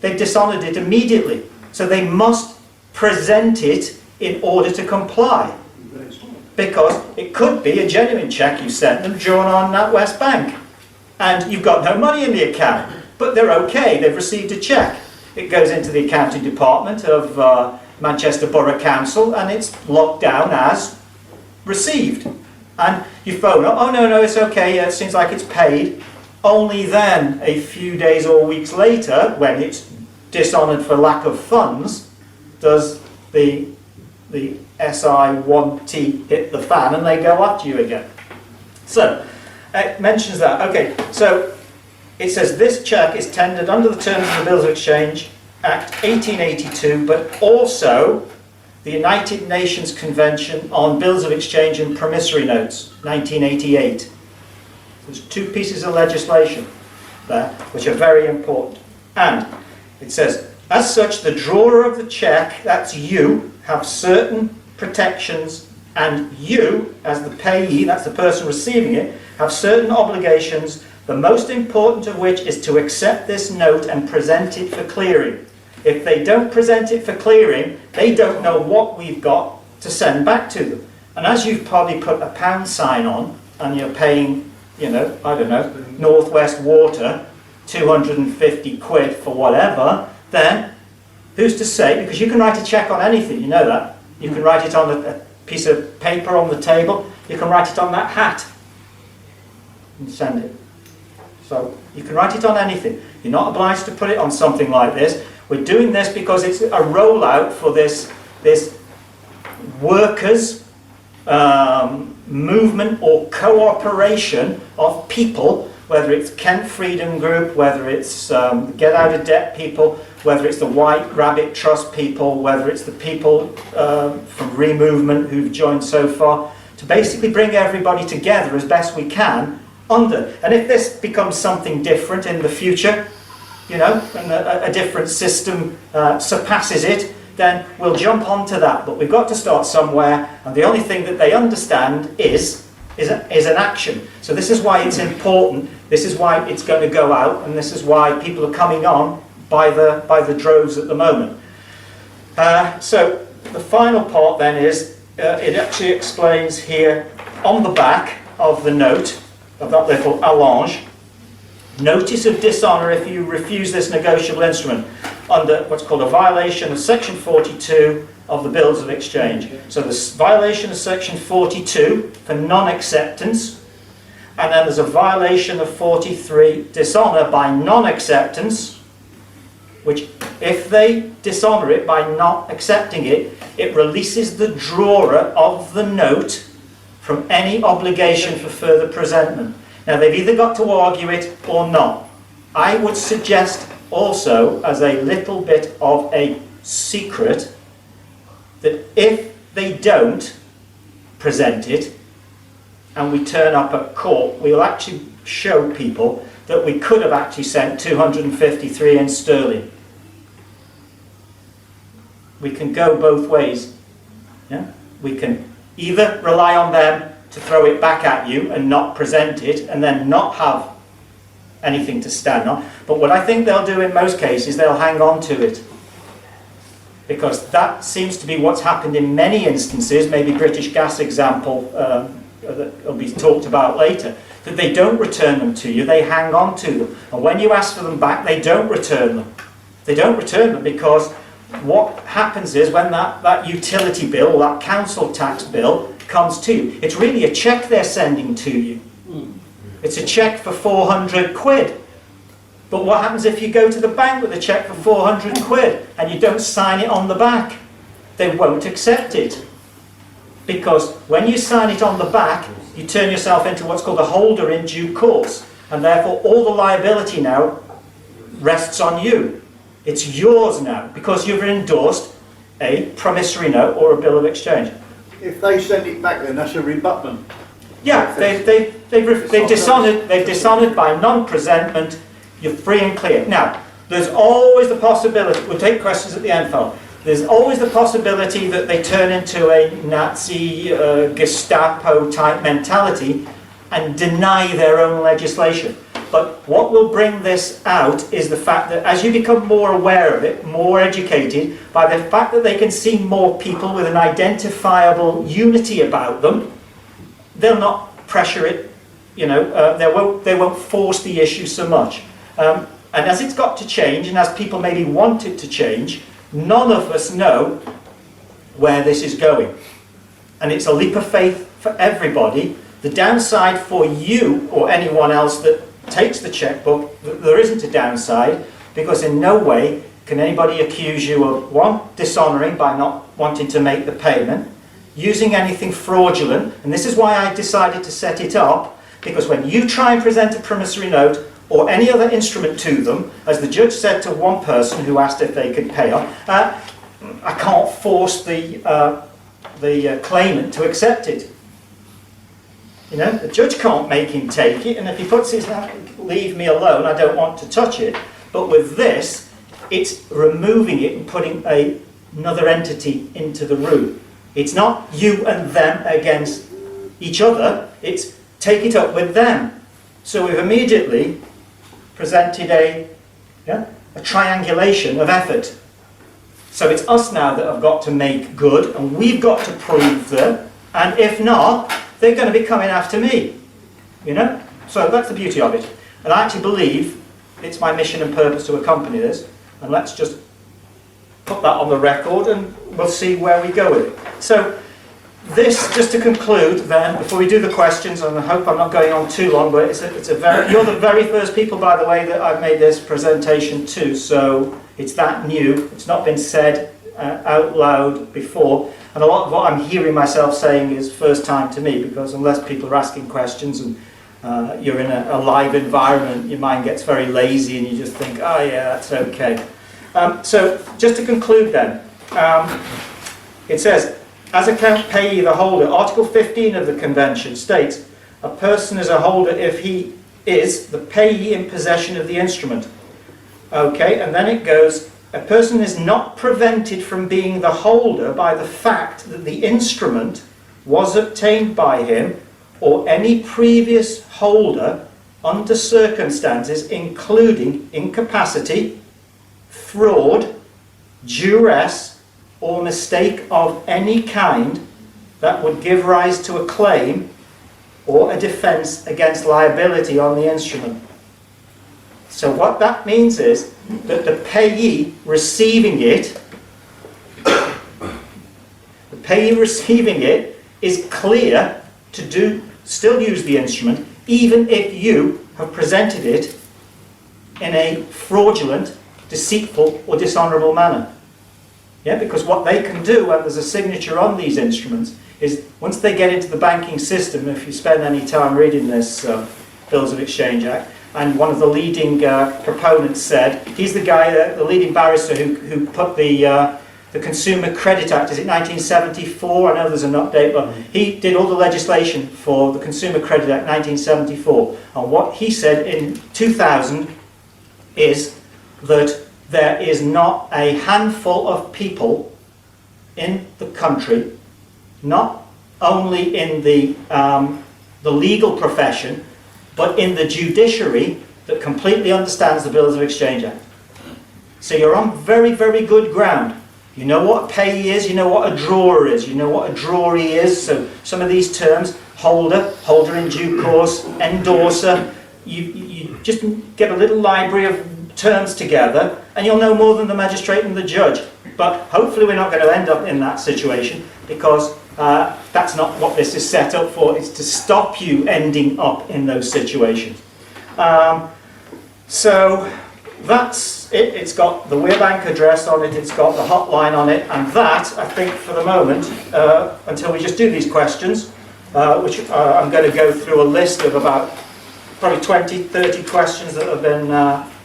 Speaker 2: they've dishonoured it immediately. So they must present it in order to comply. Because it could be a genuine cheque you sent them drawn on that West Bank. And you've got no money in the account. But they're okay, they've received a cheque. It goes into the accounting department of Manchester Borough Council and it's locked down as received. And you phone up, oh no, it's okay, it seems like it's paid. Only then, a few days or weeks later, when it's dishonoured for lack of funds, does the SI1T hit the fan and they go after you again. So, it mentions that. Okay, so it says this cheque is tendered under the terms of the Bills of Exchange Act 1882, but also the United Nations Convention on Bills of Exchange and Promissory Notes, 1988. There's two pieces of legislation there which are very important. And it says, as such, the drawer of the cheque, that's you, have certain protections, and you, as the payee, that's the person receiving it, have certain obligations, the most important of which is to accept this note and present it for clearing. If they don't present it for clearing, they don't know what we've got to send back to them. And as you've probably put a pound sign on, and you're paying, you know, I don't know, Northwest Water, 250 quid for whatever, then who's to say, because you can write a cheque on anything, you know that. You can write it on a piece of paper on the table, you can write it on that hat and send it. So you can write it on anything. You're not obliged to put it on something like this. We're doing this because it's a rollout for this workers' movement or cooperation of people, whether it's Kent Freedom Group, whether it's Get Out of Debt people, whether it's the White Rabbit Trust people, whether it's the people from WeRe Movement who've joined so far, to basically bring everybody together as best we can under. And if this becomes something different in the future, you know, and a different system surpasses it, then we'll jump onto that. But we've got to start somewhere, and the only thing that they understand is an action. So this is why it's important, this is why it's going to go out, and this is why people are coming on by the droves at the moment. So the final part then is, it actually explains here on the back of the note, of that little allonge, notice of dishonour if you refuse this negotiable instrument under what's called a violation of section 42 of the Bills of Exchange. So there's violation of section 42 for non-acceptance, and then there's a violation of 43, dishonour by non-acceptance, which if they dishonour it by not accepting it, it releases the drawer of the note from any obligation for further presentment. Now they've either got to argue it or not. I would suggest also, as a little bit of a secret, that if they don't present it and we turn up at court, we'll actually show people that we could have actually sent 253 in sterling. We can go both ways. Yeah? We can either rely on them to throw it back at you and not present it and then not have anything to stand on. But what I think they'll do in most cases, they'll hang on to it. Because that seems to be what's happened in many instances, maybe British Gas example that will be talked about later, that they don't return them to you, they hang on to them. And when you ask for them back, they don't return them. They don't return them because what happens is when that utility bill, that council tax bill comes to you, it's really a cheque they're sending to you. It's a cheque for 400 quid. But what happens if you go to the bank with a cheque for 400 quid and you don't sign it on the back? They won't accept it. Because when you sign it on the back, you turn yourself into what's called a holder in due course. And therefore all the liability now rests on you. It's yours now because you've endorsed a promissory note or a bill of exchange.
Speaker 3: If they send it back, then that's a rebutment.
Speaker 2: Yeah, they've dishonoured by non-presentment. You're free and clear. Now, there's always the possibility, we'll take questions at the end, Phil. There's always the possibility that they turn into a Nazi, Gestapo type mentality and deny their own legislation. But what will bring this out is the fact that as you become more aware of it, more educated, by the fact that they can see more people with an identifiable unity about them, they'll not pressure it, you know, they won't force the issue so much. And as it's got to change, and as people maybe want it to change, none of us know where this is going. And it's a leap of faith for everybody. The downside for you or anyone else that takes the checkbook, there isn't a downside, because in no way can anybody accuse you of, one, dishonouring by not wanting to make the payment, using anything fraudulent, and this is why I decided to set it up, because when you try and present a promissory note or any other instrument to them, as the judge said to one person who asked if they could pay off, I can't force the claimant to accept it. You know, the judge can't make him take it, and if he puts his hand, leave me alone, I don't want to touch it. But with this, it's removing it and putting another entity into the room. It's not you and them against each other, it's take it up with them. So we've immediately presented a triangulation of effort. So it's us now that have got to make good, and we've got to prove them, and if not, they're going to be coming after me, you know? So that's the beauty of it. And I actually believe it's my mission and purpose to accompany this, and let's just put that on the record and we'll see where we go with it. So this, just to conclude then, before we do the questions, and I hope I'm not going on too long, but you're the very first people, by the way, that I've made this presentation to, so it's that new, it's not been said out loud before. And a lot of what I'm hearing myself saying is first time to me, because unless people are asking questions and you're in a live environment, your mind gets very lazy and you just think, oh yeah, that's okay. So just to conclude then, it says, as account payee the holder, Article 15 of the Convention states, a person is a holder if he is the payee in possession of the instrument. Okay, and then it goes, a person is not prevented from being the holder by the fact that the instrument was obtained by him or any previous holder under circumstances including incapacity, fraud, duress, or mistake of any kind that would give rise to a claim or a defence against liability on the instrument. So what that means is that the payee receiving it, is clear to still use the instrument, even if you have presented it in a fraudulent, deceitful, or dishonourable manner. Yeah, because what they can do when there's a signature on these instruments is, once they get into the banking system, if you spend any time reading this Bills of Exchange Act, and one of the leading proponents said, he's the guy, the leading barrister who put the the Consumer Credit Act. Is it 1974? I know there's an update, but he did all the legislation for the Consumer Credit Act 1974. And what he said in 2000 is that there is not a handful of people in the country, not only in the legal profession, but in the judiciary, that completely understands the Bills of Exchange Act. So you're on very, very good ground. You know what a payee is, you know what a drawer is, you know what a drawee is. So some of these terms, holder in due course, endorser, you just get a little library of terms together and you'll know more than the magistrate and the judge. But hopefully we're not going to end up in that situation, because that's not what this is set up for. It's to stop you ending up in those situations. So that's it. It's got the WeRe Bank address on it, it's got the hotline on it, and that, I think for the moment, until we just do these questions, which I'm going to go through a list of about probably 20, 30 questions that have been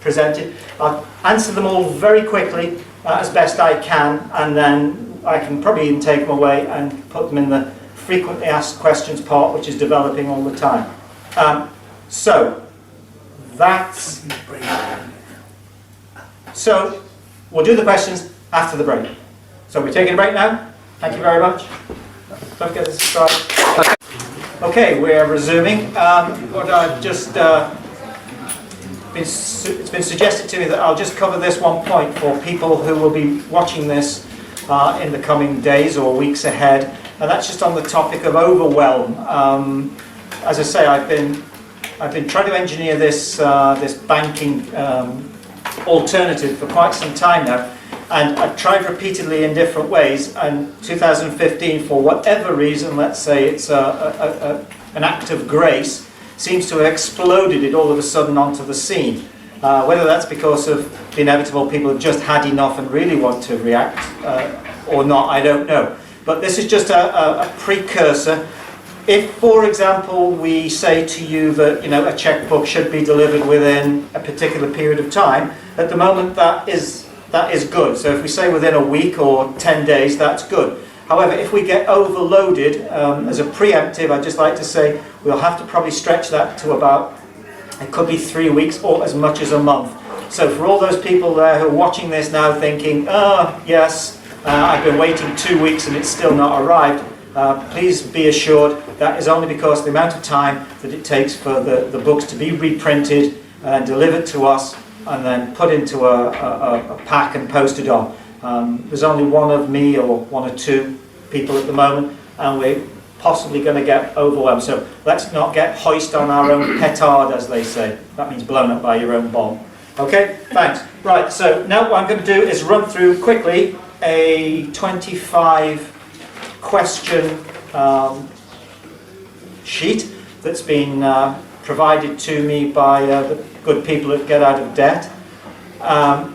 Speaker 2: presented. I'll answer them all very quickly as best I can, and then I can probably even take them away and put them in the frequently asked questions part, which is developing all the time. So we'll do the questions after the break. So we're taking a break now. Thank you very much. Don't forget to subscribe. Okay, we're resuming. What I've just it's been suggested to me that I'll just cover this one point for people who will be watching this in the coming days or weeks ahead, and that's just on the topic of overwhelm. As I say, I've been trying to engineer this this banking alternative for quite some time now, and I've tried repeatedly in different ways. And 2015, for whatever reason, let's say it's an act of grace, seems to have exploded it all of a sudden onto the scene. Whether that's because of the inevitable people have just had enough and really want to react or not, I don't know. But this is just a precursor. If, for example, we say to you that a checkbook should be delivered within a particular period of time, at the moment that is good. So if we say within a week or 10 days, that's good. However, if we get overloaded, as a preemptive, I'd just like to say we'll have to probably stretch that to about, it could be 3 weeks or as much as a month. So for all those people there who are watching this now thinking, oh yes, I've been waiting 2 weeks and it's still not arrived, please be assured that is only because of the amount of time that it takes for the books to be reprinted and delivered to us and then put into a pack and posted on. There's only one of me or one or two people at the moment, and we're possibly going to get overwhelmed. So let's not get hoist on our own petard, as they say. That means blown up by your own bomb. Okay, thanks. Right, so now what I'm going to do is run through quickly a 25 question sheet that's been provided to me by the good people at Get Out of Debt. I'm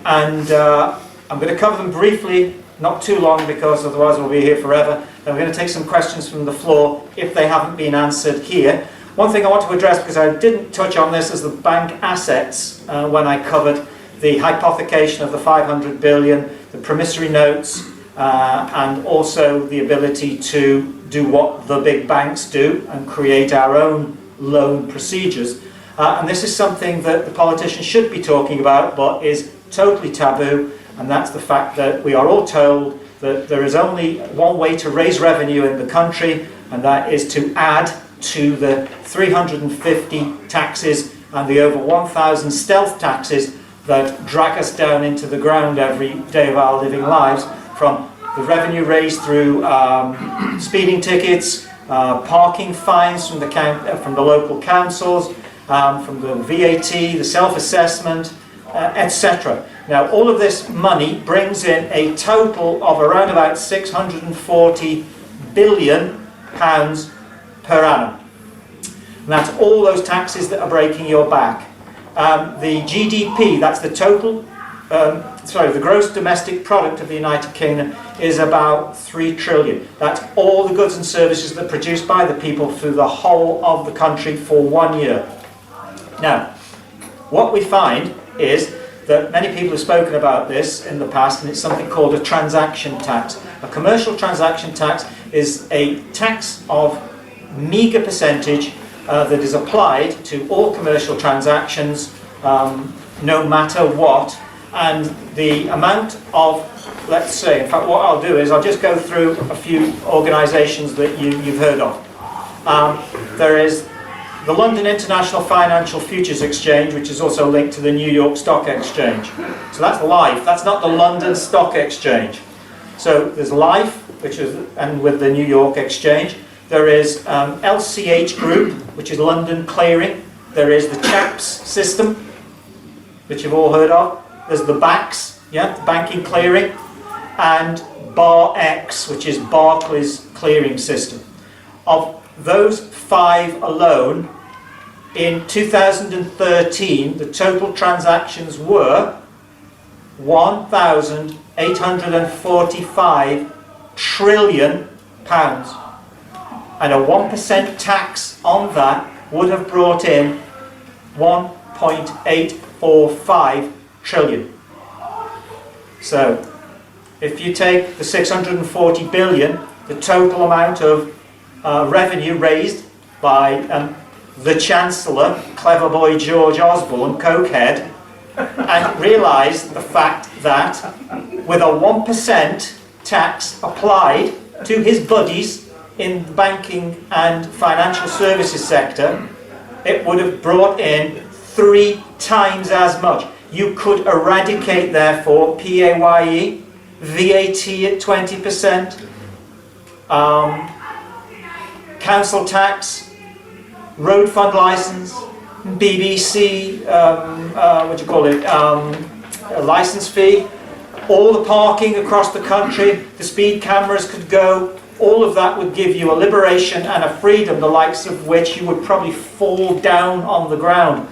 Speaker 2: going to cover them briefly, not too long, because otherwise we'll be here forever. Then we're going to take some questions from the floor if they haven't been answered here. One thing I want to address, because I didn't touch on this, is the bank assets when I covered the hypothecation of the 500 billion, the promissory notes, and also the ability to do what the big banks do and create our own loan procedures. And this is something that the politicians should be talking about, but is totally taboo, and that's the fact that we are all told that there is only one way to raise revenue in the country, and that is to add to the 350 taxes and the over 1,000 stealth taxes that drag us down into the ground every day of our living lives, from the revenue raised through speeding tickets, parking fines from the local councils, from the VAT, the self-assessment, etc. Now, all of this money brings in a total of around about £640 billion per annum. And that's all those taxes that are breaking your back. The GDP, that's the total, the gross domestic product of the United Kingdom, is about 3 trillion. That's all the goods and services that are produced by the people through the whole of the country for 1 year. Now, what we find is that many people have spoken about this in the past, and it's something called a transaction tax. A commercial transaction tax is a tax of meagre percentage that is applied to all commercial transactions, no matter what, and the amount of, let's say, in fact what I'll do is I'll just go through a few organisations that you've heard of. There is the London International Financial Futures Exchange, which is also linked to the New York Stock Exchange. So that's Life, that's not the London Stock Exchange. So there's Life, which is, and with the New York Exchange. There is LCH Group, which is London Clearing. There is the CHAPS system, which you've all heard of. There's the BACS, yeah, Banking Clearing, and BAR-X, which is Barclays Clearing System. Of those 5 alone, in 2013, the total transactions were £1,845 trillion. And a 1% tax on that would have brought in 1.845 trillion. So, if you take the 640 billion, the total amount of revenue raised by the Chancellor, clever boy George Osborne, cokehead, and realise the fact that with a 1% tax applied to his buddies in the banking and financial services sector, it would have brought in 3 times as much. You could eradicate, therefore, PAYE, VAT at 20%, council tax, road fund licence, BBC, licence fee, all the parking across the country, the speed cameras could go. All of that would give you a liberation and a freedom the likes of which you would probably fall down on the ground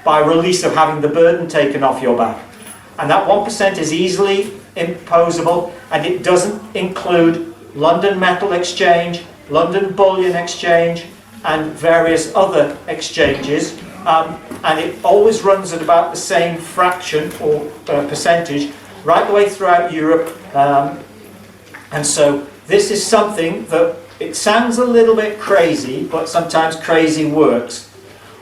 Speaker 2: by release of having the burden taken off your back. And that 1% is easily imposable, and it doesn't include London Metal Exchange, London Bullion Exchange, and various other exchanges. And it always runs at about the same fraction or percentage right the way throughout Europe. And so this is something that, it sounds a little bit crazy, but sometimes crazy works.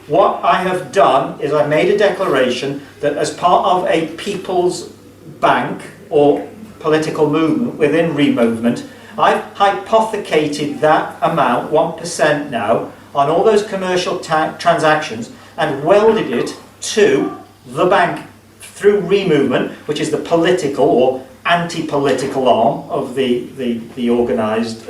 Speaker 2: What I have done is I've made a declaration that as part of a people's bank or political movement within WeRe movement, I've hypothecated that amount, 1% now, on all those commercial transactions and welded it to the bank through WeRe movement, which is the political or anti-political arm of the organised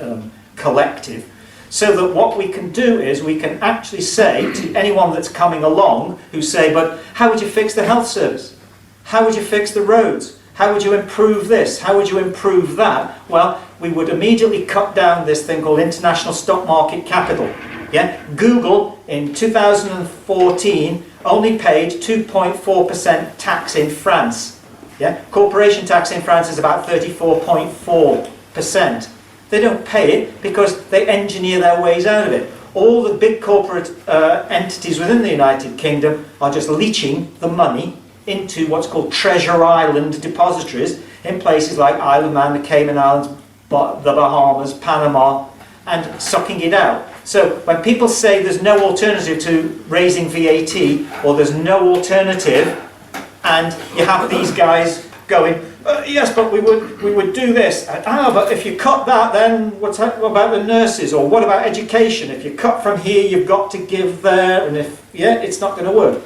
Speaker 2: collective, so that what we can do is we can actually say to anyone that's coming along who say, but how would you fix the health service? How would you fix the roads? How would you improve this? How would you improve that? Well, we would immediately cut down this thing called international stock market capital. Yeah? Google in 2014 only paid 2.4% tax in France. Yeah? Corporation tax in France is about 34.4%. They don't pay it because they engineer their ways out of it. All the big corporate entities within the United Kingdom are just leeching the money into what's called Treasure Island depositories in places like Isle of Man, the Cayman Islands, the Bahamas, Panama, and sucking it out. So when people say there's no alternative to raising VAT, or there's no alternative, and you have these guys going, yes, but we would do this. But if you cut that, then what about the nurses? Or what about education? If you cut from here, you've got to give there, and it's not going to work.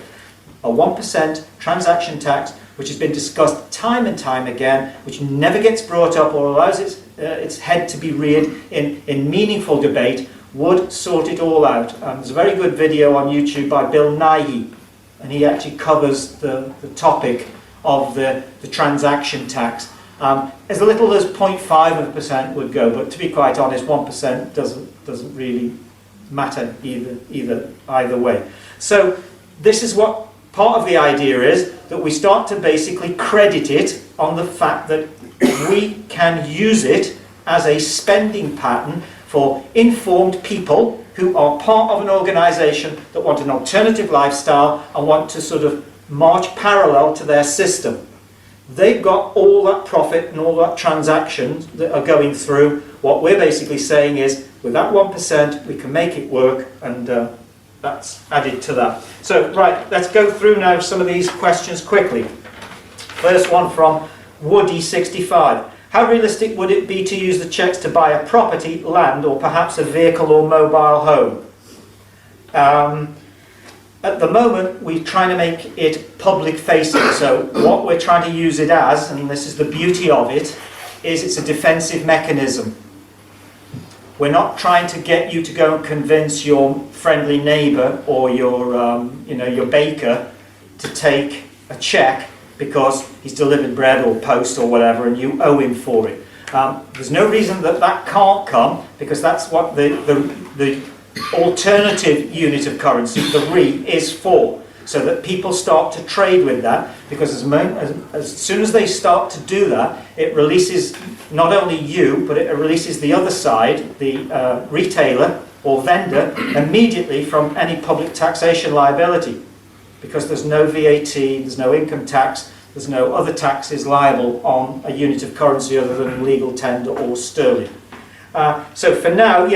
Speaker 2: A 1% transaction tax, which has been discussed time and time again, which never gets brought up or allows its head to be reared in meaningful debate, would sort it all out. There's a very good video on YouTube by Bill Nighy, and he actually covers the topic of the transaction tax. As little as 0.5% would go, but to be quite honest, 1% doesn't really matter either way. So this is what part of the idea is, that we start to basically credit it on the fact that we can use it as a spending pattern for informed people who are part of an organisation that want an alternative lifestyle and want to sort of march parallel to their system. They've got all that profit and all that transactions that are going through. What we're basically saying is, with that 1%, we can make it work, and that's added to that. So, right, let's go through now some of these questions quickly. First one from Woody65. How realistic would it be to use the cheques to buy a property, land, or perhaps a vehicle or mobile home? At the moment, we're trying to make it public facing. So what we're trying to use it as, and this is the beauty of it, is it's a defensive mechanism. We're not trying to get you to go and convince your friendly neighbour or your baker to take a cheque because he's delivered bread or post or whatever and you owe him for it. There's no reason that that can't come, because that's what the alternative unit of currency, the WeRe, is for. So that people start to trade with that, because as soon as they start to do that, it releases not only you, but it releases the other side, the retailer or vendor, immediately from any public taxation liability. Because there's no VAT, there's no income tax, there's no other taxes liable on a unit of currency other than legal tender or sterling. So for now,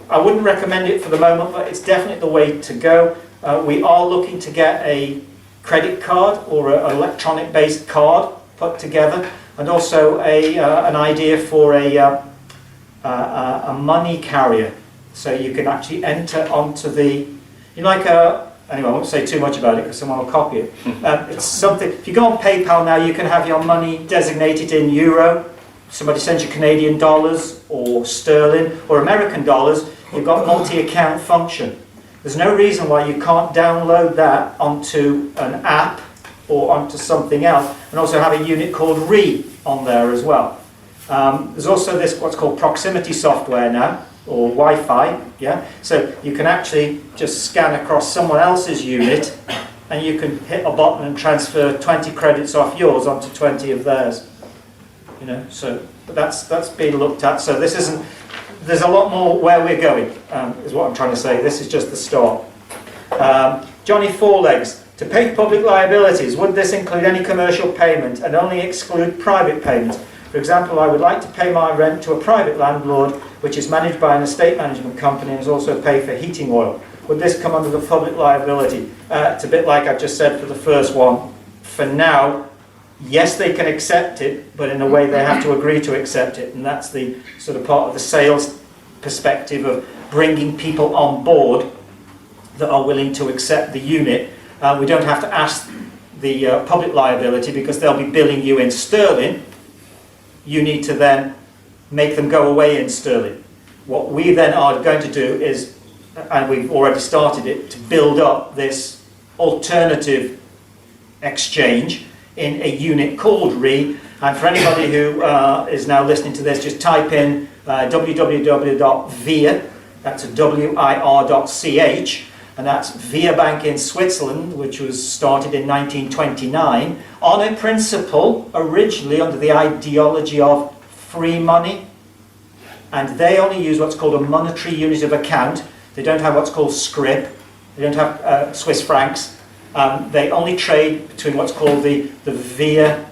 Speaker 2: I wouldn't recommend it for the moment, but it's definitely the way to go. We are looking to get a credit card or an electronic based card put together, and also an idea for a money carrier, so you can actually enter onto the, anyway, I won't say too much about it because someone will copy it. It's something, if you go on PayPal now, you can have your money designated in euro. Somebody sends you Canadian dollars or sterling or American dollars, you've got multi-account function. There's no reason why you can't download that onto an app or onto something else, and also have a unit called WeRe on there as well. There's also this, what's called proximity software now, or Wi-Fi, so you can actually just scan across someone else's unit and you can hit a button and transfer 20 credits off yours onto 20 of theirs. So that's being looked at. So this isn't, there's a lot more where we're going, is what I'm trying to say. This is just the start. Johnny Fourlegs, to pay public liabilities, would this include any commercial payment and only exclude private payments? For example, I would like to pay my rent to a private landlord, which is managed by an estate management company and is also paid for heating oil. Would this come under the public liability? It's a bit like I've just said for the first one. For now, yes, they can accept it, but in a way they have to agree to accept it, and that's the sort of part of the sales perspective of bringing people on board that are willing to accept the unit. We don't have to ask the public liability because they'll be billing you in sterling. You need to then make them go away in sterling. What we then are going to do is, and we've already started it, to build up this alternative exchange in a unit called WeRe. And for anybody who is now listening to this, just type in www.WeRe, that's WIR.ch, and that's WeRe Bank in Switzerland, which was started in 1929 on a principle originally under the ideology of free money, and they only use what's called a monetary unit of account. They don't have what's called scrip, they don't have Swiss francs. They only trade between what's called the WeRe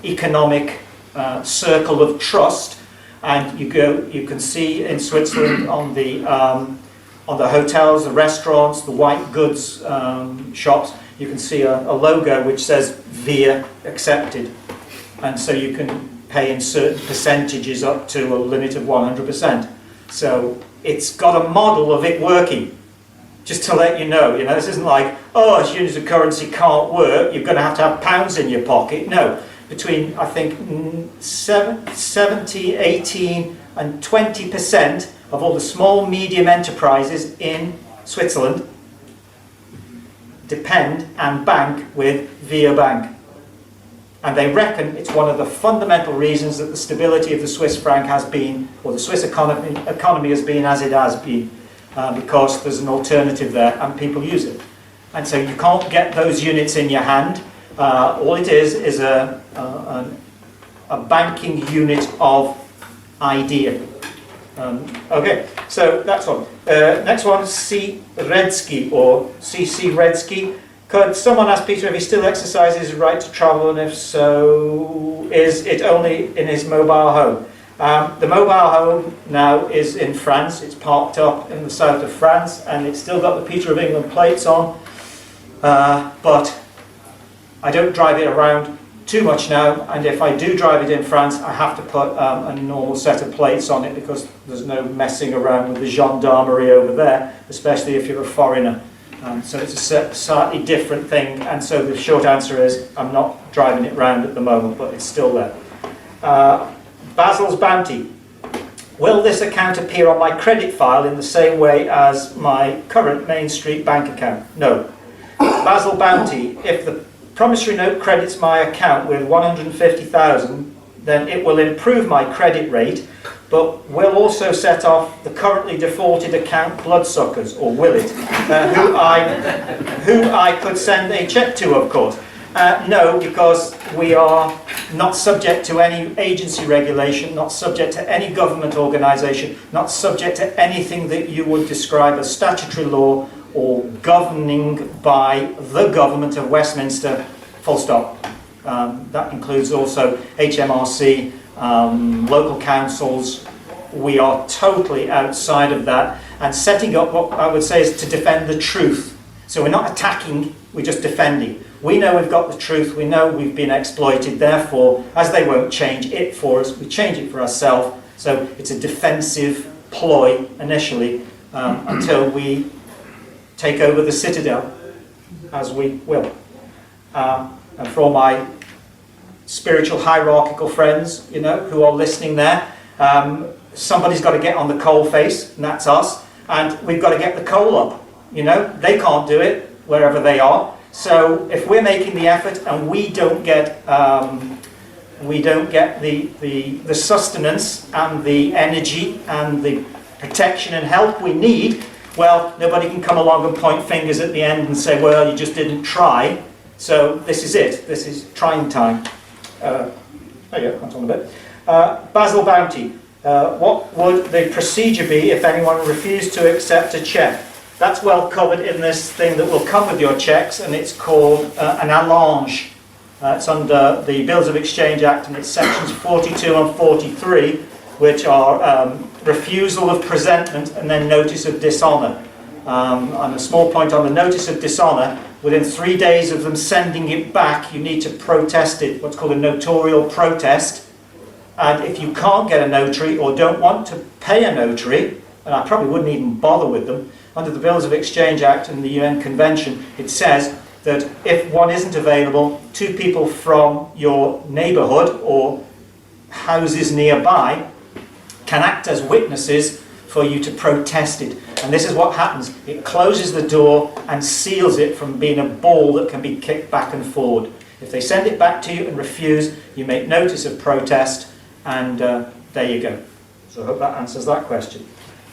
Speaker 2: economic circle of trust, and you can see in Switzerland on the hotels, the restaurants, the white goods shops, you can see a logo which says WeRe accepted, and so you can pay in certain percentages up to a limit of 100%. So it's got a model of it working. Just to let you know, this isn't like, oh, a unit of currency can't work, you're going to have pounds in your pocket. No, between, I think, 70, 18 and 20% of all the small, medium enterprises in Switzerland depend and bank with WeRe Bank. And they reckon it's one of the fundamental reasons that the stability of the Swiss franc has been, or the Swiss economy has been as it has been. Because there's an alternative there and people use it. And so you can't get those units in your hand. All it is a banking unit of idea. Okay, so that's one. Next one, C. Redsky or CC Redsky. Could someone ask Peter if he still exercises his right to travel, and if so, is it only in his mobile home? The mobile home now is in France. It's parked up in the south of France, and it's still got the Peter of England plates on, but I don't drive it around too much now, and if I do drive it in France, I have to put a normal set of plates on it, because there's no messing around with the gendarmerie over there, especially if you're a foreigner. So it's a slightly different thing, and so the short answer is I'm not driving it round at the moment, but it's still there. Basil's Bounty. Will this account appear on my credit file in the same way as my current Main Street bank account? No. Basil Bounty, if the promissory note credits my account with 150,000, then it will improve my credit rate, but will also set off the currently defaulted account bloodsuckers, or will it, who I could send a cheque to, of course. No, because we are not subject to any agency regulation, not subject to any government organisation, not subject to anything that you would describe as statutory law or governing by the government of Westminster, full stop. That includes also HMRC, local councils. We are totally outside of that, and setting up what I would say is to defend the truth. So we're not attacking, we're just defending. We know we've got the truth, we know we've been exploited, therefore, as they won't change it for us, we change it for ourselves. So it's a defensive ploy initially, until we take over the citadel, as we will. And for all my spiritual hierarchical friends, you know, who are listening there, somebody's got to get on the coal face, and that's us, and we've got to get the coal up. You know, they can't do it wherever they are. So if we're making the effort and we don't get the sustenance and the energy and the protection and help we need, well, nobody can come along and point fingers at the end and say, well, you just didn't try. So this is it. This is trying time. There you go, that's on a bit. Basil Bounty. What would the procedure be if anyone refused to accept a cheque? That's well covered in this thing that will come with your cheques, and it's called an allonge. It's under the Bills of Exchange Act, and it's sections 42 and 43, which are refusal of presentment and then notice of dishonour. And a small point on the notice of dishonour, within 3 days of them sending it back, you need to protest it, what's called a notarial protest. And if you can't get a notary or don't want to pay a notary, and I probably wouldn't even bother with them, under the Bills of Exchange Act and the UN Convention, it says that if one isn't available, 2 people from your neighbourhood or houses nearby can act as witnesses for you to protest it. And this is what happens. It closes the door and seals it from being a ball that can be kicked back and forward. If they send it back to you and refuse, you make notice of protest, and there you go. So I hope that answers that question.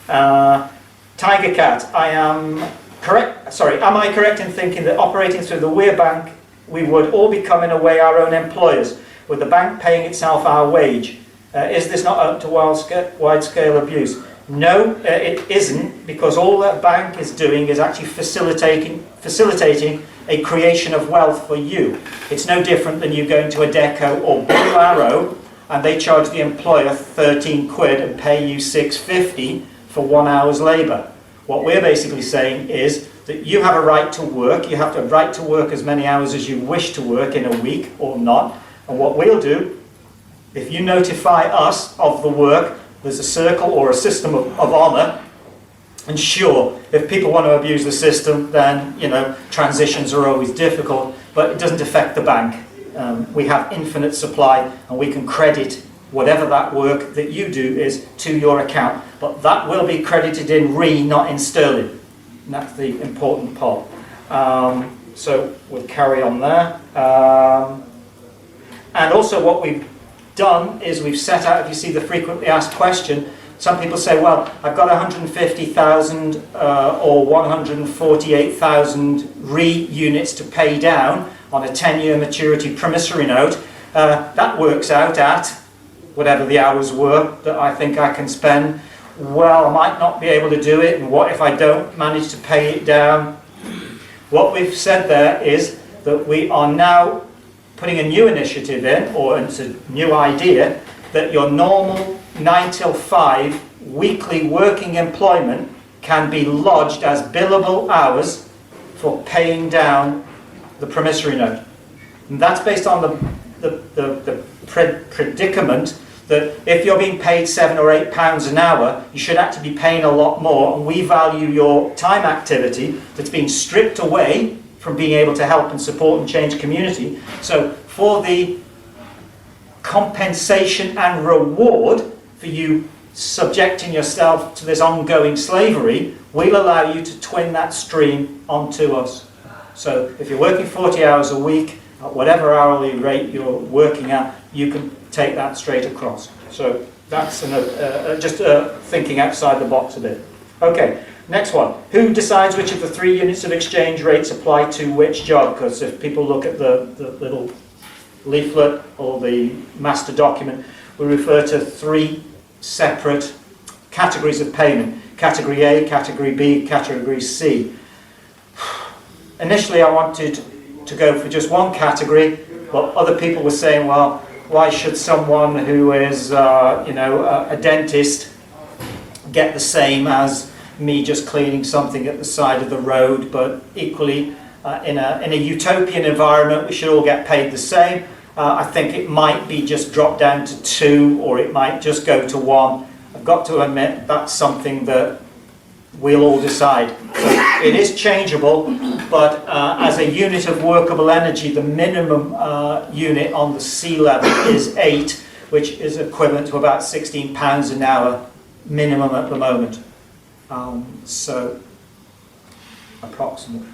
Speaker 2: Tiger Cat, am I correct in thinking that operating through the WeRe bank, we would all be coming away our own employers, with the bank paying itself our wage? Is this not up to wide-scale abuse? No, it isn't, because all that bank is doing is actually facilitating a creation of wealth for you. It's no different than you going to a Deco or Blue Arrow, and they charge the employer 13 quid and pay you 6.50 for 1 hour's labour. What we're basically saying is that you have a right to work. You have a right to work as many hours as you wish to work in a week or not. And what we'll do, if you notify us of the work, there's a circle or a system of honour. And sure, if people want to abuse the system, then, you know, transitions are always difficult, but it doesn't affect the bank. We have infinite supply, and we can credit whatever that work that you do is to your account. But that will be credited in WeRe, not in sterling. And that's the important part. So we'll carry on there. And also what we've done is we've set out, if you see the frequently asked question, some people say, well, I've got 150,000 or 148,000 WeRe units to pay down on a 10-year maturity promissory note. That works out at whatever the hours were that I think I can spend. Well, I might not be able to do it, and what if I don't manage to pay it down? What we've said there is that we are now putting a new initiative in, or it's a new idea, that your normal 9 till 5 weekly working employment can be lodged as billable hours for paying down the promissory note. And that's based on the predicament that if you're being paid £7 or £8 an hour, you should actually be paying a lot more, and we value your time activity that's being stripped away from being able to help and support and change community. So for the compensation and reward for you subjecting yourself to this ongoing slavery, we'll allow you to twin that stream onto us. So if you're working 40 hours a week, at whatever hourly rate you're working at, you can take that straight across. So that's just thinking outside the box a bit. Okay, next one. Who decides which of the 3 units of exchange rates apply to which job? Because if people look at the little leaflet or the master document, we refer to 3 separate categories of payment. Category A, Category B, Category C. Initially I wanted to go for just one category, but other people were saying, well, why should someone who is a dentist get the same as me just cleaning something at the side of the road? But equally, in a utopian environment, we should all get paid the same. I think it might be just dropped down to 2, or it might just go to 1. I've got to admit that's something that we'll all decide. So it is changeable, but as a unit of workable energy, the minimum unit on the sea level is 8, which is equivalent to about £16 an hour minimum at the moment. So approximately.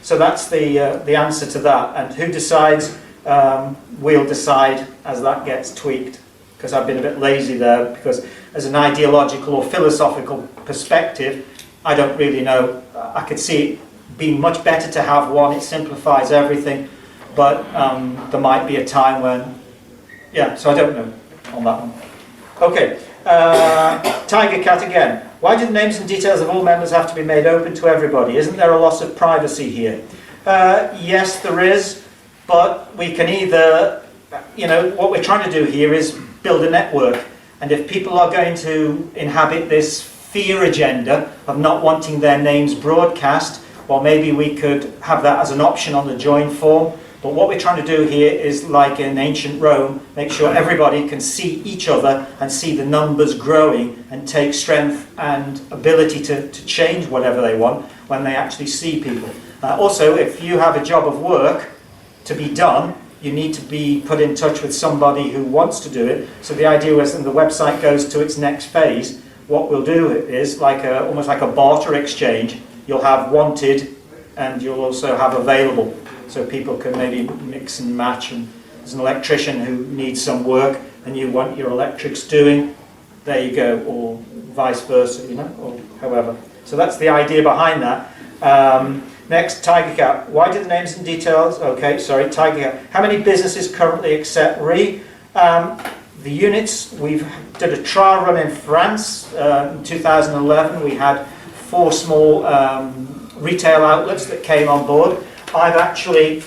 Speaker 2: So that's the answer to that. And who decides? We'll decide as that gets tweaked, because I've been a bit lazy there, because as an ideological or philosophical perspective, I don't really know. I could see it being much better to have one. It simplifies everything, but there might be a time when, so I don't know on that one. Okay, Tiger Cat again. Why do the names and details of all members have to be made open to everybody? Isn't there a loss of privacy here? Yes, there is. But we can either, what we're trying to do here is build a network. And if people are going to inhabit this fear agenda of not wanting their names broadcast, well, maybe we could have that as an option on the join form. But what we're trying to do here is, like in ancient Rome, make sure everybody can see each other and see the numbers growing and take strength and ability to change whatever they want when they actually see people. Also, if you have a job of work to be done, you need to be put in touch with somebody who wants to do it. So the idea was, when the website goes to its next phase, what we'll do is almost like a barter exchange. You'll have wanted and you'll also have available. So people can maybe mix and match, and there's an electrician who needs some work and you want your electrics doing, there you go, or vice versa, or however. So that's the idea behind that. Next, Tiger Cat. Why do the names and details? Okay, sorry, Tiger Cat. How many businesses currently accept WeRe? The units, we've did a trial run in France in 2011. We had 4 small retail outlets that came on board. I've actually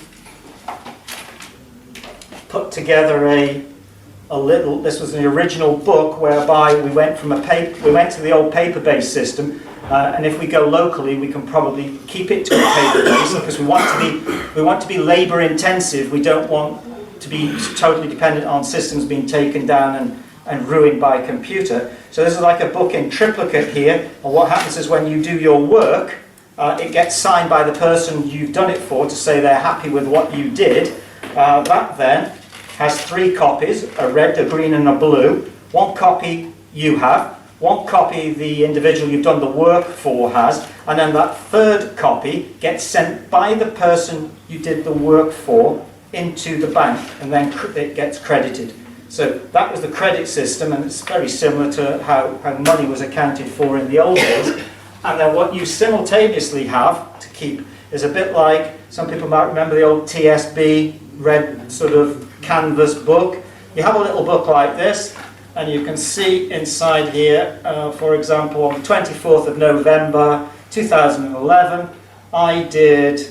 Speaker 2: put together a little. This was the original book whereby we went from we went to the old paper-based system. And if we go locally, we can probably keep it to a paper base, because we want to be labour intensive. We don't want to be totally dependent on systems being taken down and ruined by a computer. So this is like a book in triplicate here. And what happens is, when you do your work, it gets signed by the person you've done it for to say they're happy with what you did. That then has 3 copies: a red, a green, and a blue. 1 copy you have. 1 copy the individual you've done the work for has, and then that 3rd copy gets sent by the person you did the work for into the bank, and then it gets credited. So that was the credit system, and it's very similar to how money was accounted for in the old days. And then what you simultaneously have to keep is a bit like, some people might remember the old TSB red sort of canvas book. You have a little book like this, and you can see inside here, for example, on the 24th of November 2011, I did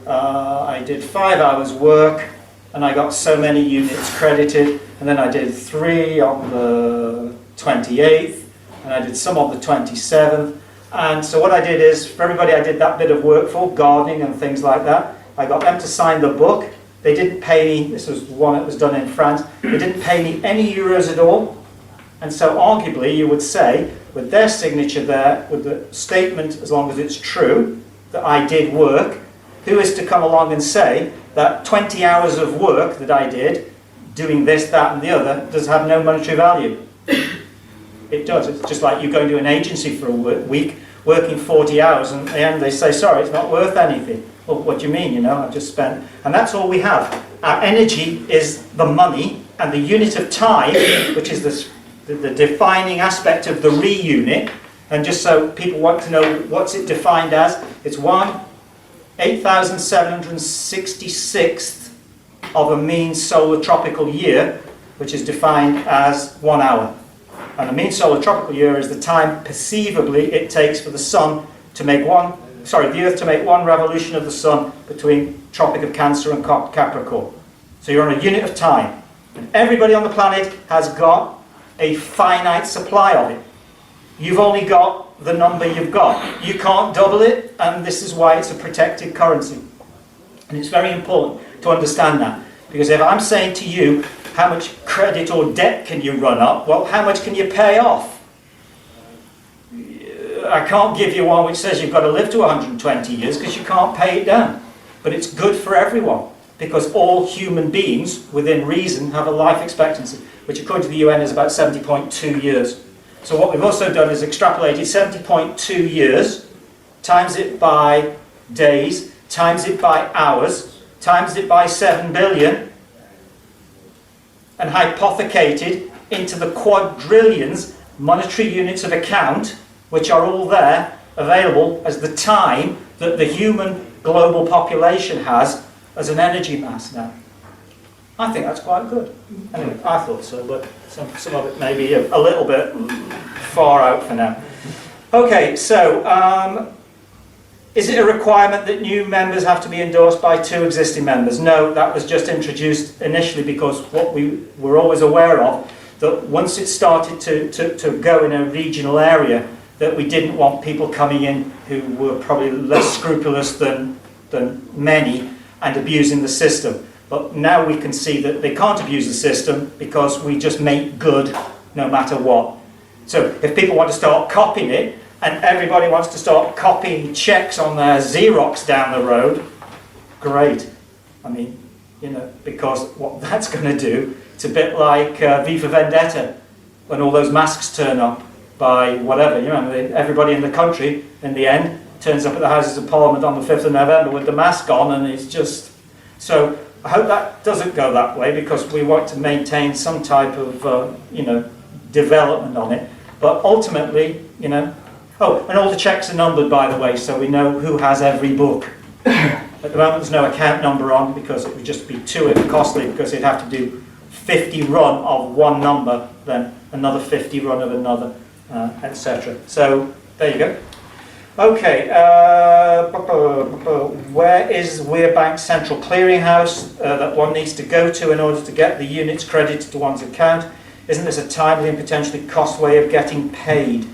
Speaker 2: 5 hours work, and I got so many units credited, and then I did 3 on the 28th, and I did some on the 27th. And so what I did is, for everybody I did that bit of work for, gardening and things like that, I got them to sign the book. They didn't pay me, this was one that was done in France, they didn't pay me any euros at all. And so arguably you would say, with their signature there, with the statement, as long as it's true, that I did work, who is to come along and say that 20 hours of work that I did, doing this, that and the other, does have no monetary value? It does. It's just like you going to an agency for a week, working 40 hours, and at the end they say, sorry, it's not worth anything. Well, what do you mean? You know, I've just spent... And that's all we have. Our energy is the money, and the unit of time, which is the defining aspect of the WeRe unit, and just so people want to know what's it defined as, it's 1/8766th of a mean solar tropical year, which is defined as 1 hour. And a mean solar tropical year is the time perceivably it takes for the sun to make the Earth to make one revolution of the sun between Tropic of Cancer and Capricorn. So you're on a unit of time. And everybody on the planet has got a finite supply of it. You've only got the number you've got. You can't double it, and this is why it's a protected currency. And it's very important to understand that. Because if I'm saying to you, how much credit or debt can you run up? Well, how much can you pay off? I can't give you one which says you've got to live to 120 years because you can't pay it down. But it's good for everyone, because all human beings, within reason, have a life expectancy, which according to the UN is about 70.2 years. So what we've also done is extrapolated 70.2 years, times it by days, times it by hours, times it by 7 billion, and hypothecated into the quadrillions monetary units of account, which are all there, available as the time that the human global population has as an energy mass now. I think that's quite good. Anyway, I thought so, but some of it may be a little bit far out for now. Okay, so is it a requirement that new members have to be endorsed by 2 existing members? No, that was just introduced initially because what we were always aware of, that once it started to go in a regional area, that we didn't want people coming in who were probably less scrupulous than many and abusing the system. But now we can see that they can't abuse the system because we just make good no matter what. So if people want to start copying it, and everybody wants to start copying checks on their Xerox down the road, great. I mean, you know, because what that's going to do, it's a bit like V for Vendetta, when all those masks turn up by whatever, you know, everybody in the country, in the end, turns up at the Houses of Parliament on the 5th of November with the mask on, and it's just... So I hope that doesn't go that way, because we want to maintain some type of, you know, development on it. But ultimately, you know... Oh, and all the checks are numbered, by the way, so we know who has every book. At the moment, there's no account number on, because it would just be too costly, because they'd have to do 50 run of one number, then another 50 run of another, etc. So, there you go. Okay, where is WeRe Bank's central clearinghouse that one needs to go to in order to get the units credited to one's account? Isn't this a timely and potentially cost way of getting paid?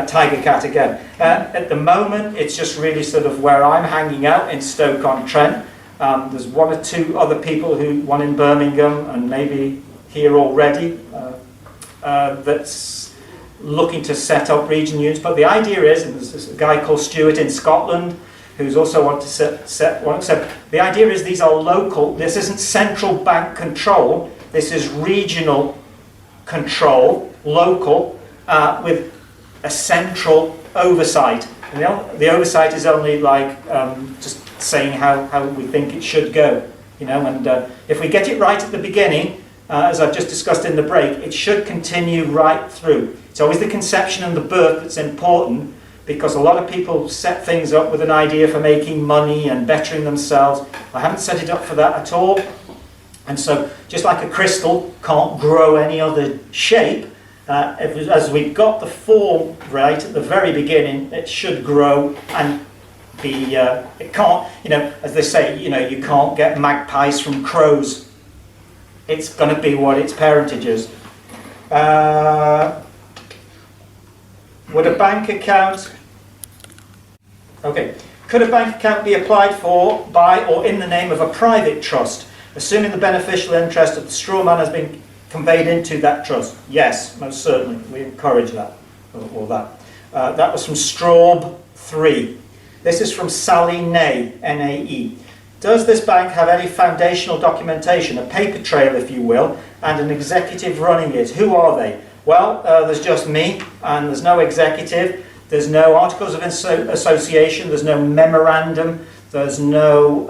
Speaker 2: Tiger Cat again. At the moment, it's just really sort of where I'm hanging out in Stoke-on-Trent. There's 1 or 2 other people, one in Birmingham and maybe here already, that's looking to set up region units. But the idea is, and there's this guy called Stuart in Scotland who's also want to set one. So the idea is these are local. This isn't central bank control. This is regional control, local, with a central oversight. And the oversight is only like just saying how we think it should go, you know. And if we get it right at the beginning, as I've just discussed in the break, it should continue right through. It's always the conception and the birth that's important, because a lot of people set things up with an idea for making money and bettering themselves. I haven't set it up for that at all. And so, just like a crystal can't grow any other shape, as we've got the form right at the very beginning, it should grow and be, it can't, as they say, you can't get magpies from crows. It's going to be what its parentage is. Would a bank account, could a bank account be applied for by or in the name of a private trust, assuming the beneficial interest of the straw man has been conveyed into that trust? Yes, most certainly. We encourage that. Or that. That was from Straub 3. This is from Sally Nay, N-A-E. Does this bank have any foundational documentation, a paper trail if you will, and an executive running it? Who are they? Well, there's just me, and there's no executive, there's no articles of association, there's no memorandum, there's no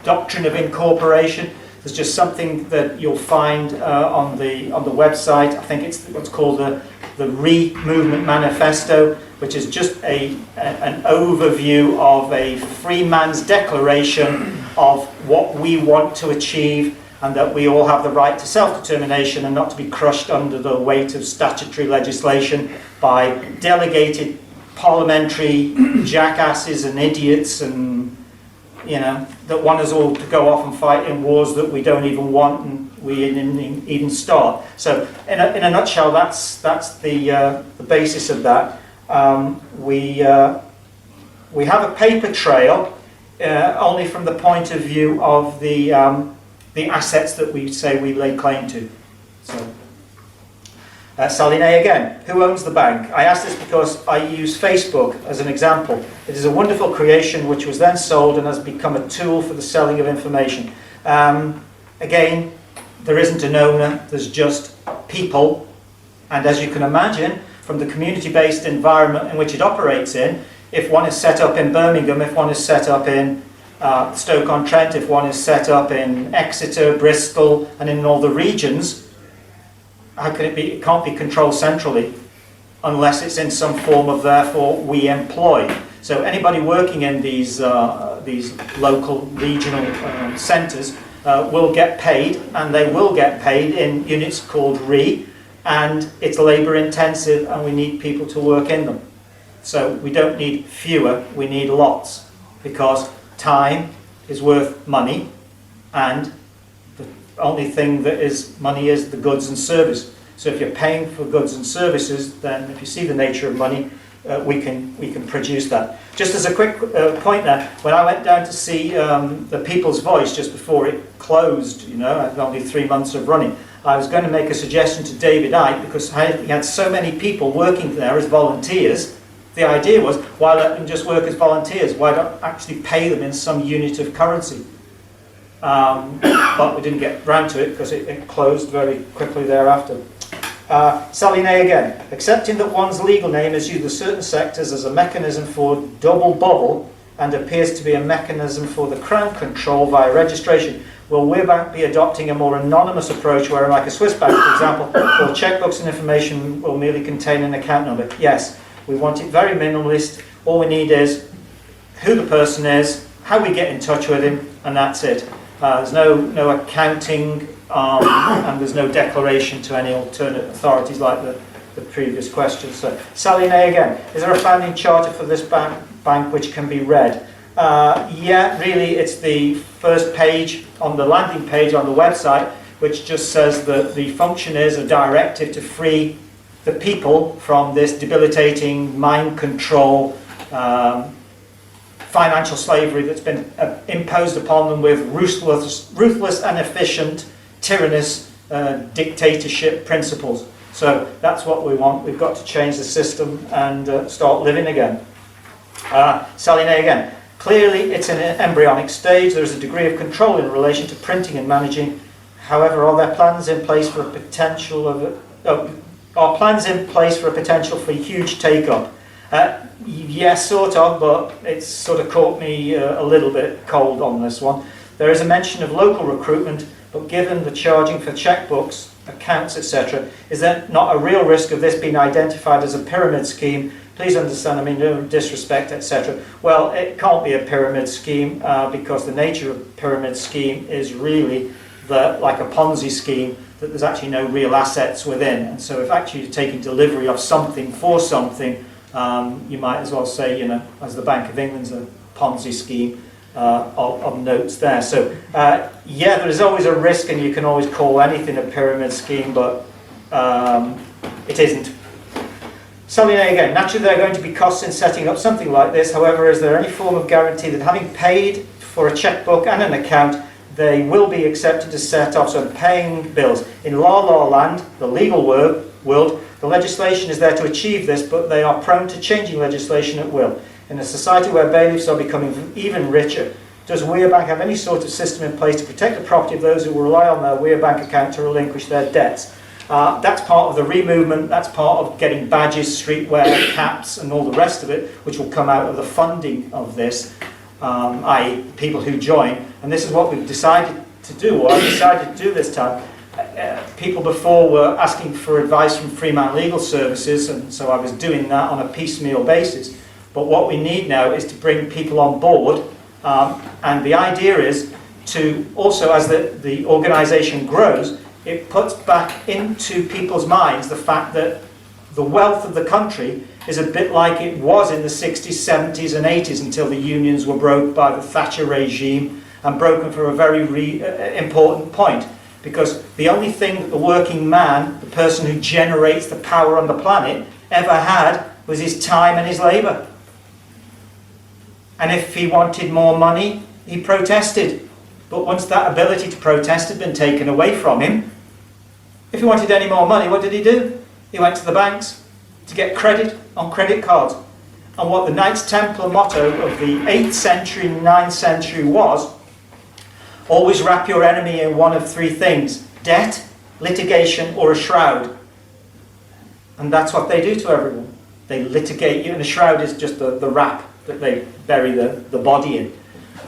Speaker 2: doctrine of incorporation. There's just something that you'll find on the website. I think it's what's called the WeRe Movement Manifesto, which is just an overview of a free man's declaration of what we want to achieve, and that we all have the right to self-determination and not to be crushed under the weight of statutory legislation by delegated parliamentary jackasses and idiots, and that want us all to go off and fight in wars that we don't even want and we didn't even start. So in a nutshell, that's the basis of that. We have a paper trail only from the point of view of the assets that we say we lay claim to. So, Sally Nay again. Who owns the bank? I ask this because I use Facebook as an example. It is a wonderful creation which was then sold and has become a tool for the selling of information. Again, there isn't an owner, there's just people. And as you can imagine, from the community-based environment in which it operates in, if one is set up in Birmingham, if one is set up in Stoke-on-Trent, if one is set up in Exeter, Bristol, and in all the regions, how can it be? It can't be controlled centrally unless it's in some form of, therefore, we employ. So anybody working in these local, regional centres will get paid, and they will get paid in units called WeRe, and it's labour intensive, and we need people to work in them. So we don't need fewer, we need lots, because time is worth money, and the only thing that is money is the goods and service. So if you're paying for goods and services, then if you see the nature of money, we can produce that. Just as a quick point there, when I went down to see the People's Voice just before it closed, after only 3 months of running, I was going to make a suggestion to David Icke, because he had so many people working there as volunteers. The idea was, why let them just work as volunteers? Why not actually pay them in some unit of currency? But we didn't get round to it because it closed very quickly thereafter. Sally Nay again. Accepting that one's legal name is used in certain sectors as a mechanism for double bubble and appears to be a mechanism for the Crown control via registration, will WeRe be adopting a more anonymous approach where, like a Swiss bank, for example, all checkbooks and information will merely contain an account number? Yes. We want it very minimalist. All we need is who the person is, how we get in touch with him, and that's it. There's no accounting, and there's no declaration to any alternate authorities like the previous question. So, Sally Nay again. Is there a founding charter for this bank which can be read? Yeah, really, it's the first page on the landing page on the website, which just says that the function is a directive to free the people from this debilitating mind control, financial slavery that's been imposed upon them with ruthless and efficient, tyrannous dictatorship principles. So that's what we want. We've got to change the system and start living again. Sally Nay again. Clearly it's in an embryonic stage. There is a degree of control in relation to printing and managing. However, are there plans in place for a potential of are plans in place for a potential for huge take-up? Yes, sort of, but it's sort of caught me a little bit cold on this one. There is a mention of local recruitment, but given the charging for checkbooks, accounts, etc., is there not a real risk of this being identified as a pyramid scheme? Please understand, I mean, no disrespect, etc. Well, it can't be a pyramid scheme because the nature of a pyramid scheme is really like a Ponzi scheme, that there's actually no real assets within. And so if actually you're taking delivery of something for something, You might as well say, you know, as the Bank of England's a Ponzi scheme of notes there. So, yeah, there is always a risk, and you can always call anything a pyramid scheme, but it isn't. Sally again, naturally there are going to be costs in setting up something like this. However, is there any form of guarantee that having paid for a checkbook and an account, they will be accepted to set off, so paying bills? In law land, the legal world, the legislation is there to achieve this, but they are prone to changing legislation at will. In a society where bailiffs are becoming even richer, does WeRe Bank have any sort of system in place to protect the property of those who rely on their WeRe Bank account to relinquish their debts? That's part of the WeRe movement, that's part of getting badges, streetwear, caps and all the rest of it, which will come out of the funding of this, i.e. people who join. And this is what we've decided to do, or I've decided to do this time. People before were asking for advice from Freeman Legal Services, and so I was doing that on a piecemeal basis. But what we need now is to bring people on board, and the idea is to also, as the organisation grows, it puts back into people's minds the fact that the wealth of the country is a bit like it was in the 60s, 70s and 80s until the unions were broke by the Thatcher regime, and broken for a very important point. Because the only thing that the working man, the person who generates the power on the planet, ever had was his time and his labour. And if he wanted more money, he protested. But once that ability to protest had been taken away from him, if he wanted any more money, what did he do? He went to the banks to get credit on credit cards. And what the Knights Templar motto of the 8th century, 9th century was, always wrap your enemy in one of three things: debt, litigation, or a shroud. And that's what they do to everyone. They litigate you, and a shroud is just the wrap that they bury the body in.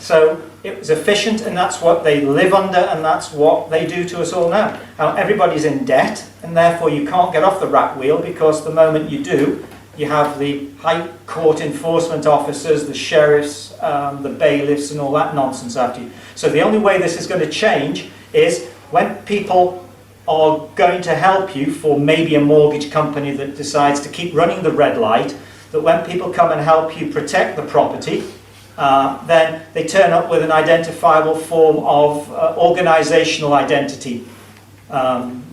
Speaker 2: So it was efficient, and that's what they live under, and that's what they do to us all now. Now everybody's in debt, and therefore you can't get off the rat wheel, because the moment you do, you have the high court enforcement officers, the sheriffs, the bailiffs and all that nonsense after you. So the only way this is going to change is when people are going to help you for maybe a mortgage company that decides to keep running the red light, that when people come and help you protect the property, then they turn up with an identifiable form of organisational identity,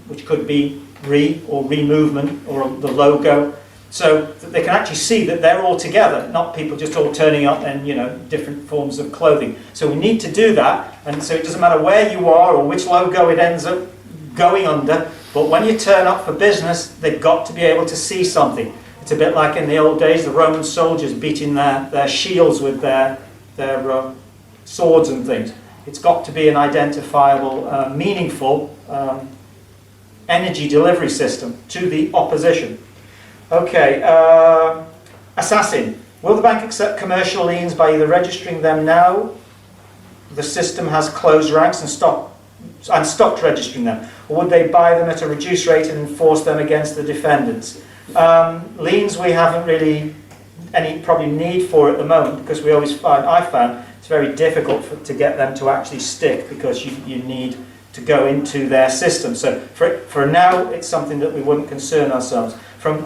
Speaker 2: which could be WeRe or WeRe movement or the logo, so that they can actually see that they're all together, not people just all turning up in, you know, different forms of clothing. So we need to do that, and so it doesn't matter where you are or which logo it ends up going under, but when you turn up for business, they've got to be able to see something. It's a bit like in the old days, the Roman soldiers beating their shields with their swords and things. It's got to be an identifiable, meaningful energy delivery system to the opposition. Okay, assassin. Will the bank accept commercial liens by either registering them now, the system has closed ranks, and stopped registering them, or would they buy them at a reduced rate and enforce them against the defendants? Liens we haven't really any probably need for at the moment, because we always find, I found it's very difficult to get them to actually stick, because you need to go into their system. So for now, it's something that we wouldn't concern ourselves. From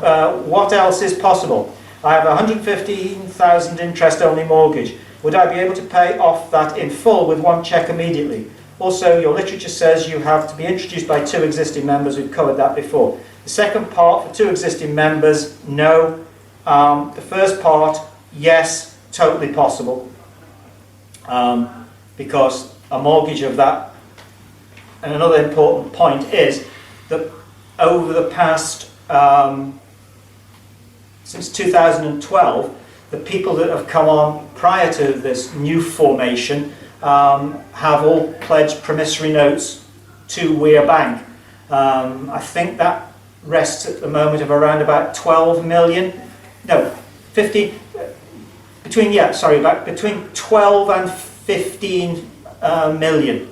Speaker 2: what else is possible? I have a 115,000 interest-only mortgage. Would I be able to pay off that in full with one cheque immediately? Also, your literature says you have to be introduced by 2 existing members. We've covered that before. The second part, for 2 existing members, no. The first part, yes, totally possible. Because a mortgage of that, and another important point is that over the past, since 2012, the people that have come on prior to this new formation have all pledged promissory notes to WeRe Bank. I think that rests at the moment of around about 12 million, no, 50, between 12 and 15 million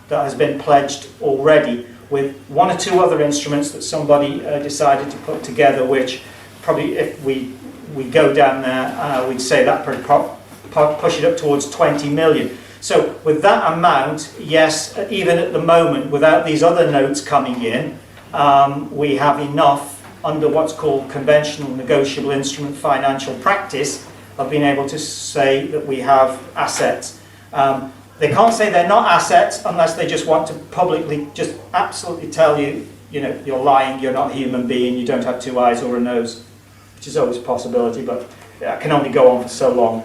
Speaker 2: that has been pledged already, with 1 or 2 other instruments that somebody decided to put together, which probably, if we go down there, we'd say that push it up towards 20 million. So with that amount, yes, even at the moment, without these other notes coming in, we have enough under what's called conventional negotiable instrument financial practice, of being able to say that we have assets. They can't say they're not assets unless they just want to publicly just absolutely tell you, you know, you're lying, you're not a human being, you don't have 2 eyes or a nose, which is always a possibility, but that can only go on for so long.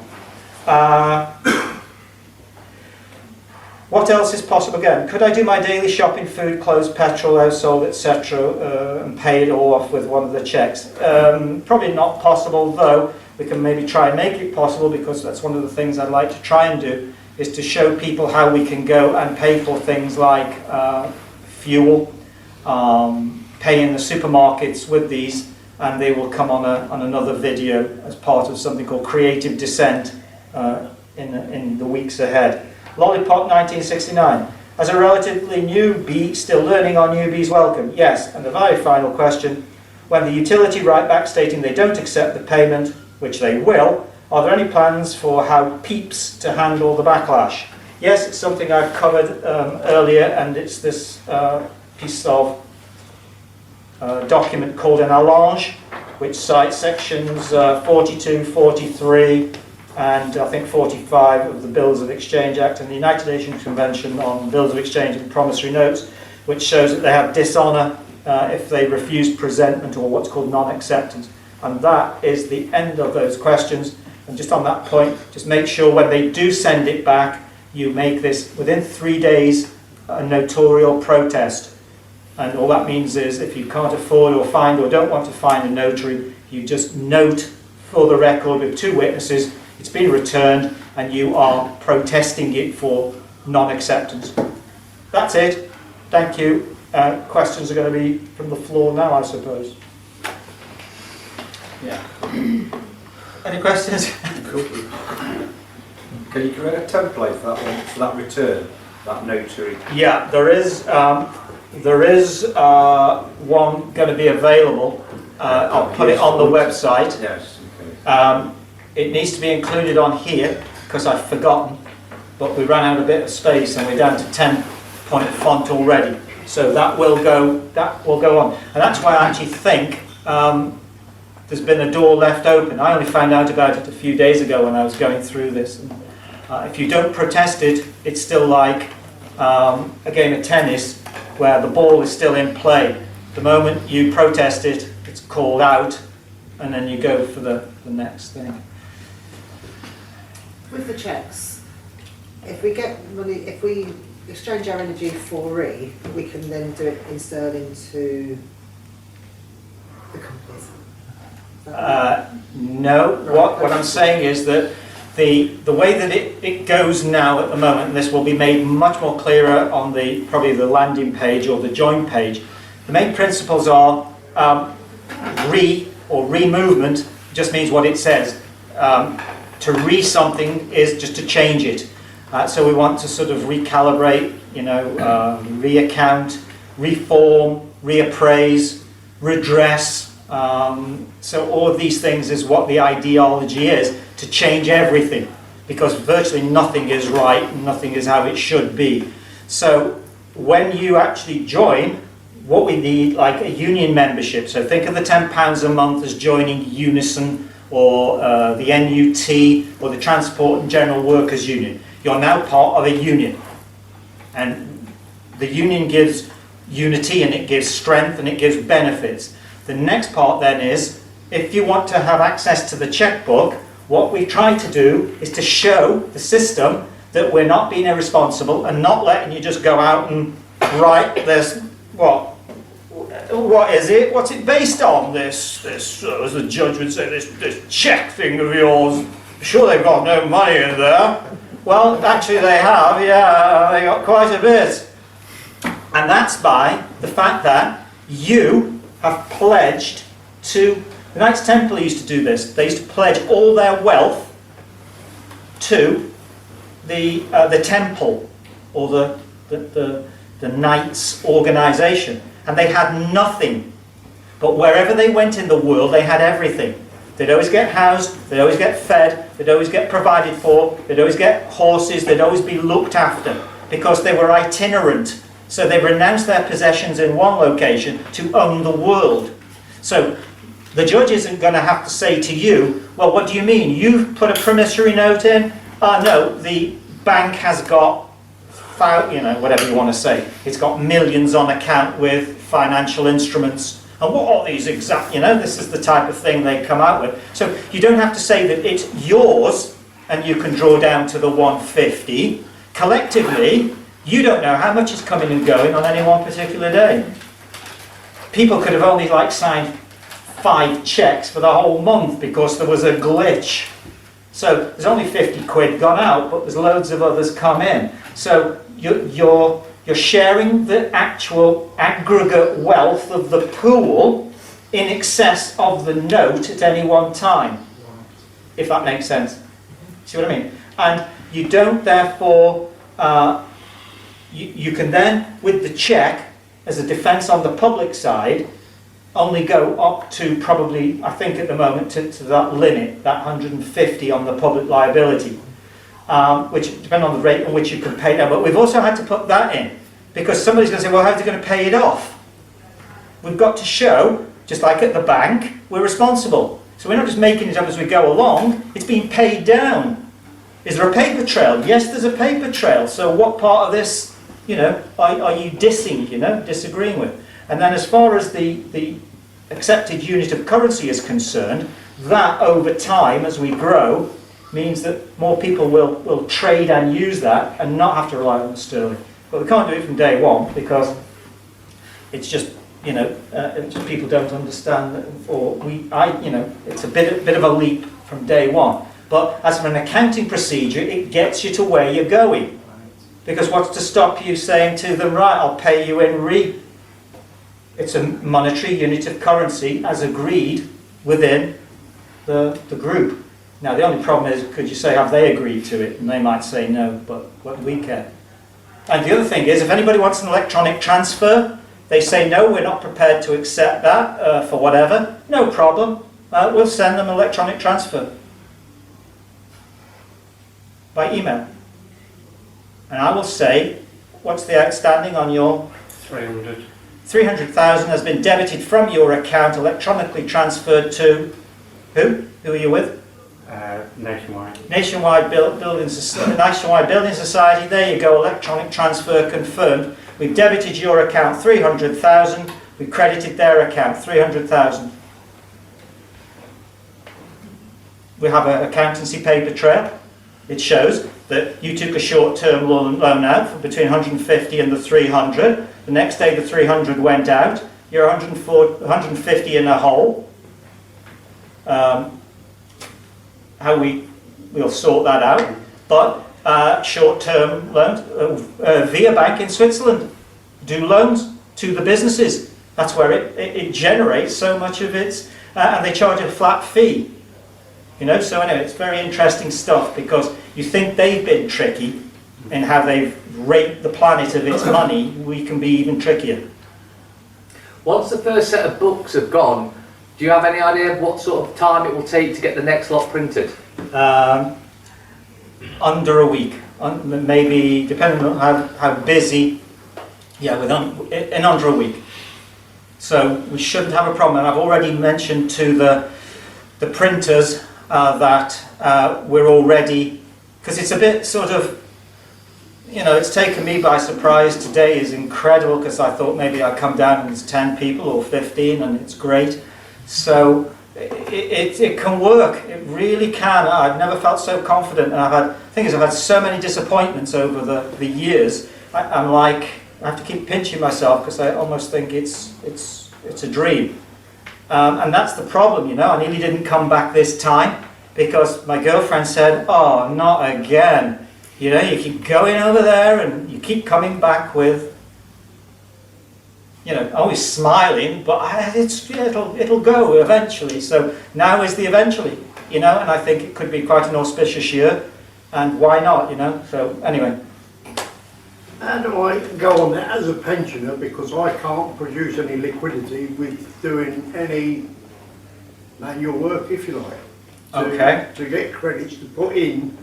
Speaker 2: What else is possible again? Could I do my daily shopping, food, clothes, petrol, household, etc., and pay it all off with one of the checks? Probably not possible, though. We can maybe try and make it possible, because that's one of the things I'd like to try and do, is to show people how we can go and pay for things like fuel, pay in the supermarkets with these, and they will come on another video as part of something called Creative Descent in the weeks ahead. Lollipop 1969. As a relatively newbie, still learning, are newbies welcome? Yes. And the very final question, when the utility write back stating they don't accept the payment, which they will, are there any plans for how peeps to handle the backlash? Yes, it's something I've covered earlier, and it's this piece of document called an allonge, which cites sections 42, 43, and I think 45 of the Bills of Exchange Act and the United Nations Convention on Bills of Exchange and Promissory Notes, which shows that they have dishonour if they refuse presentment or what's called non-acceptance. And that is the end of those questions. And just on that point, just make sure when they do send it back, you make this within 3 days a notarial protest. And all that means is if you can't afford or find or don't want to find a notary, you just note for the record with 2 witnesses, it's been returned and you are protesting it for non-acceptance. That's it. Thank you. Questions are going to be from the floor now, I suppose.
Speaker 1: Yeah.
Speaker 2: Any questions?
Speaker 1: Can you create a template for that one, for that return, that notary?
Speaker 2: Yeah, there is one going to be available. I'll put it on the website.
Speaker 1: Yes. Okay.
Speaker 2: It needs to be included on here because I've forgotten, but we ran out a bit of space and we're down to 10-point font already. So that will go on, and that's why I actually think there's been a door left open. I only found out about it a few days ago when I was going through this. And, if you don't protest it, it's still like a game of tennis where the ball is still in play. The moment you protest it, it's called out, and then you go for the next thing.
Speaker 5: With the checks, if we get money, if we exchange our energy for WeRe, we can then do it in sterling to the companies.
Speaker 2: No, what I'm saying is that the way that it goes now at the moment, and this will be made much more clearer on probably the landing page or the join page, the main principles are re-movement just means what it says. To re something is just to change it. So we want to sort of recalibrate, reaccount, reform, reappraise, redress. So all of these things is what the ideology is, to change everything, because virtually nothing is right and nothing is how it should be. So when you actually join, what we need, like a union membership, so think of the £10 a month as joining Unison or the NUT or the Transport and General Workers Union. You're now part of a union, and the union gives unity and it gives strength and it gives benefits. The next part then is, if you want to have access to the checkbook, what we try to do is to show the system that we're not being irresponsible and not letting you just go out and write this, what is it? What's it based on? This as the judge would say, this check thing of yours. Sure, they've got no money in there. Well, actually they have, yeah, they got quite a bit. And that's by the fact that you have pledged to, the Knights Templar used to do this, they used to pledge all their wealth to the temple or the Knights organisation, and they had nothing. But wherever they went in the world, they had everything. They'd always get housed, they'd always get fed, they'd always get provided for, they'd always get horses, they'd always be looked after, because they were itinerant. So they renounced their possessions in one location to own the world. So the judge isn't going to have to say to you, well, what do you mean? You've put a promissory note in? No, the bank has got, whatever you want to say. It's got millions on account with financial instruments. And what are these exact, this is the type of thing they come out with. So you don't have to say that it's yours and you can draw down to the 150. Collectively, you don't know how much is coming and going on any one particular day. People could have only signed 5 checks for the whole month because there was a glitch. So there's only 50 quid gone out, but there's loads of others come in. So you're sharing the actual aggregate wealth of the pool in excess of the note at any one time, if that makes sense. See what I mean? And you don't therefore, you can then, with the cheque, as a defence on the public side, only go up to probably, I think at the moment, to that limit, that 150 on the public liability, which depends on the rate at which you can pay down. But we've also had to put that in, because somebody's going to say, well, how's he going to pay it off? We've got to show, just like at the bank, we're responsible. So we're not just making it up as we go along, it's being paid down. Is there a paper trail? Yes, there's a paper trail. So what part of this, are you disagreeing with? And then as far as the accepted unit of currency is concerned, that over time, as we grow, means that more people will trade and use that and not have to rely on sterling. But we can't do it from day one because it's just, people don't understand, it's a bit of a leap from day one. But as for an accounting procedure, it gets you to where you're going. Because what's to stop you saying to them, right, I'll pay you in WeRe. It's a monetary unit of currency as agreed within the group. Now the only problem is, could you say, have they agreed to it? And they might say no, but what do we care? And the other thing is, if anybody wants an electronic transfer, they say no, we're not prepared to accept that for whatever, no problem. We'll send them an electronic transfer by email. And I will say, what's the outstanding on your
Speaker 6: 300.
Speaker 2: 300,000 has been debited from your account, electronically transferred to who? Who are you with?
Speaker 6: Nationwide.
Speaker 2: Nationwide Building Society. There you go, electronic transfer confirmed. We've debited your account 300,000. We credited their account 300,000. We have an accountancy paper trail. It shows that you took a short-term loan out for between 150 and the 300. The next day the 300 went out. You're 150 in a hole. How we'll sort that out. But short-term loans via bank in Switzerland do loans to the businesses. That's where it generates so much of its, and they charge a flat fee. So anyway, it's very interesting stuff because you think they've been tricky in how they've raped the planet of its money. We can be even trickier.
Speaker 7: Once the first set of books have gone, do you have any idea of what sort of time it will take to get the next lot printed?
Speaker 2: Under a week, maybe depending on how busy. Yeah, in under a week. So we shouldn't have a problem. And I've already mentioned to the printers that we're already, because it's a bit sort of, it's taken me by surprise. Today is incredible because I thought maybe I'd come down and there's 10 people or 15 and it's great. So it can work. It really can. I've never felt so confident. And I've had so many disappointments over the years. I have to keep pinching myself because I almost think it's a dream. And that's the problem, I nearly didn't come back this time because my girlfriend said, oh, not again. You keep going over there and you keep coming back with, always smiling, but it'll go eventually. So now is the eventually, and I think it could be quite an auspicious year, and why not, So anyway.
Speaker 3: How do I go on that as a pensioner, because I can't produce any liquidity with doing any manual work, if you like, to get credits to put in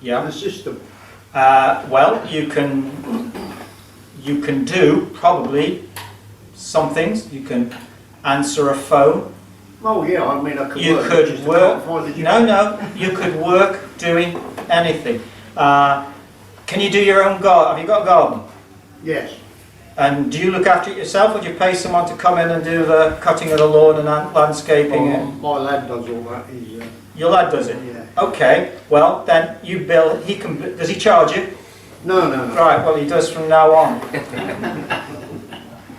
Speaker 3: the system?
Speaker 2: Well, you can do probably some things. You can answer a phone.
Speaker 3: Oh yeah, I mean I could
Speaker 2: You
Speaker 3: work.
Speaker 2: could
Speaker 3: just I
Speaker 2: work.
Speaker 3: can't find the
Speaker 2: No,
Speaker 3: job.
Speaker 2: no. You could work doing anything. Can you do your own garden? Have you got a garden?
Speaker 3: Yes.
Speaker 2: And do you look after it yourself, or do you pay someone to come in and do the cutting of the lawn and landscaping?
Speaker 3: My lad does all that. He's
Speaker 2: Your lad does it.
Speaker 3: yeah.
Speaker 2: Okay. Well, then you bill. He can. Does he charge you?
Speaker 3: No, no, no.
Speaker 2: Right. Well, he does from now on.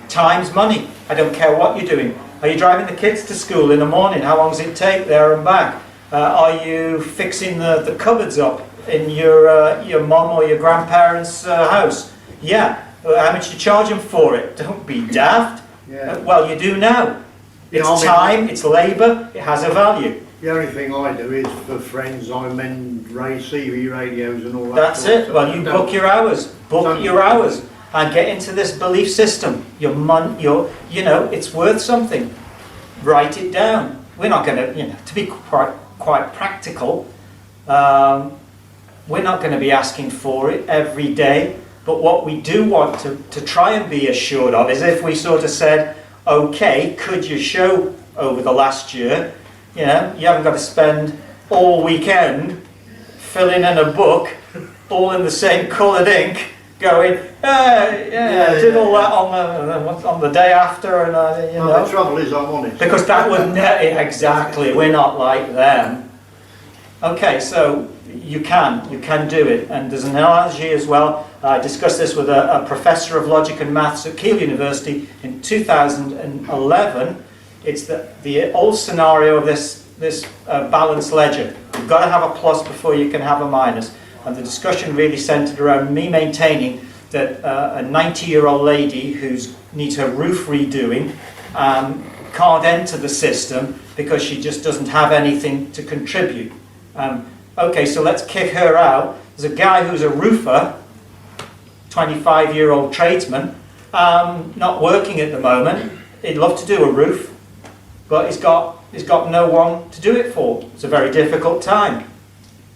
Speaker 2: Time's money. I don't care what you're doing. Are you driving the kids to school in the morning? How long does it take there and back? Are you fixing the cupboards up in your mum or your grandparents' house? Yeah. How much do you charge them for it? Don't be daft.
Speaker 3: Yeah.
Speaker 2: Well, you do now.
Speaker 3: Yeah,
Speaker 2: It's
Speaker 3: I mean-
Speaker 2: time, it's labour, it has a value.
Speaker 3: The only thing I do is for friends. I mend CV radios and all that.
Speaker 2: That's
Speaker 3: sort of
Speaker 2: it.
Speaker 3: stuff.
Speaker 2: Well, you
Speaker 3: Don't-
Speaker 2: book your hours. Book
Speaker 3: Don't-
Speaker 2: your hours and get into this belief system. You know, it's worth something. Write it down. We're not going to, to be quite practical, we're not going to be asking for it every day. But what we do want to try and be assured of is if we sort of said, okay, could you show over the last year, you haven't got to spend all weekend filling in a book, all in the same coloured ink, going, I did all that on the day after, and
Speaker 3: Well, the trouble is, I'm honest.
Speaker 2: because that would exactly. We're not like them. Okay, so you can do it, and there's an analogy as well. I discussed this with a professor of logic and maths at Keele University in 2011. It's the old scenario of this balanced ledger. You've got to have a plus before you can have a minus. And the discussion really centred around me maintaining that a 90-year-old lady who needs her roof redoing can't enter the system because she just doesn't have anything to contribute. Okay, so let's kick her out. There's a guy who's a roofer, 25-year-old tradesman, not working at the moment. He'd love to do a roof, but he's got no one to do it for. It's a very difficult time.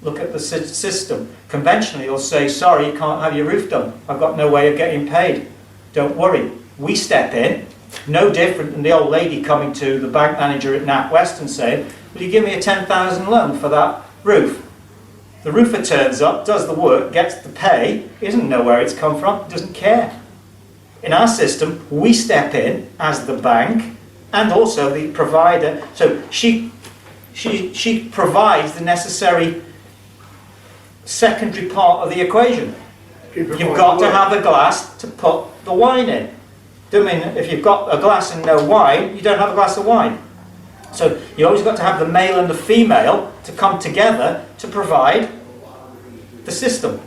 Speaker 2: Look at the system. Conventionally, you'll say, sorry, you can't have your roof done. I've got no way of getting paid. Don't worry. We step in, no different than the old lady coming to the bank manager at NatWest and saying, will you give me a 10,000 loan for that roof? The roofer turns up, does the work, gets the pay, he doesn't know where it's come from, doesn't care. In our system, we step in as the bank and also the provider. So she provides the necessary secondary part of the equation. You've got to have a glass to put the wine in. I mean, if you've got a glass and no wine, you don't have a glass of wine. So you always got to have the male and the female to come together to provide the system.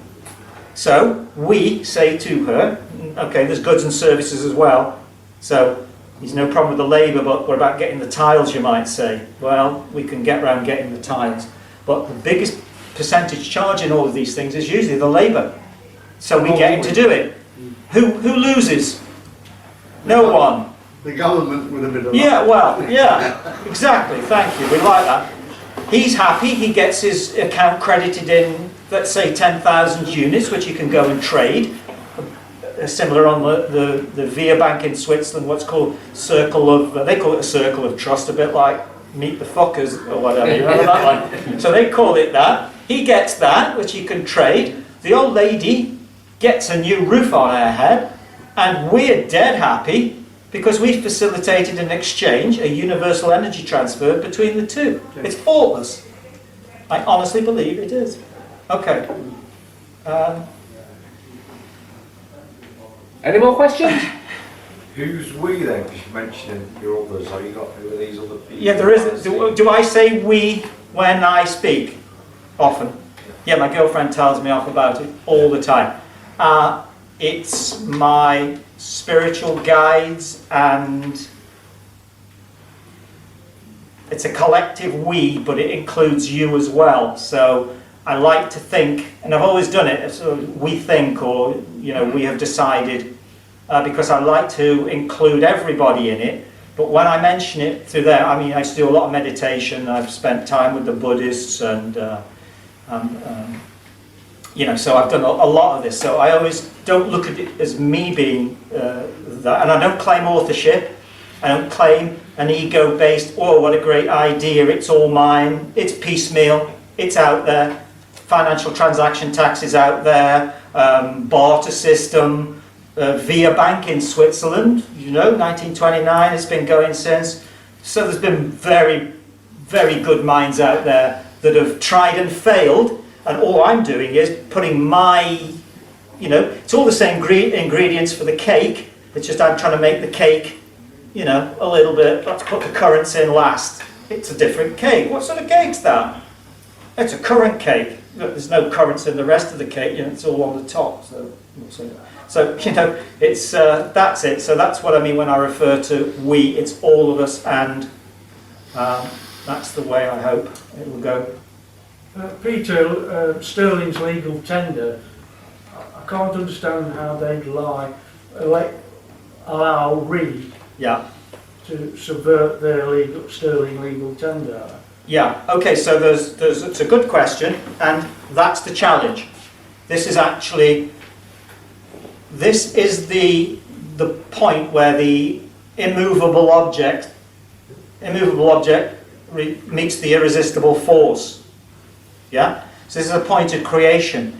Speaker 2: So we say to her, okay, there's goods and services as well. So there's no problem with the labour, but what about getting the tiles, you might say? Well, we can get around getting the tiles. But the biggest percentage charge in all of these things is usually the labour. So we get him to do it. Who loses? No one.
Speaker 3: The government with a bit of
Speaker 2: Yeah, well, yeah, exactly, thank you, we like that. He's happy, he gets his account credited in, let's say 10,000 units, which he can go and trade. Similar on the WeRe Bank in Switzerland, what's called circle of, they call it a circle of trust, a bit like Meet the Fuckers or whatever, you remember that one? So they call it that. He gets that, which he can trade. The old lady gets a new roof on her head, and we're dead happy because we facilitated an exchange, a universal energy transfer between the two. It's faultless. I honestly believe it is. Okay.
Speaker 7: Any more questions?
Speaker 1: Who's we then? Because you mentioned your others. Have you got who are these other people?
Speaker 2: Yeah, there is. Do I say we when I speak? Often. Yeah, my girlfriend tells me off about it all the time. It's my spiritual guides, and it's a collective we, but it includes you as well. So I like to think, and I've always done it, so we think, or we have decided, because I like to include everybody in it. But when I mention it through there, I mean, I used to do a lot of meditation. I've spent time with the Buddhists, and so I've done a lot of this. So I always don't look at it as me being that, and I don't claim authorship. I don't claim an ego-based, oh, what a great idea, it's all mine, it's piecemeal, it's out there. Financial transaction tax is out there, barter system, via bank in Switzerland, 1929, it's been going since. So there's been very, very good minds out there that have tried and failed, and all I'm doing is putting my, it's all the same ingredients for the cake, it's just I'm trying to make the cake, a little bit, let's put the currants in last. It's a different cake. What sort of cake's that? It's a currant cake. There's no currants in the rest of the cake, it's all on the top. So it's that's it. So that's what I mean when I refer to we. It's all of us, and that's the way I hope it will go.
Speaker 8: Peter, Sterling's legal tender, I can't understand how they'd allow WeRe
Speaker 2: Yeah.
Speaker 8: to subvert their Sterling legal tender.
Speaker 2: Yeah. Okay. So it's a good question, and that's the challenge. This is the point where the immovable object meets the irresistible force. Yeah. So this is a point of creation.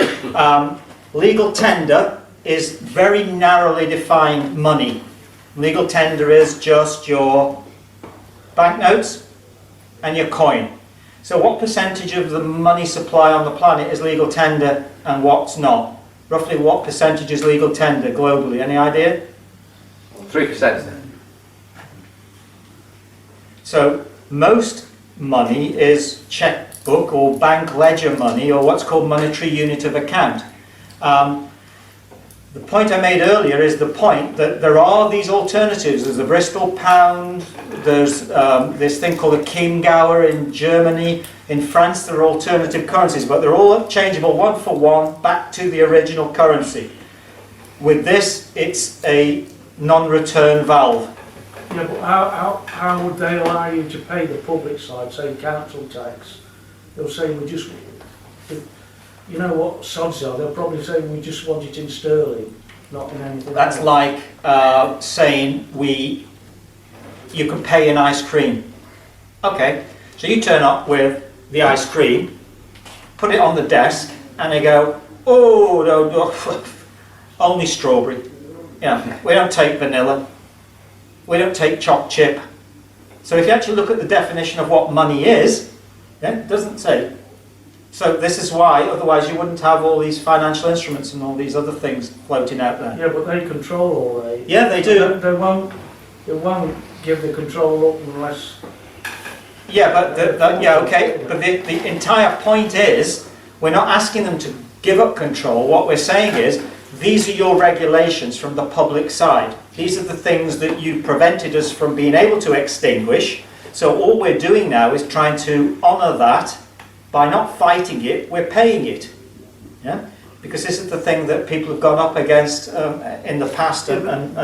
Speaker 2: Legal tender is very narrowly defined money. Legal tender is just your banknotes and your coin. So what percentage of the money supply on the planet is legal tender and what's not? Roughly what percentage is legal tender globally? Any idea?
Speaker 7: 3%.
Speaker 2: So most money is checkbook or bank ledger money, or what's called monetary unit of account. The point I made earlier is the point that there are these alternatives. There's the Bristol pound, there's this thing called a Chiemgauer in Germany. In France there are alternative currencies, but they're all changeable one for one back to the original currency. With this, it's a non-return valve.
Speaker 8: Yeah, but how would they allow you to pay the public side, say council tax? They'll say you know what sods are, they'll probably say we just want it in sterling, not in anything
Speaker 2: That's
Speaker 8: else.
Speaker 2: like saying you can pay in ice cream. Okay, so you turn up with the ice cream, put it on the desk, and they go, oh, no, only strawberry. We don't take vanilla. We don't take choc chip. So if you actually look at the definition of what money is, it doesn't say. So this is why, otherwise you wouldn't have all these financial instruments and all these other things floating out there.
Speaker 8: Yeah, but they control all they.
Speaker 2: Yeah, they do.
Speaker 8: They won't give the control up unless.
Speaker 2: Yeah, but okay. But the entire point is, we're not asking them to give up control. What we're saying is, these are your regulations from the public side. These are the things that you prevented us from being able to extinguish. So all we're doing now is trying to honour that. By not fighting it, we're paying it. Yeah? Because this is the thing that people have gone up against in the past and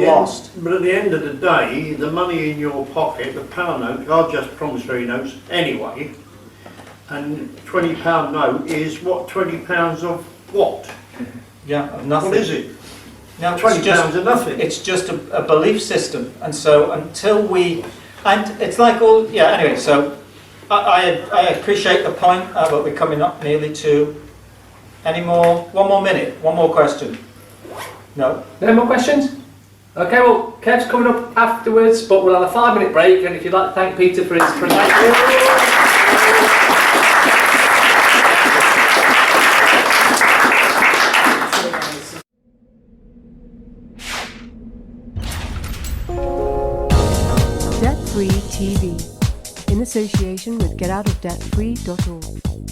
Speaker 2: lost.
Speaker 3: But at the end of the day, the money in your pocket, the pound note, are just promissory notes anyway. And £20 note is what, £20 of what?
Speaker 2: Yeah, of nothing.
Speaker 3: What is it?
Speaker 2: No,
Speaker 3: £20 of nothing.
Speaker 2: It's just a belief system. And so until and it's like all, anyway, so I appreciate the point, but we're coming up nearly to one more minute, one more question. No?
Speaker 7: No more questions? Okay, well, Kev's coming up afterwards, but we'll have a 5-minute break, and if you'd like to thank Peter for his presentation.
Speaker 9: Debt Free TV, in association with GetOutOfDebtFree.org.